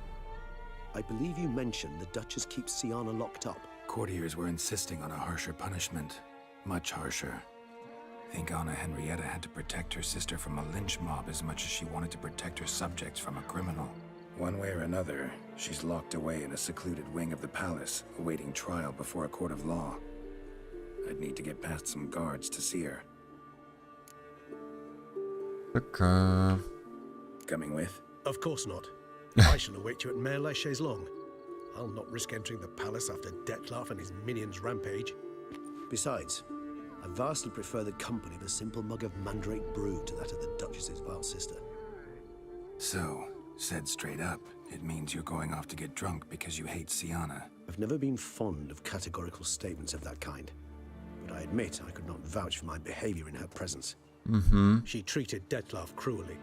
I believe you mentioned the Duchess keeps Siana locked up. Courtiers were insisting on a harsher punishment. Much harsher. I think Anna Henrietta had to protect her sister from a lynch mob as much as she wanted to protect her subjects from a criminal. One way or another, she's locked away in a secluded wing of the palace, awaiting trial before a court of law. I'd need to get past some guards to see her. Така... Coming with? Of course not. I shall await you at Mare la Chaise-Longue. I'll not risk entering the palace after Dettlaff and his minions rampage. Besides, I vastly prefer the company of a simple mug of mandrake brew to that of the Duchess's vile sister. So, said straight up, it means you're going off to get drunk because you hate Siana. I've never been fond of categorical statements of that kind, but I admit I could not vouch for my behavior in her presence. She treated Dettlaff cruelly,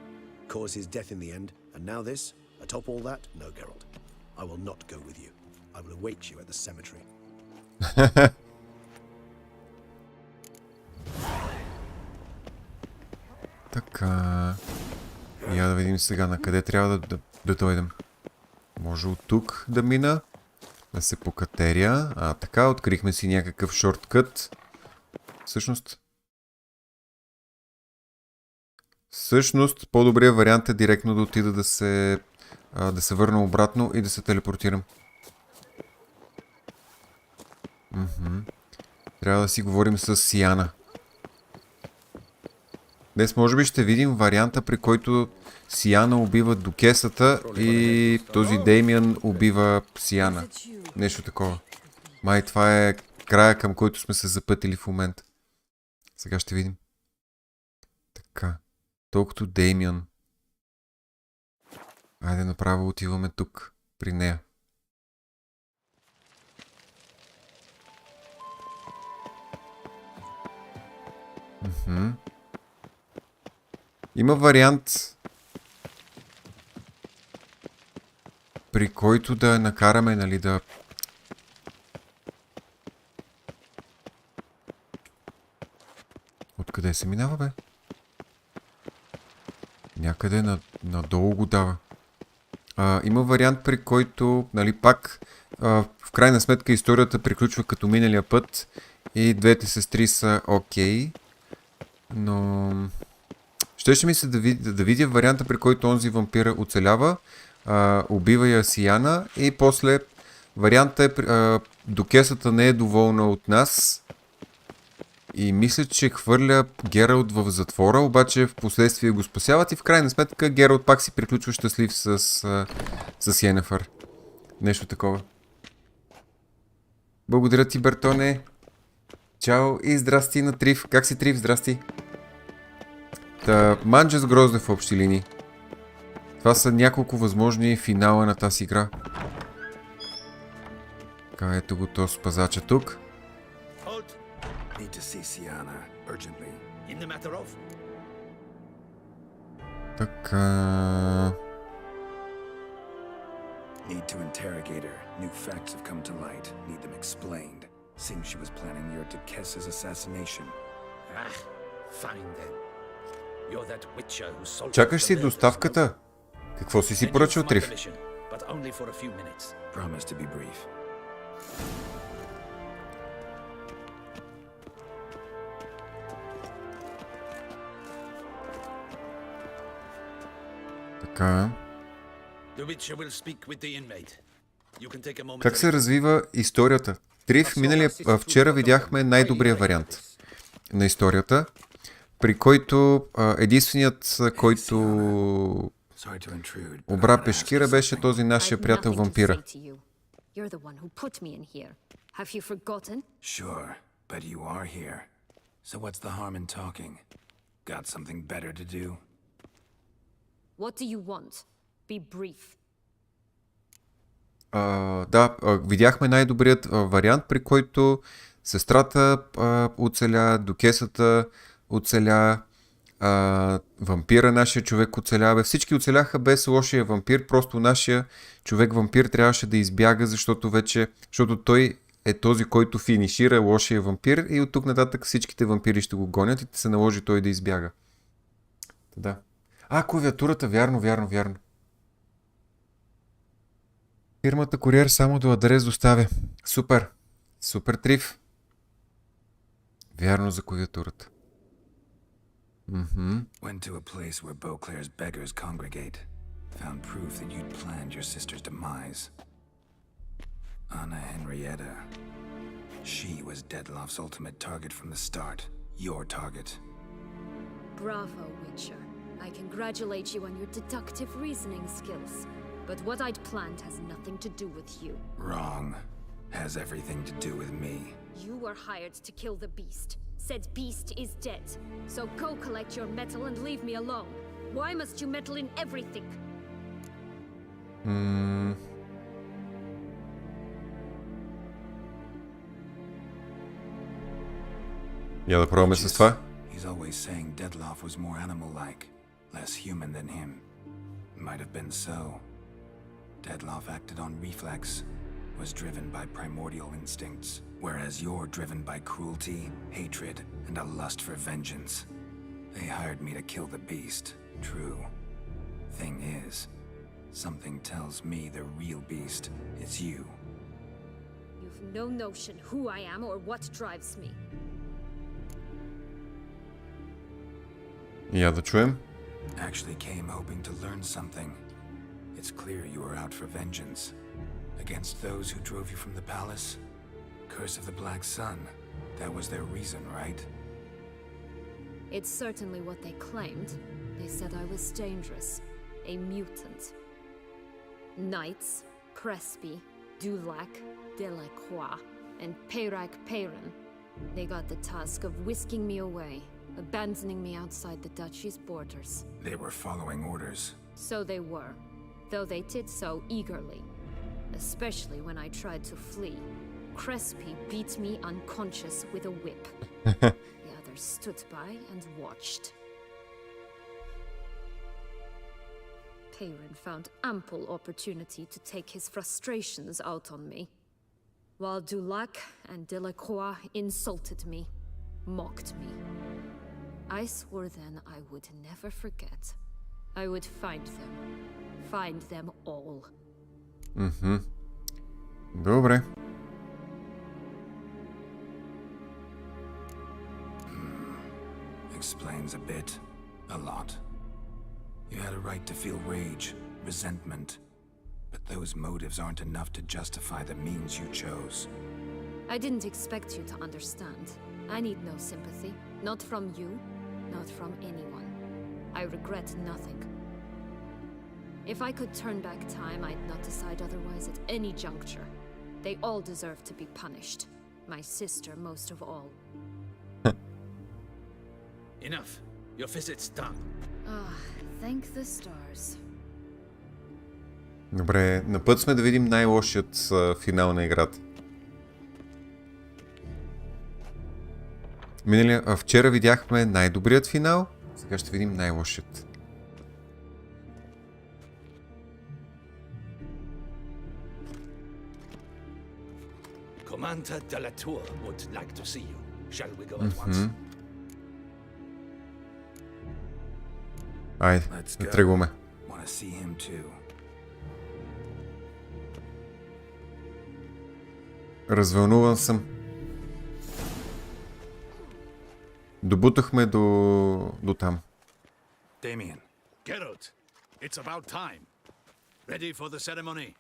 caused his death in the end, and now this? Atop all that, no, Geralt. I will not go with you. I will await you at the cemetery. Така... Я да видим сега на къде трябва да дойдем. Може от тук да мина. Да се покатеря. Така, открихме си някакъв шорткът. Всъщност, по-добрият вариант е директно да отида да се върна обратно и да се телепортирам. Трябва да си говорим с Сиана. Днес може би ще видим варианта, при който Сиана убива Дукесата и този Деймиан убива Сиана. Нещо такова. Май това е края, към който сме се запътили в момента. Сега ще видим. Така. Толкова Деймиан. Айде направо отиваме тук, при нея. Има вариант, при който да накараме, нали, да... Откъде се минава, бе? Някъде надолу го дава. Има вариант, при който, нали, пак в крайна сметка историята приключва като миналия път и двете сестри са окей, но ще ми се да видя варианта, при който онзи вампира оцелява, убива я Сиана и после варианта е Дукесата не е доволна от нас и мисля, че хвърля Гералт в затвора, обаче в последствие го спасяват и в крайна сметка Гералт пак си приключва щастлив с Йенефър. Нещо такова. Благодаря ти, Бертоне. Чао и здрасти на Трив. Как си, Трив? Здрасти. Манджа с грозде в общи линии. Това са няколко възможни финала на тази игра. Така, ето го този пазача тук. Така... Need to interrogate her. New facts have come to light. Need them explained. Seems she was planning your Duchess's assassination. Fine then. You're that witcher who sold. Чакаш си доставката? Какво си поръчал, Трив? But only for a few minutes. Promise to be brief. Така. The witcher will speak with the inmate. You can take a moment. Как се развива историята? Трив, вчера видяхме най-добрия вариант на историята, при който единственият, който обра пешкира, беше този нашия приятел вампира. Sure, but you are here. So what's the harm in talking? Got something better to do? What do you want? Be brief. Да, видяхме най-добрият вариант, при който сестрата оцеля, докесата оцеля, вампира, нашия човек оцеля. Всички оцеляха без лошия вампир, просто нашия човек вампир трябваше да избяга, защото той е този, който финишира лошия вампир и от тук нататък всичките вампири ще го гонят и се наложи той да избяга. Да. Клавиатурата, вярно. Фирмата куриер само до адрес доставя. Супер триф. Вярно за клавиатурата. Went to a place where Beauclair's beggars congregate. Found proof that you'd planned your sister's demise. Anna Henrietta. She was Dettlaff's ultimate target from the start. Your target. Bravo, Witcher. I congratulate you on your deductive reasoning skills. But what I'd planned has nothing to do with you. Wrong. Has everything to do with me. You were hired to kill the beast. Said beast is dead. So go collect your metal and leave me alone. Why must you meddle in everything? Я да пробваме с това. He's always saying Dettlaff was more animal-like, less human than him. Might have been so. Dettlaff acted on reflex, was driven by primordial instincts, whereas you're driven by cruelty, hatred, and a lust for vengeance. They hired me to kill the beast, true. Thing is, something tells me the real beast is you. You've no notion who I am or what drives me. Я да чуем. Actually came hoping to learn something. It's clear you were out for vengeance. Against those who drove you from the palace? Curse of the Black Sun. That was their reason, right? It's certainly what they claimed. They said I was dangerous. A mutant. Knights, Crespi, Dulac, Delacroix, and Peyrac Peyran. They got the task of whisking me away, abandoning me outside the duchy's borders. They were following orders. So they were, though they did so eagerly. Especially when I tried to flee. Crespi beat me unconscious with a whip. The others stood by and watched. Peyran found ample opportunity to take his frustrations out on me, while Dulac and Delacroix insulted me, mocked me. I swore then I would never forget. I would find them all. Добре. Explains a bit. A lot. You had a right to feel rage, resentment. But those motives aren't enough to justify the means you chose. I didn't expect you to understand. I need no sympathy. Not from you, not from anyone. I regret nothing. If I could turn back time, I'd not decide otherwise at any juncture. They all deserve to be punished. My sister most of all. Enough. Your visit's done. Thank the stars. Добре, на път сме да видим най-лошият финал на играта. Вчера видяхме най-добрият финал, сега ще видим най-лошият. Commander de la Tour would like to see you. Shall we go at once? Айде, да тръгваме. Want to see him too. Развълнуван съм. Добутахме до там. Damien. Geralt, it's about time. Ready for the ceremony?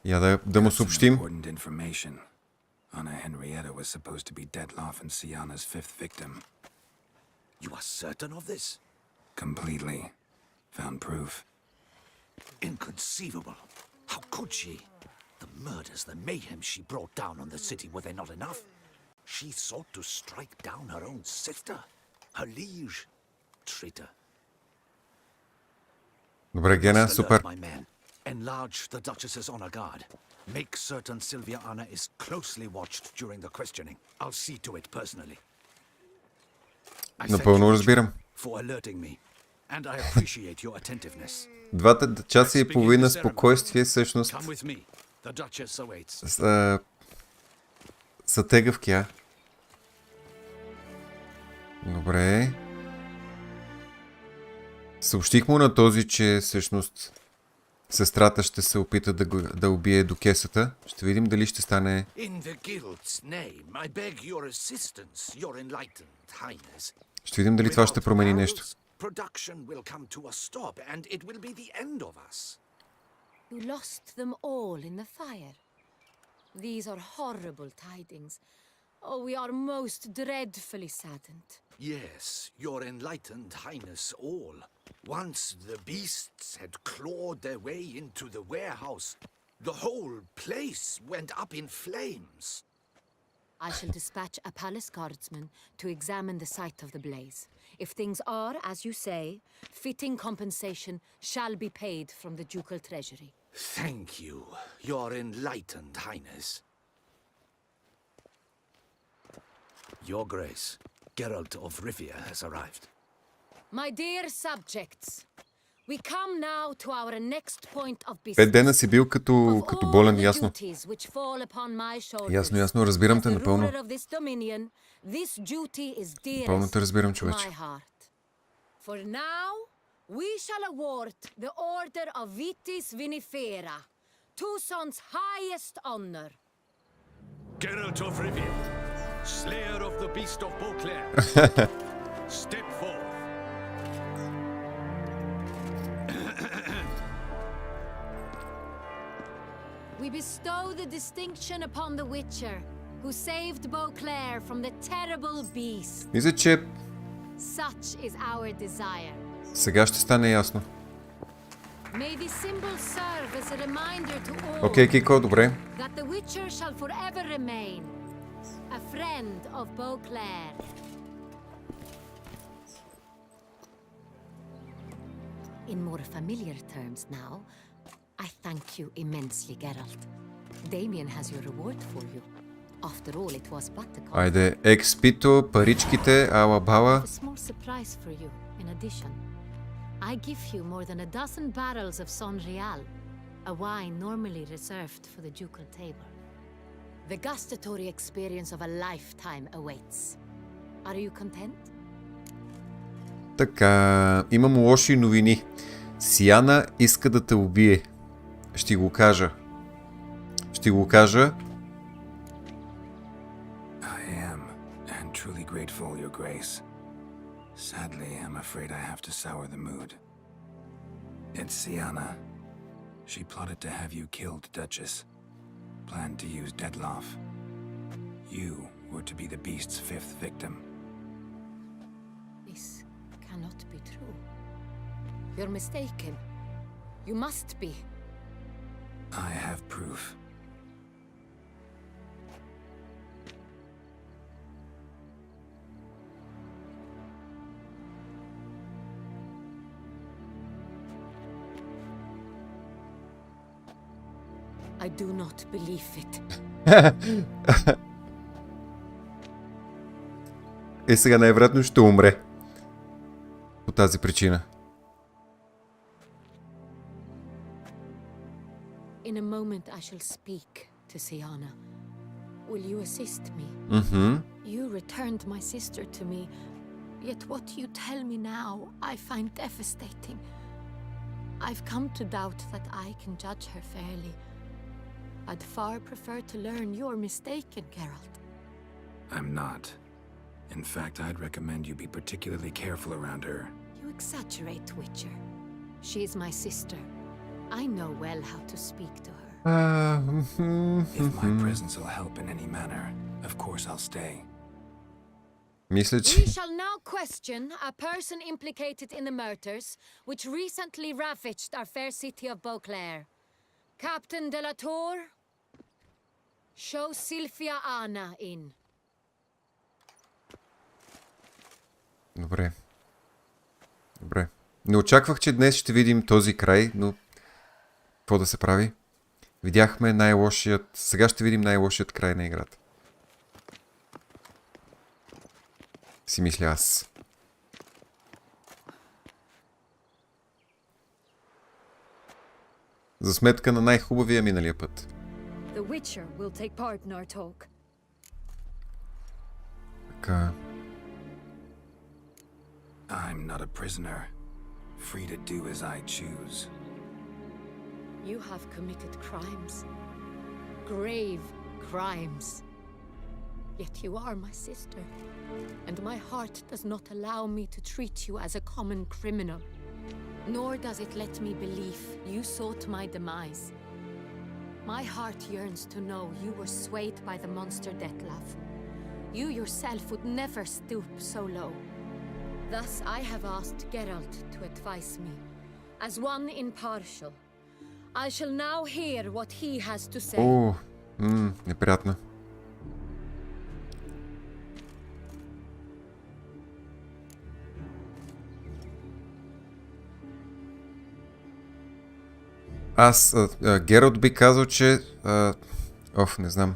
Я да му съобщим. Anna Henrietta was supposed to be Detloff and Sienna's fifth victim. You are certain of this? Completely. Found proof. Inconceivable. How could she? The murders, the mayhem she brought down on the city, were they not enough? She sought to strike down her own sister, her liege. Traitor. Добре, Гена, супер. My men. Enlarge the Duchess's honor guard. Make certain Sylvia Anna is closely watched during the questioning. I'll see to it personally. Напълно разбирам. For alerting me, and I appreciate your attentiveness. 2 часа и половина спокойствие всъщност Come with me. The Duchess awaits. са тегавки, а? Добре. Съобщих му на този, че всъщност сестрата ще се опита да убие до кесата. Ще видим дали ще стане... Ще видим дали това ще промени нещо. You lost them all in the fire. These are horrible tidings. Oh, we are most dreadfully saddened. Yes, your enlightened highness all. Once the beasts had clawed their way into the warehouse, the whole place went up in flames. I shall dispatch a palace guardsman to examine the site of the blaze. If things are, as you say, fitting compensation shall be paid from the ducal treasury. Thank you, your enlightened highness. Your grace, Geralt of Rivia has arrived. My dear subjects, we come now to our next point of business. 5 дена си бил като болен, ясно. Ясно, разбирам те напълно. Напълно те разбирам, човече. For now, we shall award the order of Vitis Vinifera, Tucson's highest honor. Geralt of Rivia, slayer of the beast of Beauclair, step forth. We bestow the distinction upon the Witcher, who saved Beauclair from the terrible beast. Мисля, че Such is our desire. сега ще стане ясно. May this symbol serve as a reminder to all Окей, Кико, добре. that the Witcher shall forever remain a friend of Beauclair. In more familiar terms now, I thank you immensely, Geralt. Damien has your reward for you. After all, it was but a Айде, експито, паричките, ала бала. A small surprise for you, in addition. I give you more than a dozen barrels of Son Real, a wine normally reserved for the ducal table. The gustatory experience of a lifetime awaits. Are you content? Така, имам лоши новини. Сиана иска да те убие. Ще го кажа. I am, and truly grateful, Your Grace. Sadly, I'm afraid I have to sour the mood. It's Sienna. She plotted to have you killed, Duchess. Planned to use Detloff. You were to be the beast's fifth victim. This cannot be true. You're mistaken. You must be. I have proof. I do not believe it. И сега най-вероятно ще умре. По тази причина. In a moment I shall speak to Sienna. Will you assist me? You returned my sister to me, yet what you tell me now I find devastating. I've come to doubt that I can judge her fairly. I'd far prefer to learn you're mistaken, Geralt. I'm not. In fact, I'd recommend you be particularly careful around her. You exaggerate, Witcher. She is my sister. I know well how to speak to her. If my presence will help in any manner, of course I'll stay. Мисля, че... We shall now question a person implicated in the murders which recently ravaged our fair city of Beauclair. Captain de la Tour, show Sylvia Anna in. Добре. Добре. Не очаквах, че днес ще видим този край, но какво да се прави? Видяхме най-лошият... Сега ще видим най-лошият край на играта. Си мисля аз. За сметка на най-хубавия миналия път. The Witcher will take part in our talk. Така. I'm not a prisoner, free to do as I choose. You have committed crimes. Grave crimes. Yet you are my sister, and my heart does not allow me to treat you as a common criminal. Nor does it let me believe you sought my demise. My heart yearns to know you were swayed by the monster Dettlaff. You yourself would never stoop so low. Thus I have asked Geralt to advise me. As one impartial, I shall now hear what he has to say. О, неприятно. Аз, Гералт би казал, че... не знам.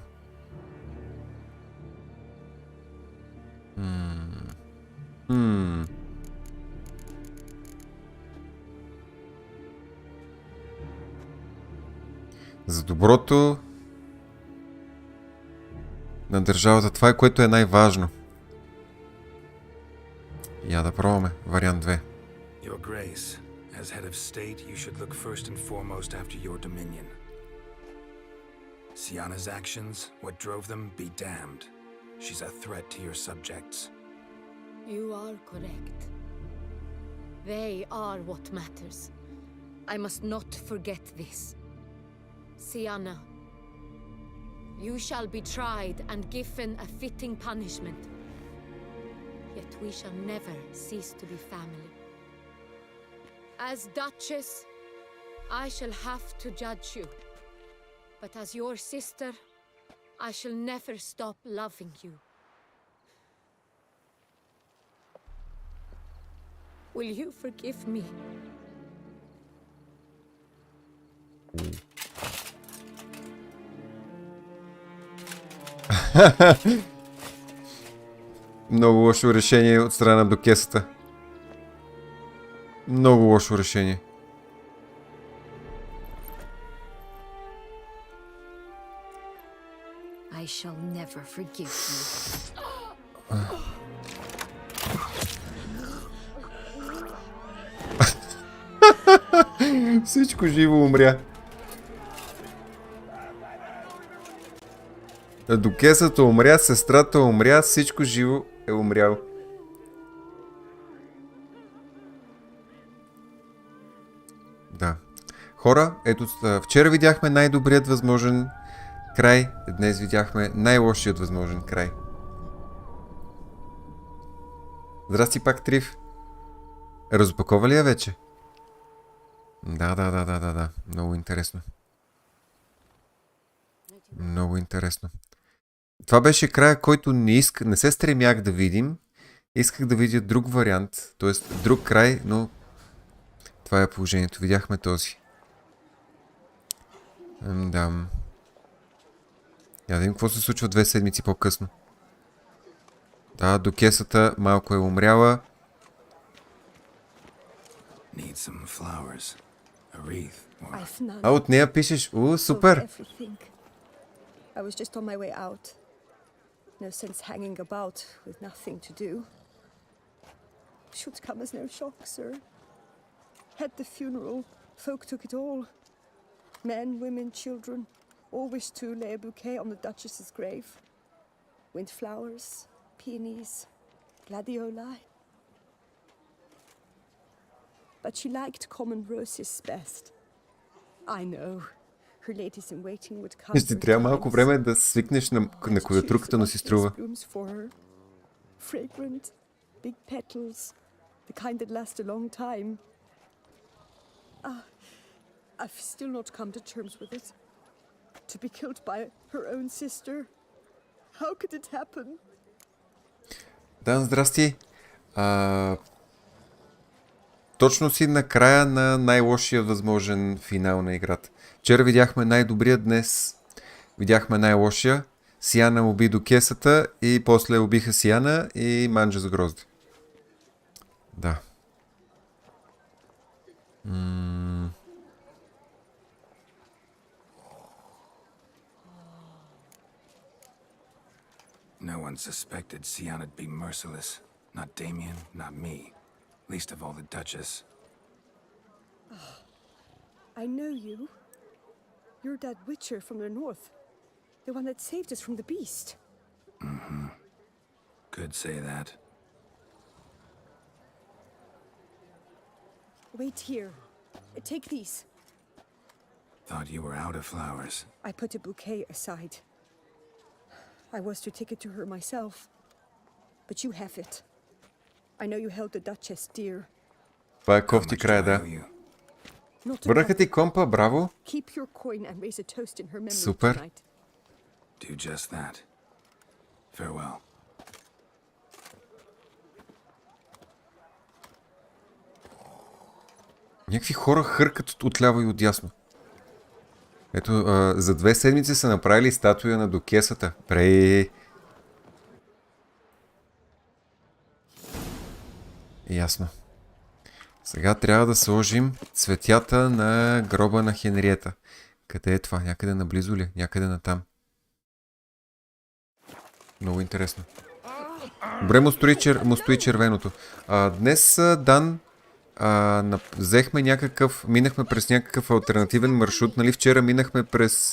За доброто на държавата. Това е, което е най-важно. Я да пробваме. Вариант 2. Your Grace, as head of state, you should look first and foremost after your dominion. Sienna's actions, what drove them, be damned. She's a threat to your subjects. You are correct. They are what matters. I must not forget this. Sienna, you shall be tried and given a fitting punishment. Yet we shall never cease to be family. As Duchess, I shall have to judge you. But as your sister, I shall never stop loving you. Will you forgive me? Много лошо решение от страна на докесата. Много лошо решение. I shall never forgive you. Всичко живо умря. Докесата умря, сестрата умря, всичко живо е умряло. Да. Хора, ето, вчера видяхме най-добрият възможен край, днес видяхме най-лошият възможен край. Здрасти пак, Трив. Разопакова ли я вече? Да. Много интересно. Много интересно. Това беше края, който не се стремях да видим. Исках да видя друг вариант, т.е. друг край, но това е положението. Видяхме този. Да. Я да видим какво се случва 2 седмици по-късно. Да, докесата малко е умряла. А от нея пишеш, супер! I was just on my way out. No sense hanging about with nothing to do. Should come as no shock, sir. At the funeral, folk took it all. Men, women, children, all wished to lay a bouquet on the Duchess's grave. Windflowers, peonies, gladioli. But she liked common roses best. I know. her ladies in waiting would come. Ще трябва малко време да свикнеш на клавиатурката, но си струва. Fragrant, big petals, the kind that last a long time. I've still not come to terms with it. To be killed by her own sister. How could it happen? Да, здрасти. Точно си на края на най-лошия възможен финал на играта. Вчера видяхме най-добрия, днес видяхме най-лошия. Сияна уби до кесата и после убиха Сияна и Манджа за грозди. Да. No one suspected Sianna'd be merciless. Not Damien, not me. Least of all the Duchess. I know you. You're that witcher from the north. The one that saved us from the beast. Mm-hmm. Could say that. Wait here. Take these. Thought you were out of flowers. I put a bouquet aside. I was to take it to her myself. But you have it. I know you held the Duchess dear. Това е кофти края, да. Върнаха ти компа, браво. Keep your coin and raise a toast in her memory Супер. Do just that. Farewell. Някакви хора хъркат отляво и отдясно. Ето, за 2 седмици са направили статуя на Дукесата. Ясно. Сега трябва да сложим цветята на гроба на Хенриета. Къде е това? Някъде наблизо ли? Някъде натам. Много интересно. Добре му стои червеното. Днес, Дан, минахме през някакъв алтернативен маршрут. Нали, вчера минахме през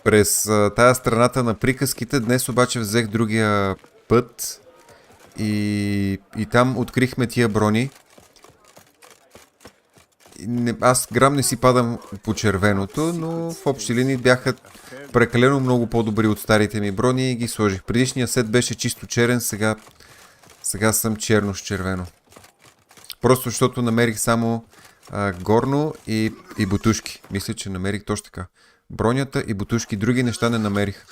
през тая страната на приказките. Днес обаче взех другия път и там открихме тия брони. Аз грам не си падам по червеното, но в общи линии бяха прекалено много по-добри от старите ми брони и ги сложих. Предишният сет беше чисто черен, сега съм черно с червено. Просто защото намерих само горно и бутушки. Мисля, че намерих точно така. Бронята и бутушки. Други неща не намерих.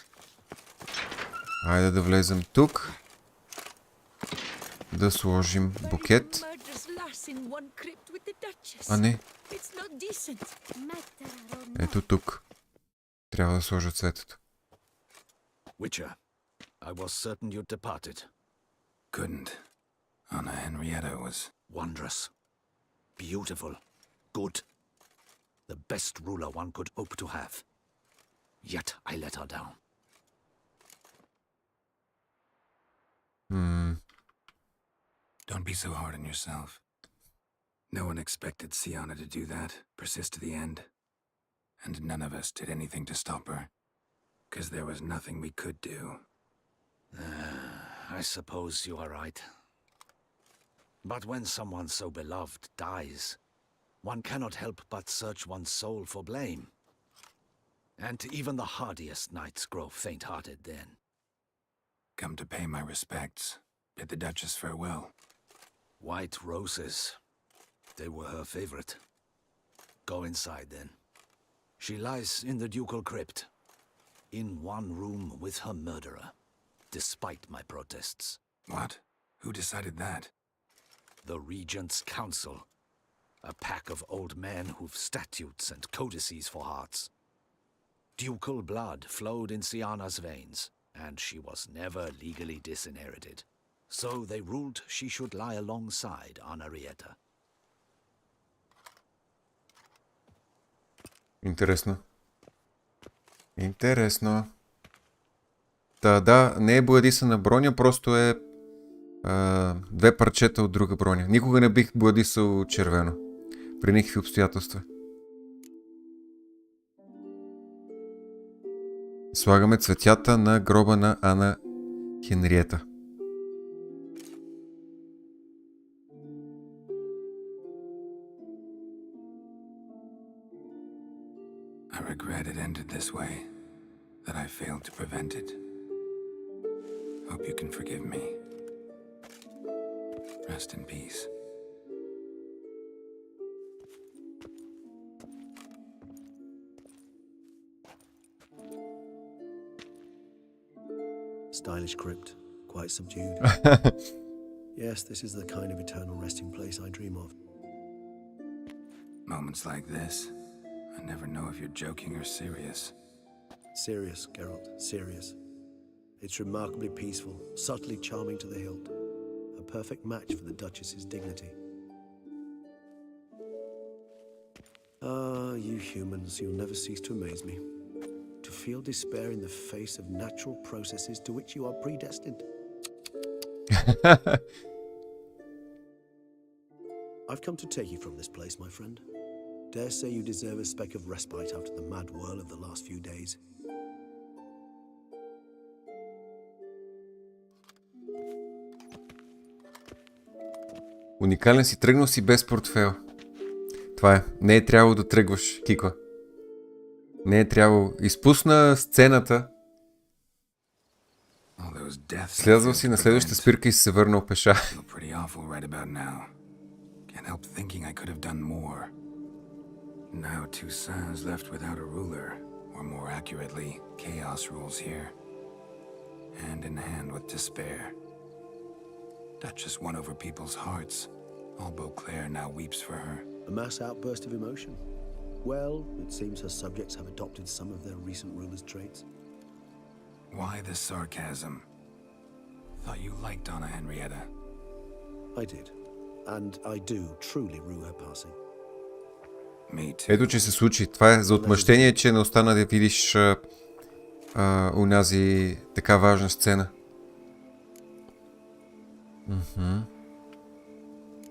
Айде да влезем тук. Да сложим букет. А не. Ето тук. Трябва да сложа цветето. Witcher, I was certain you'd departed. Couldn't. Anna Henrietta was Wondrous. Beautiful. Good. The best ruler one could hope to have. Yet I let her down. Don't be so hard on yourself. No one expected Sianna to do that, persist to the end. And none of us did anything to stop her. 'Cause there was nothing we could do. I suppose you are right. But when someone so beloved dies, one cannot help but search one's soul for blame. And even the hardiest knights grow faint-hearted then. Come to pay my respects. Bid the Duchess farewell. White roses. They were her favorite. Go inside then. She lies in the ducal crypt. In one room with her murderer. Despite my protests. What? Who decided that? The Regent's Council. A pack of old men who've statutes and codices for hearts. Ducal blood flowed in Sianna's veins, and she was never legally disinherited. So they ruled she should lie alongside Henrietta. Интересно. Интересно. Да, не е боядисана броня, просто е 2 парчета от друга броня. Никога не бих боядисал червено. При никакви обстоятелства. Слагаме цветята на гроба на Ана Хенриета. regret it ended this way, that I failed to prevent it. Hope you can forgive me. Rest in peace. Stylish crypt, quite subdued. Yes, this is the kind of eternal resting place I dream of. Moments like this, I never know if you're joking or serious. Serious, Geralt, serious. It's remarkably peaceful, subtly charming to the hilt. A perfect match for the Duchess's dignity. Ah, you humans, you'll never cease to amaze me. To feel despair in the face of natural processes to which you are predestined. I've come to take you from this place, my friend. Dare say you deserve a speck of respite after the mad whirl of the last few days. Уникален си, тръгнал си без портфел. Това е. Не е трябвало да тръгваш, Киква. Не е трябвало. Изпусна сцената. Слязал си на следващата спирка и си се върнал пеша. Can't help thinking I could have done more. Now Toussaint's left without a ruler, or more accurately, chaos rules here. Hand in hand with despair. Duchess won over people's hearts. All Beauclair now weeps for her. A mass outburst of emotion. Well, it seems her subjects have adopted some of their recent ruler's traits. Why the sarcasm? Thought you liked Donna Henrietta. I did. And I do truly rue her passing. Ето, че се случи. Това е за отмъщение, че не остана да видиш унази така важна сцена.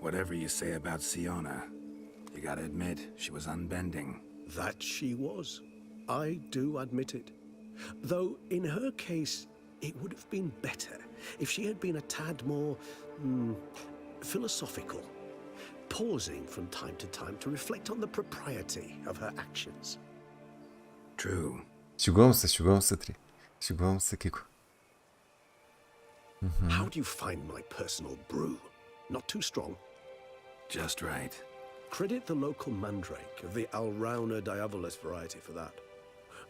Whatever you say about Siona, you gotta admit she was unbending. That she was. I do admit it. Though in her case, it would have been better if she had been a tad more philosophical, pausing from time to time to reflect on the propriety of her actions. True. Шегувам се, Три. Шегувам се, Кико. How do you find my personal brew? Not too strong? Just right. Credit the local mandrake of the Alrauna diabolus variety for that.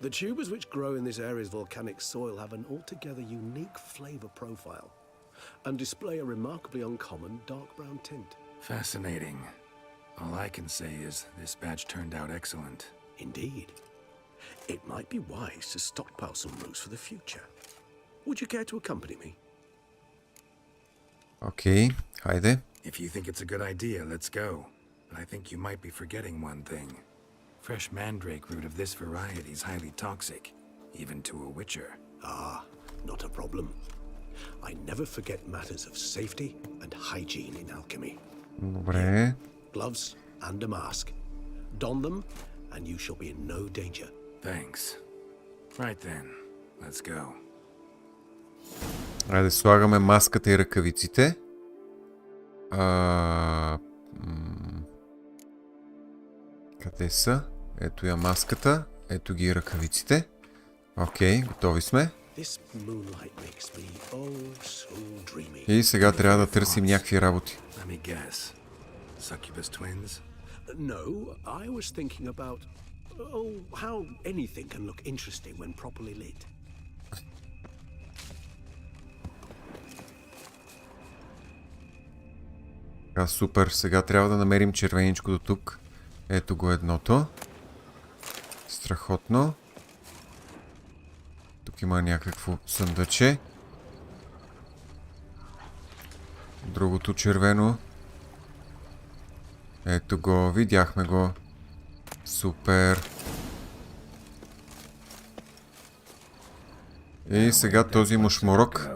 The tubers which grow in this area's volcanic soil have an altogether unique flavor profile and display a remarkably uncommon dark brown tint. Fascinating. All I can say is this batch turned out excellent. Indeed. It might be wise to stockpile some brews for the future. Would you care to accompany me? Okay, хайде. If you think it's a good idea, let's go. But I think you might be forgetting one thing. Fresh mandrake root of this variety is highly toxic, even to a witcher. Ah, not a problem. I never forget matters of safety and hygiene in alchemy. Добре. Gloves and a mask. Don them, and you shall be in no danger. Thanks. Right then, let's go. Айде, слагаме маската и ръкавиците. Къде са? Ето я маската. Ето ги и ръкавиците. Окей, готови сме. И сега трябва да търсим някакви работи. No, I was thinking about how anything can look interesting when properly lit. Супер, сега трябва да намерим червеничко до тук. Ето го едното. Страхотно. Тук има някакво съндъче. Другото червено. Ето го, видяхме го. Супер. И сега този мушморок.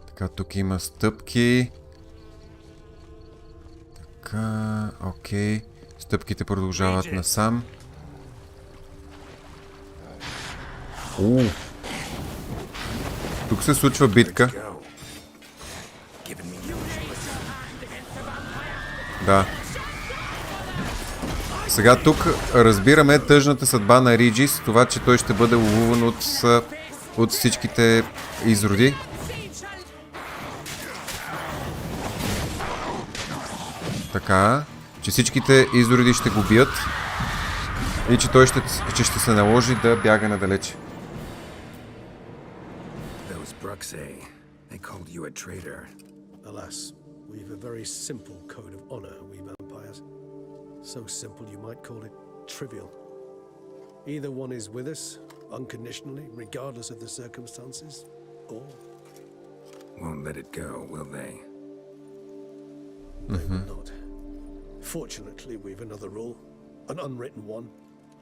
Така, тук има стъпки. Така, окей. Стъпките продължават насам. Тук се случва битка. Да. Сега тук разбираме тъжната съдба на Риджи с това, че той ще бъде ловуван от всичките изроди. Така, че всичките изроди ще го бият и че той ще се наложи да бяга надалече. Alas, we've a very simple code of honor, we vampires. So simple you might call it trivial. Either one is with us, unconditionally, regardless of the circumstances, or... Won't let it go, will they? They will not. Fortunately, we've another rule, an unwritten one,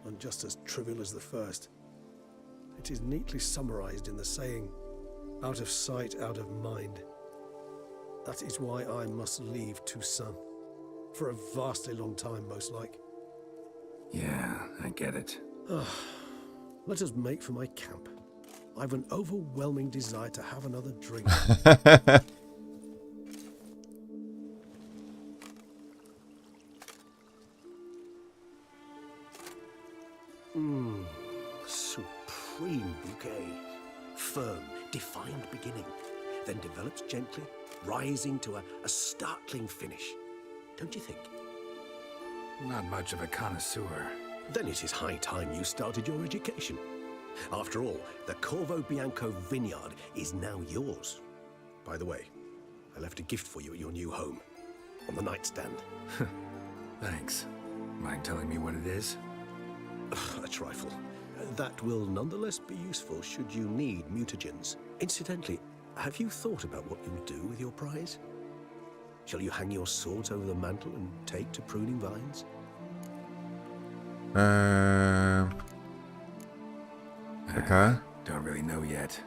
and just as trivial as the first. It is neatly summarized in the saying, out of sight, out of mind. That is why I must leave Toussaint. For a vastly long time, most like. Yeah, I get it. Let us make for my camp. I've an overwhelming desire to have another drink. Supreme bouquet. Firm, defined beginning, then develops gently, rising to a startling finish. Don't you think? Not much of a connoisseur. Then it is high time you started your education. After all, the Corvo Bianco vineyard is now yours. By the way, I left a gift for you at your new home, on the nightstand. Thanks. Mind telling me what it is? A trifle. That will nonetheless be useful should you need mutagens. Incidentally, have you thought about what you'll do with your prize? Shall you hang your swords over the mantle and take to pruning vines? Така. Don't really know yet.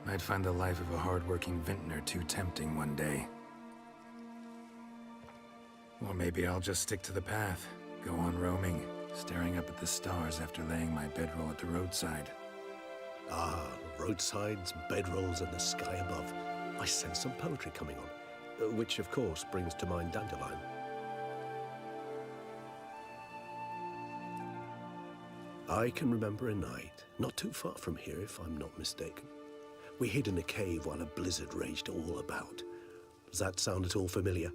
Might find the life of a hard-working vintner too tempting one day. Or maybe I'll just stick to the path, go on roaming, staring up at the stars after laying my bedroll at the roadside. Ah, roadsides, bedrolls, and the sky above. I sense some poetry coming on, which of course brings to mind Dandelion. I can remember a night, not too far from here if I'm not mistaken. We hid in a cave while a blizzard raged all about. Does that sound at all familiar?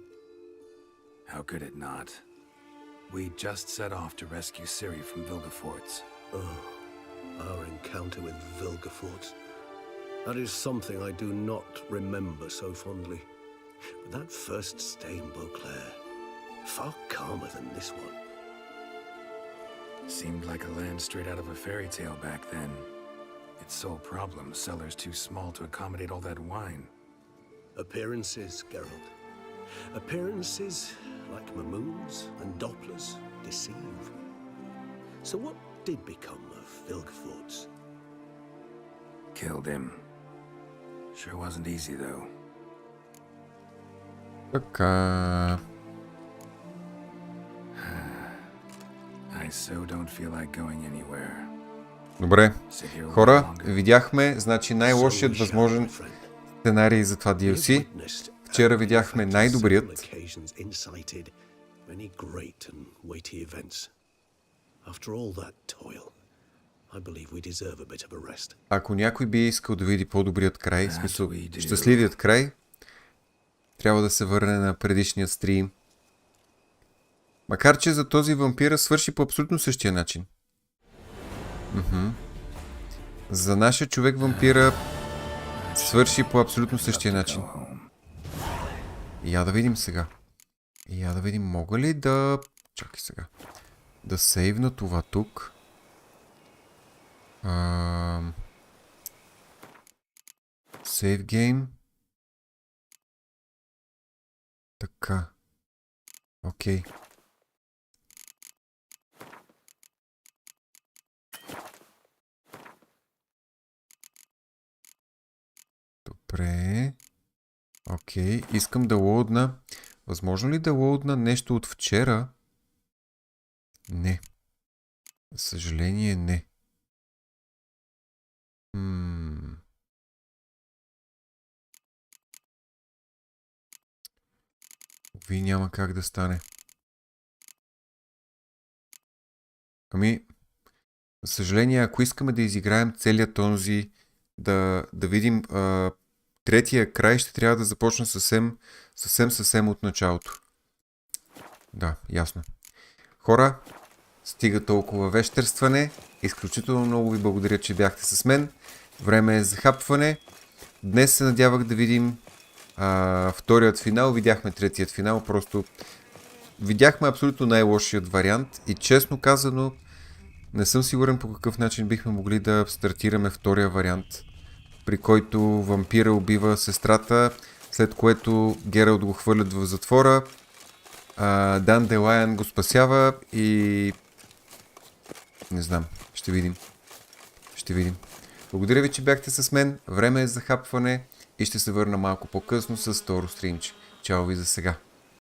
How could it not? We just set off to rescue Ciri from Vilgefortz. Oh, our encounter with Vilgefortz. That is something I do not remember so fondly. But that first stay in Beauclair, far calmer than this one. Seemed like a land straight out of a fairy tale back then. Its sole problem, cellars too small to accommodate all that wine. Appearances, Geralt. Appearances, like Mamoons and Dopplers, deceive. So what did become of Vilgefortz? Killed him. Sure wasn't easy, though. Така. I so don't feel like going anywhere. Добре. Хора, видяхме, значи най-лошият възможен сценарий за това DLC. Вчера видяхме най-добрият. Ако някой би искал да види по-добрият край, в смисъл щастливият край, трябва да се върне на предишния стрим. Макар че за този вампира свърши по абсолютно същия начин. За нашия човек вампира свърши по абсолютно същия начин. Я да видим сега. Я да видим, мога ли да... Чакай сега. Да сейвна това тук. Save game. Така. Окей. Добре. Окей. Искам да лоудна. Възможно ли да лоудна нещо от вчера? Не. За съжаление не. Ви няма как да стане. Ами, за съжаление, ако искаме да изиграем целият този, да видим третия край, ще трябва да започна съвсем от началото. Да, ясно. Хора, стига толкова вещерстване. Изключително много ви благодаря, че бяхте с мен. Време е за хапване. Днес се надявах да видим вторият финал. Видяхме третият финал. Просто видяхме абсолютно най-лошият вариант. И честно казано, не съм сигурен по какъв начин бихме могли да стартираме втория вариант, при който вампира убива сестрата, след което Гералт го хвърлят в затвора, Данделайън го спасява и... не знам, ще видим. Благодаря ви, че бяхте с мен. Време е за хапване и ще се върна малко по-късно с второ стримче. Чао ви за сега.